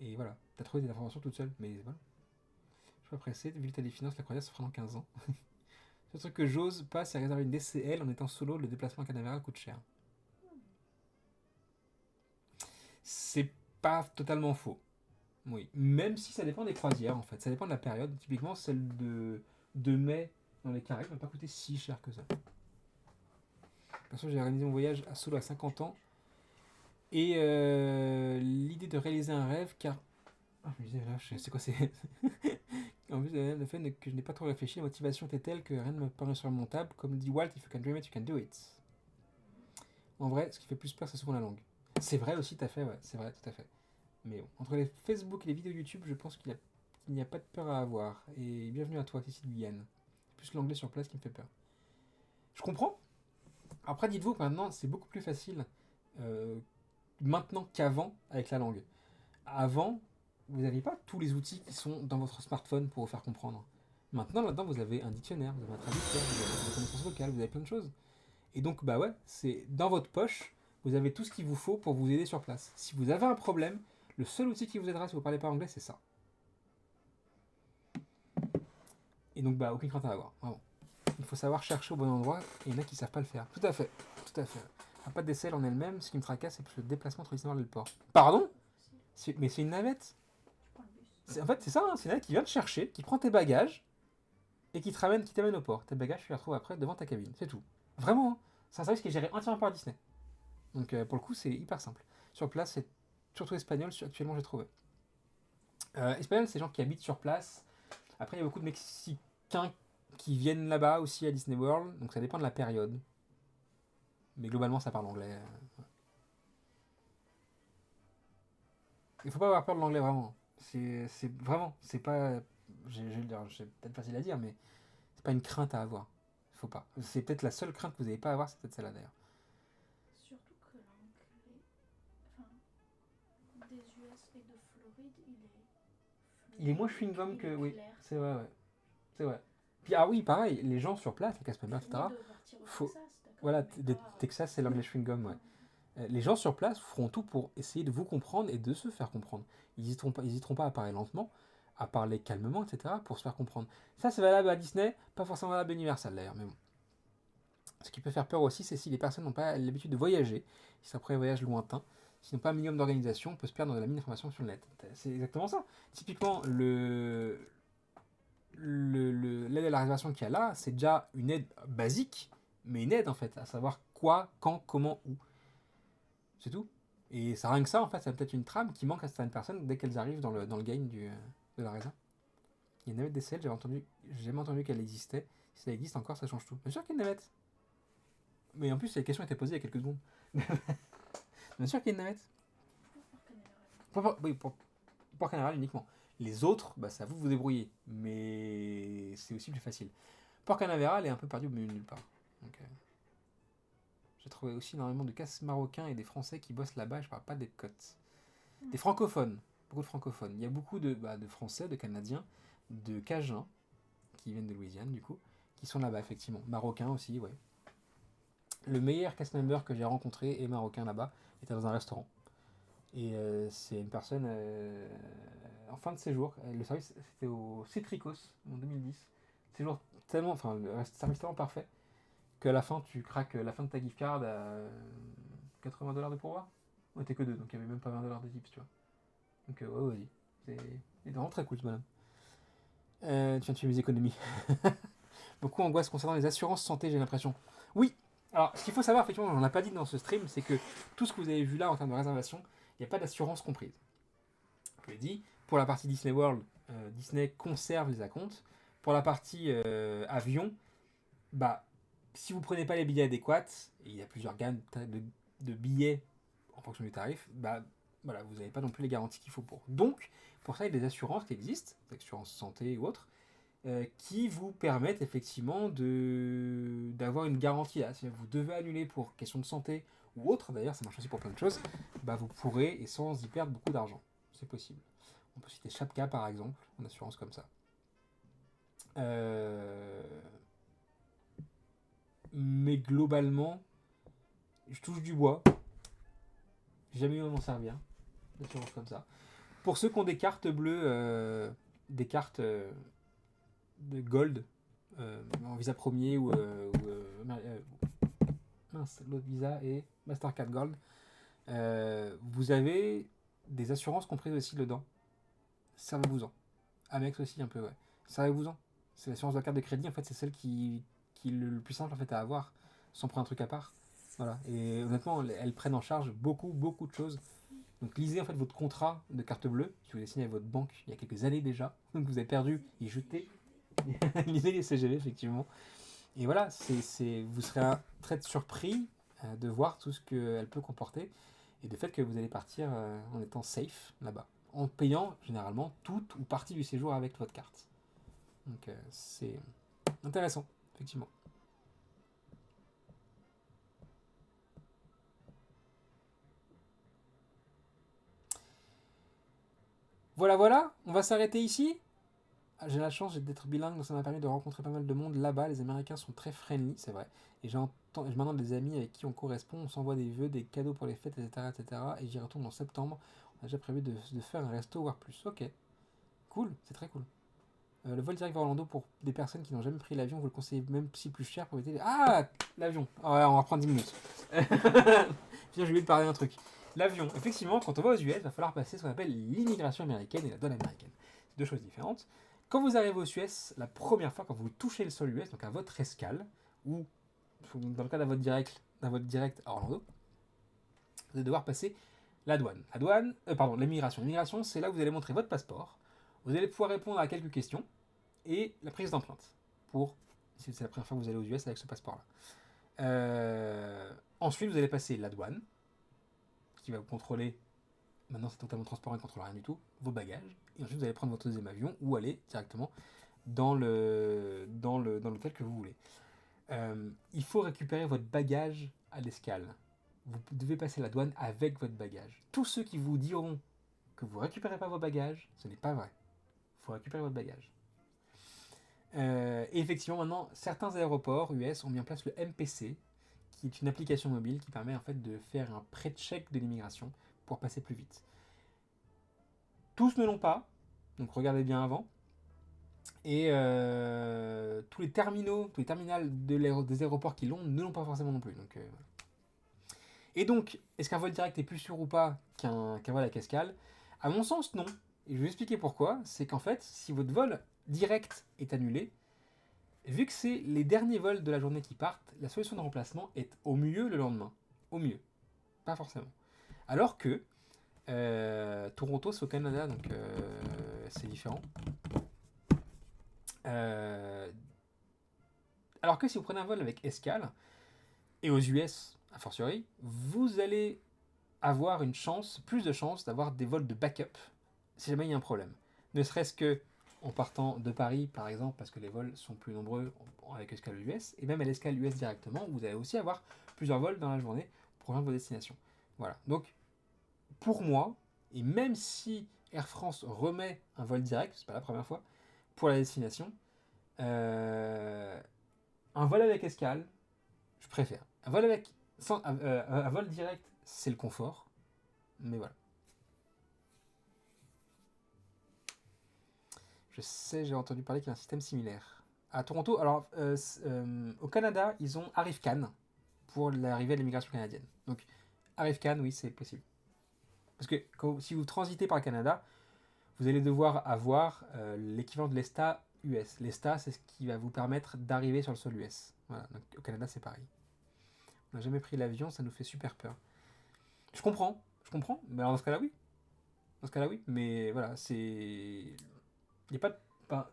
Et voilà, t'as trouvé des informations toute seule. Mais voilà. Je suis pas pressé, vu que t'as des finances, la croisière se fera dans 15 ans. Le truc que j'ose pas, c'est réserver une DCL en étant solo, le déplacement canavéral coûte cher. C'est pas totalement faux. Oui, même si ça dépend des croisières en fait, ça dépend de la période. Typiquement, celle de mai dans les Caraïbes n'a pas coûté si cher que ça. Perso, j'ai réalisé mon voyage à solo à 50 ans et l'idée de réaliser un rêve car. Ah, je me disais, là, c'est quoi c'est. En plus, le fait que je n'ai pas trop réfléchi, la motivation était telle que rien ne me paraît surmontable. Comme dit Walt, if you can dream it, you can do it. En vrai, ce qui fait plus peur, c'est souvent la langue. C'est vrai aussi, tout à fait, ouais, c'est vrai, tout à fait. Mais bon, entre les Facebook et les vidéos YouTube, je pense qu'il n'y a pas de peur à avoir. Et bienvenue à toi, Cécile Guyane. C'est plus l'anglais sur place qui me fait peur. Je comprends. Après, dites-vous que maintenant, c'est beaucoup plus facile maintenant qu'avant avec la langue. Avant, vous n'aviez pas tous les outils qui sont dans votre smartphone pour vous faire comprendre. Maintenant, là-dedans, vous avez un dictionnaire, vous avez un traducteur, vous avez des connaissances vocales, vous avez plein de choses. Et donc, bah ouais, c'est dans votre poche, vous avez tout ce qu'il vous faut pour vous aider sur place. Si vous avez un problème, le seul outil qui vous aidera si vous ne parlez pas anglais, c'est ça. Et donc, bah, aucune crainte à avoir, vraiment. Il faut savoir chercher au bon endroit, et il y en a qui ne savent pas le faire. Tout à fait, tout à fait. Pas de DCL en elle-même, ce qui me tracasse, c'est plus le déplacement entre Disneyland et le port. Pardon? Mais c'est une navette. En fait, c'est ça, hein, c'est une navette qui vient te chercher, qui prend tes bagages, et qui t'amène au port. Tes bagages, tu les retrouves après devant ta cabine, c'est tout. Vraiment, hein. C'est un service qui est géré entièrement par Disney. Donc, pour le coup, c'est hyper simple. Sur place, c'est surtout espagnol, actuellement j'ai trouvé. Espagnol, c'est les gens qui habitent sur place. Après, il y a beaucoup de Mexicains qui viennent là-bas aussi à Disney World, donc ça dépend de la période. Mais globalement, ça parle anglais. Il faut pas avoir peur de l'anglais, vraiment. C'est vraiment, c'est pas. C'est peut-être facile à dire, mais c'est pas une crainte à avoir. Faut pas. C'est peut-être la seule crainte que vous n'avez pas à avoir, c'est peut-être celle-là d'ailleurs. Surtout que l'anglais, enfin, des US et de Floride, Il est moins chewing-gum que. Oui, c'est vrai, ouais. C'est vrai. Puis, ah oui, pareil, les gens sur place, les cast members, etc. Ni de partir au faut- Texas, d'accord, Voilà, mais pas- Texas, c'est l'anglais chewing-gum, ouais. Les gens sur place feront tout pour essayer de vous comprendre et de se faire comprendre. Ils n'hésiteront pas à parler lentement, à parler calmement, etc. pour se faire comprendre. Ça, c'est valable à Disney, pas forcément valable à Universal d'ailleurs, mais bon. Ce qui peut faire peur aussi, c'est si les personnes n'ont pas l'habitude de voyager, si c'est après un voyage lointain, s'ils n'ont pas un minimum d'organisation, on peut se perdre dans la mine d'informations sur le net. C'est exactement ça. Typiquement, l'aide à la réservation qu'il y a là, c'est déjà une aide basique, mais une aide en fait, à savoir quoi, quand, comment, où. C'est tout. Et ça, rien que ça, en fait, c'est peut-être une trame qui manque à certaines personnes dès qu'elles arrivent dans le game de la réserve. Il y a une navette DCL, j'ai jamais entendu qu'elle existait. Si ça existe encore, ça change tout. Bien sûr qu'il y a une navette. Mais en plus, la question a été posée il y a quelques secondes. Bien sûr qu'il y a une navette. Oui, pour Port Canaveral uniquement. Les autres, bah, c'est à vous de vous débrouiller. Mais c'est aussi plus facile. Port Canaveral est un peu perdu au milieu de nulle part. Donc, j'ai trouvé aussi énormément de casses marocains et des Français qui bossent là-bas. Je parle pas des Côtes. Des francophones. Beaucoup de francophones. Il y a beaucoup de Français, de Canadiens, de Cajuns, qui viennent de Louisiane du coup, qui sont là-bas effectivement. Marocains aussi, ouais. Le meilleur cast member que j'ai rencontré est marocain là-bas, était dans un restaurant. Et c'est une personne en fin de séjour. Le service, c'était au Citricos en 2010. Séjour tellement, enfin, le service tellement parfait qu'à la fin, tu craques la fin de ta gift card à $80 de pourboire. On était que deux, donc il n'y avait même pas $20 de tips, tu vois. Donc, ouais, vas-y. C'est vraiment très cool, ce bonhomme. Tu viens de tuer mes économies. Beaucoup angoisse concernant les assurances santé, j'ai l'impression. Oui, alors ce qu'il faut savoir, effectivement, on n'en a pas dit dans ce stream, c'est que tout ce que vous avez vu là en termes de réservation, il n'y a pas d'assurance comprise. Je l'ai dit, pour la partie Disney World, Disney conserve les acomptes. Pour la partie avion, bah, si vous prenez pas les billets adéquats, et il y a plusieurs gammes de billets en fonction du tarif, bah, voilà, vous n'avez pas non plus les garanties qu'il faut pour. Donc, pour ça, il y a des assurances qui existent, des assurances santé ou autres, qui vous permettent effectivement d'avoir une garantie là. Si vous devez annuler pour question de santé ou autre, d'ailleurs ça marche aussi pour plein de choses, bah vous pourrez et sans y perdre beaucoup d'argent. C'est possible. On peut citer Chapka par exemple, en assurance comme ça. Mais globalement, je touche du bois. J'ai jamais eu à m'en servir d'assurance comme ça. Pour ceux qui ont des cartes bleues, des cartes de Gold en Visa premier ou mince, l'autre Visa est Mastercard Gold, vous avez des assurances comprises aussi dedans. Servez-vous-en. Amex aussi un peu, ouais. Servez-vous-en. C'est l'assurance de la carte de crédit, en fait, c'est celle qui est le plus simple en fait à avoir sans prendre un truc à part. Voilà. Et honnêtement, elles prennent en charge beaucoup de choses. Donc lisez en fait votre contrat de carte bleue, si vous avez signé avec votre banque il y a quelques années déjà, donc vous avez perdu et jeté. Lisez les CGV effectivement. Et voilà, vous serez très surpris de voir tout ce qu'elle peut comporter et de fait que vous allez partir en étant safe là-bas, en payant généralement toute ou partie du séjour avec votre carte. Donc c'est intéressant, effectivement. Voilà, on va s'arrêter ici. J'ai la chance d'être bilingue, donc ça m'a permis de rencontrer pas mal de monde là-bas. Les Américains sont très friendly, c'est vrai. Et je m'entends des amis avec qui on correspond, on s'envoie des vœux, des cadeaux pour les fêtes, etc. Et j'y retourne en septembre. On a déjà prévu de faire un resto, voire plus. Ok, cool, c'est très cool. Le vol direct vers Orlando pour des personnes qui n'ont jamais pris l'avion, vous le conseillez même si plus cher pour éviter... Ah, l'avion. Ah ouais, on va prendre 10 minutes. Putain, j'ai oublié de parler d'un truc. L'avion, effectivement, quand on va aux US, il va falloir passer ce qu'on appelle l'immigration américaine et la douane américaine. C'est deux choses différentes. Quand vous arrivez aux US, la première fois, quand vous touchez le sol US, donc à votre escale, ou dans le cas d'un votre direct à Orlando, vous allez devoir passer la douane. L'immigration. L'immigration, c'est là où vous allez montrer votre passeport. Vous allez pouvoir répondre à quelques questions et la prise d'empreinte si c'est la première fois que vous allez aux US avec ce passeport-là. Ensuite, vous allez passer la douane, qui va vous contrôler. Maintenant, c'est totalement transparent, il ne contrôle rien du tout. Vos bagages. Et ensuite, vous allez prendre votre deuxième avion ou aller directement dans l'hôtel que vous voulez. Il faut récupérer votre bagage à l'escale. Vous devez passer la douane avec votre bagage. Tous ceux qui vous diront que vous ne récupérez pas vos bagages, ce n'est pas vrai. Il faut récupérer votre bagage. Et effectivement, maintenant, certains aéroports US ont mis en place le MPC, qui est une application mobile qui permet en fait de faire un pré-check de l'immigration pour passer plus vite. Tous ne l'ont pas, donc regardez bien avant. Et tous les terminals des aéroports qui l'ont ne l'ont pas forcément non plus. Donc, voilà. Et donc, est-ce qu'un vol direct est plus sûr ou pas qu'un vol avec escale? À mon sens, non. Et je vais vous expliquer pourquoi. C'est qu'en fait, si votre vol direct est annulé, vu que c'est les derniers vols de la journée qui partent, la solution de remplacement est au mieux le lendemain. Au mieux. Pas forcément. Alors que Toronto, c'est au Canada, donc c'est différent. Alors que si vous prenez un vol avec escale, et aux US, a fortiori, vous allez avoir plus de chances d'avoir des vols de backup si jamais il y a un problème. Ne serait-ce que en partant de Paris, par exemple, parce que les vols sont plus nombreux avec escale US, et même à l'escale US directement, vous allez aussi avoir plusieurs vols dans la journée pour rejoindre vos destinations. Voilà. Donc, pour moi, et même si Air France remet un vol direct, c'est pas la première fois, pour la destination, un vol avec escale, je préfère. Un vol direct, c'est le confort, mais voilà. Je sais, j'ai entendu parler qu'il y a un système similaire. À Toronto, alors au Canada, ils ont ArriveCAN pour l'arrivée de l'immigration canadienne. Donc ArriveCAN, oui, c'est possible. Parce que si vous transitez par le Canada, vous allez devoir avoir l'équivalent de l'ESTA US. L'ESTA, c'est ce qui va vous permettre d'arriver sur le sol US. Voilà, donc au Canada, c'est pareil. On n'a jamais pris l'avion, ça nous fait super peur. Je comprends, mais alors dans ce cas-là, oui. Dans ce cas-là, oui, mais voilà, c'est... Il n'y a pas de... On va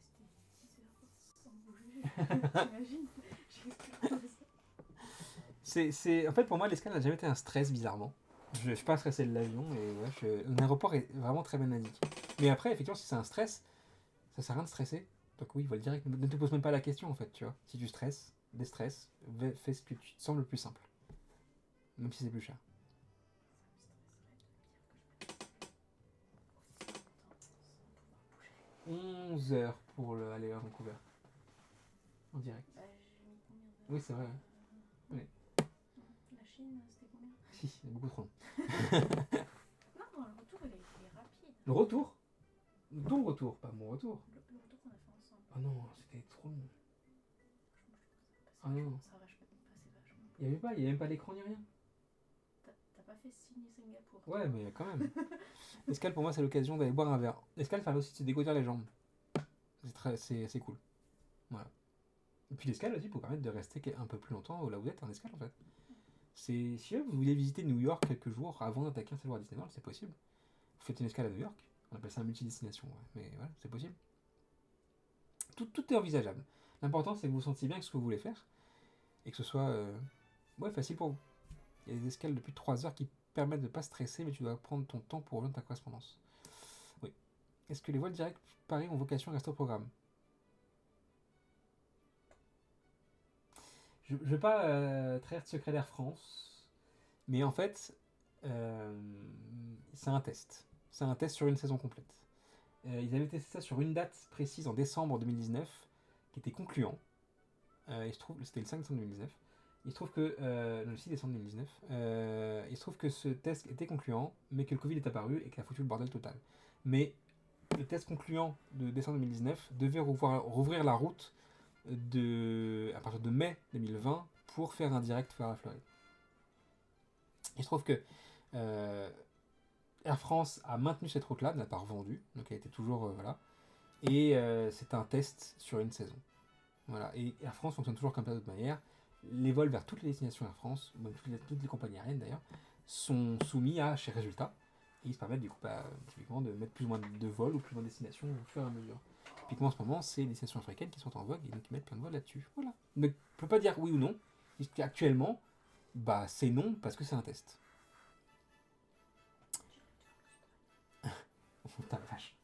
rester 6 heures sans bouger. T'imagines? En fait, pour moi, l'escale n'a jamais été un stress, bizarrement. Je ne suis pas stressé de l'avion, et ouais, un aéroport est vraiment très bien indiqué. Mais après, effectivement, si c'est un stress, ça sert à rien de stresser. Donc oui, vol direct, ne te pose même pas la question, en fait, tu vois. Si tu stresses, déstresses, fais ce que tu te semble le plus simple. Même si c'est plus cher. 11 heures pour aller à Vancouver. En direct. Bah, j'ai mis combien d'heures? Oui, c'est vrai. Oui. La Chine, c'était combien? Si, c'est beaucoup trop long. Non, le retour, il est rapide. Le retour? Ton retour, pas mon retour. Le retour qu'on a fait ensemble. Ah non, c'était trop long. Ça a vachement passé vachement. Il n'y avait même pas d'écran ni rien. T'as pas fait Singapour? Ouais, mais quand même. L'escale, pour moi, c'est l'occasion d'aller boire un verre. L'escale, ça permet aussi de se dégourdir les jambes. C'est cool. Voilà. Et puis l'escale aussi pour permettre de rester un peu plus longtemps là où vous êtes en escale, en fait. Si vous voulez visiter New York quelques jours avant d'attaquer un séjour à Disney World, c'est possible. Vous faites une escale à New York. On appelle ça un multidestination, ouais. Mais voilà, c'est possible. Tout est envisageable. L'important, c'est que vous sentiez bien avec ce que vous voulez faire et que ce soit facile pour vous. Il y a des escales depuis 3 heures qui permettent de ne pas stresser, mais tu dois prendre ton temps pour rejoindre ta correspondance. Oui. Est-ce que les vols directs Paris ont vocation à rester au programme? Je ne veux pas trahir de secret d'Air France, mais en fait, c'est un test. C'est un test sur une saison complète. Ils avaient testé ça sur une date précise en décembre 2019, qui était concluant. C'était le 5 décembre 2019. Il se trouve que, le 6 décembre 2019, il se trouve que ce test était concluant, mais que le Covid est apparu et qu'il a foutu le bordel total. Mais le test concluant de décembre 2019 devait rouvrir la route à partir de mai 2020 pour faire un direct vers la Floride. Il se trouve que Air France a maintenu cette route-là, ne l'a pas revendue, donc elle était toujours voilà. Et c'est un test sur une saison. Voilà. Et Air France fonctionne toujours comme ça de toute manière. Les vols vers toutes les destinations Air France, même toutes les compagnies aériennes d'ailleurs, sont soumis à chez Résultat. Et ils se permettent du coup typiquement de mettre plus ou moins de vols ou plus ou moins de destinations au fur et à mesure. Typiquement en ce moment, c'est les destinations africaines qui sont en vogue et donc ils mettent plein de vols là-dessus. Voilà. Ne peut pas dire oui ou non. Actuellement, c'est non parce que c'est un test. Putain la vache.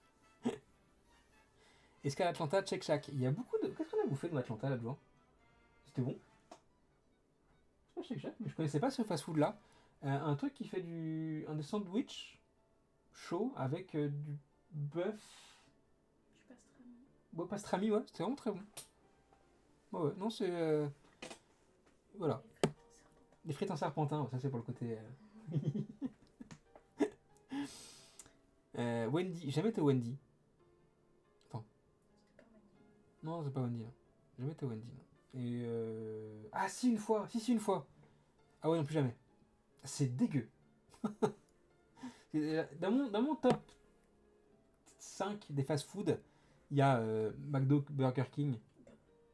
Escale Atlanta, check shack. Il y a beaucoup de. Qu'est-ce qu'on a bouffé de Atlanta là-dedans? C'était bon. C'est pas check shack, mais je connaissais pas ce fast-food là. Un truc qui fait un des sandwichs chaud avec du bœuf. Je passe très bien. Ouais, pastrami, ouais, c'était vraiment très bon. Ouais, ouais, non, c'est. Voilà. Les frites en serpentin, ouais, ça c'est pour le côté. Wendy, jamais été Wendy. Enfin. Non, c'est pas Wendy. Là. Jamais été Wendy. Là. Et ah, si, une fois. Si, une fois. Ah ouais, non plus jamais. C'est dégueu. Dans mon top 5 des fast-food, il y a McDo, Burger King.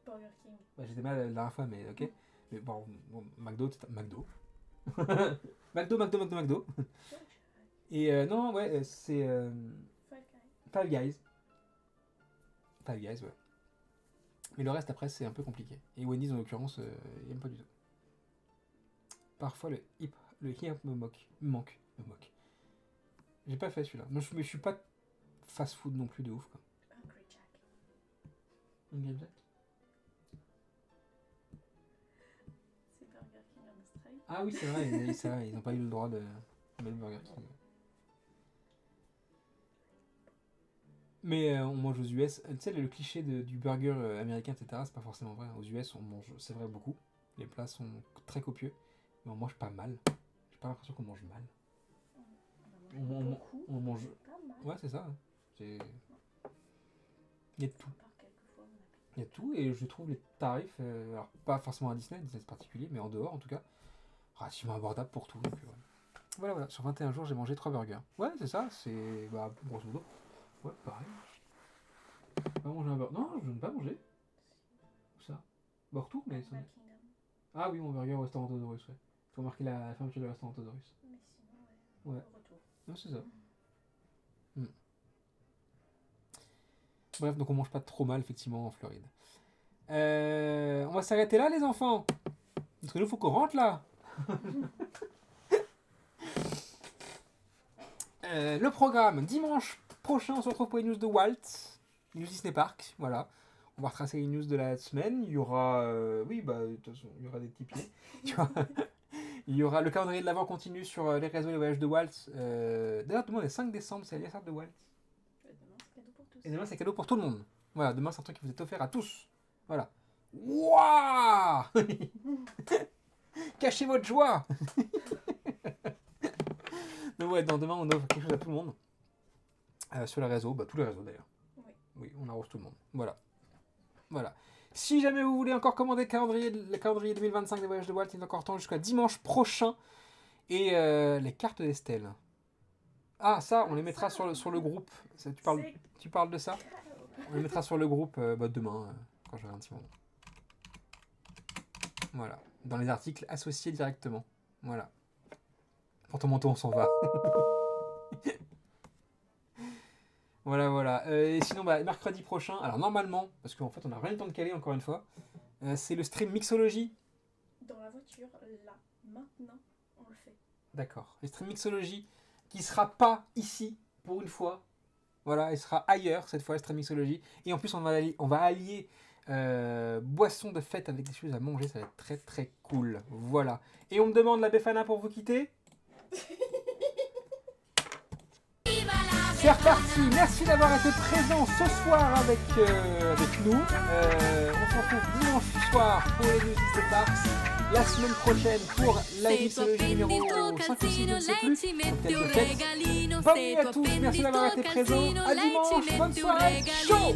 Burger King. Bah, j'étais mal la dernière fois, mais ok. Mais bon, McDo, c'est McDo. McDo. Et non, ouais, c'est Five Guys. Five Guys, ouais. Mais le reste, après, c'est un peu compliqué. Et Wendy's, en l'occurrence, il n'aime pas du tout. Parfois, le hip me manque. J'ai pas fait celui-là. Mais je suis pas fast-food non plus de ouf, quoi. Hungry Jack. Hungry Jack. C'est Burger King en Australie. Ah oui, c'est vrai, ils n'ont pas eu le droit de mettre Burger King. Mais on mange aux US. Tu sais, le cliché du burger américain, etc., c'est pas forcément vrai. Aux US, on mange, c'est vrai, beaucoup. Les plats sont très copieux. Mais on mange pas mal. J'ai pas l'impression qu'on mange mal. On mange. Pas mal. Ouais, c'est ça. Il y a de tout. À part quelquefois, on a Il y a tout et je trouve les tarifs, alors pas forcément à Disney c'est particulier, mais en dehors en tout cas, relativement abordable pour tout. Donc, voilà. Sur 21 jours, j'ai mangé 3 burgers. Ouais, c'est ça, c'est grosso modo. Ouais, pareil. Pas manger un burger. Non, je ne veux pas manger. Ça. Bah, retour, mais ça. Buckingham. Ah oui, mon burger au restaurant Todorus, ouais. Faut marquer la fermeture du restaurant Todorus. Mais sinon, Ouais. retour. Non, c'est ça. Bref, donc on mange pas trop mal, effectivement, en Floride. On va s'arrêter là, les enfants. Parce que nous, faut qu'on rentre là. Le programme, dimanche prochain, on se retrouve pour les news de Walt, les news Disney Park, voilà. On va retracer les news de la semaine. Il y aura, de toute façon, il y aura des petits pieds. Tu vois. Il y aura le calendrier de l'avant continu sur les réseaux et les voyages de Walt. D'ailleurs, demain, le 5 décembre, c'est l'anniversaire de Walt. Demain, c'est cadeau pour tous. Et demain, c'est cadeau pour tout le monde. Voilà, demain, c'est un truc qui vous est offert à tous. Voilà. Wouah. Cachez votre joie. Donc ouais, demain, on offre quelque chose à tout le monde. Sur les réseaux, tous les réseaux d'ailleurs. Oui, on arrose tout le monde. Voilà. Si jamais vous voulez encore commander le calendrier 2025 des voyages de Walt, il est encore temps jusqu'à dimanche prochain. Et les cartes d'Estelle. Ah, ça, on les mettra sur le groupe. Ça, tu parles de ça? On les mettra sur le groupe demain, quand j'aurai un petit moment. Voilà. Dans les articles associés directement. Voilà. Pour ton manteau, on s'en va. Voilà. Et sinon, mercredi prochain, alors normalement, parce qu'en fait, on n'a rien le temps de caler encore une fois, c'est le stream Mixology. Dans la voiture, là, maintenant, on le fait. D'accord. Le stream Mixology qui sera pas ici pour une fois. Voilà, il sera ailleurs cette fois, le stream Mixology. Et en plus, on va allier boisson de fête avec des choses à manger. Ça va être très très cool. Voilà. Et on me demande la Befana pour vous quitter. C'est reparti, merci d'avoir été présent ce soir avec nous. On se retrouve dimanche soir pour les news Disney Parks. La semaine prochaine pour la mixologie numéro 5 ou 6, je ne sais plus. Donc, bonne nuit à tous, merci d'avoir été présents. À dimanche, bonne soirée, ciao.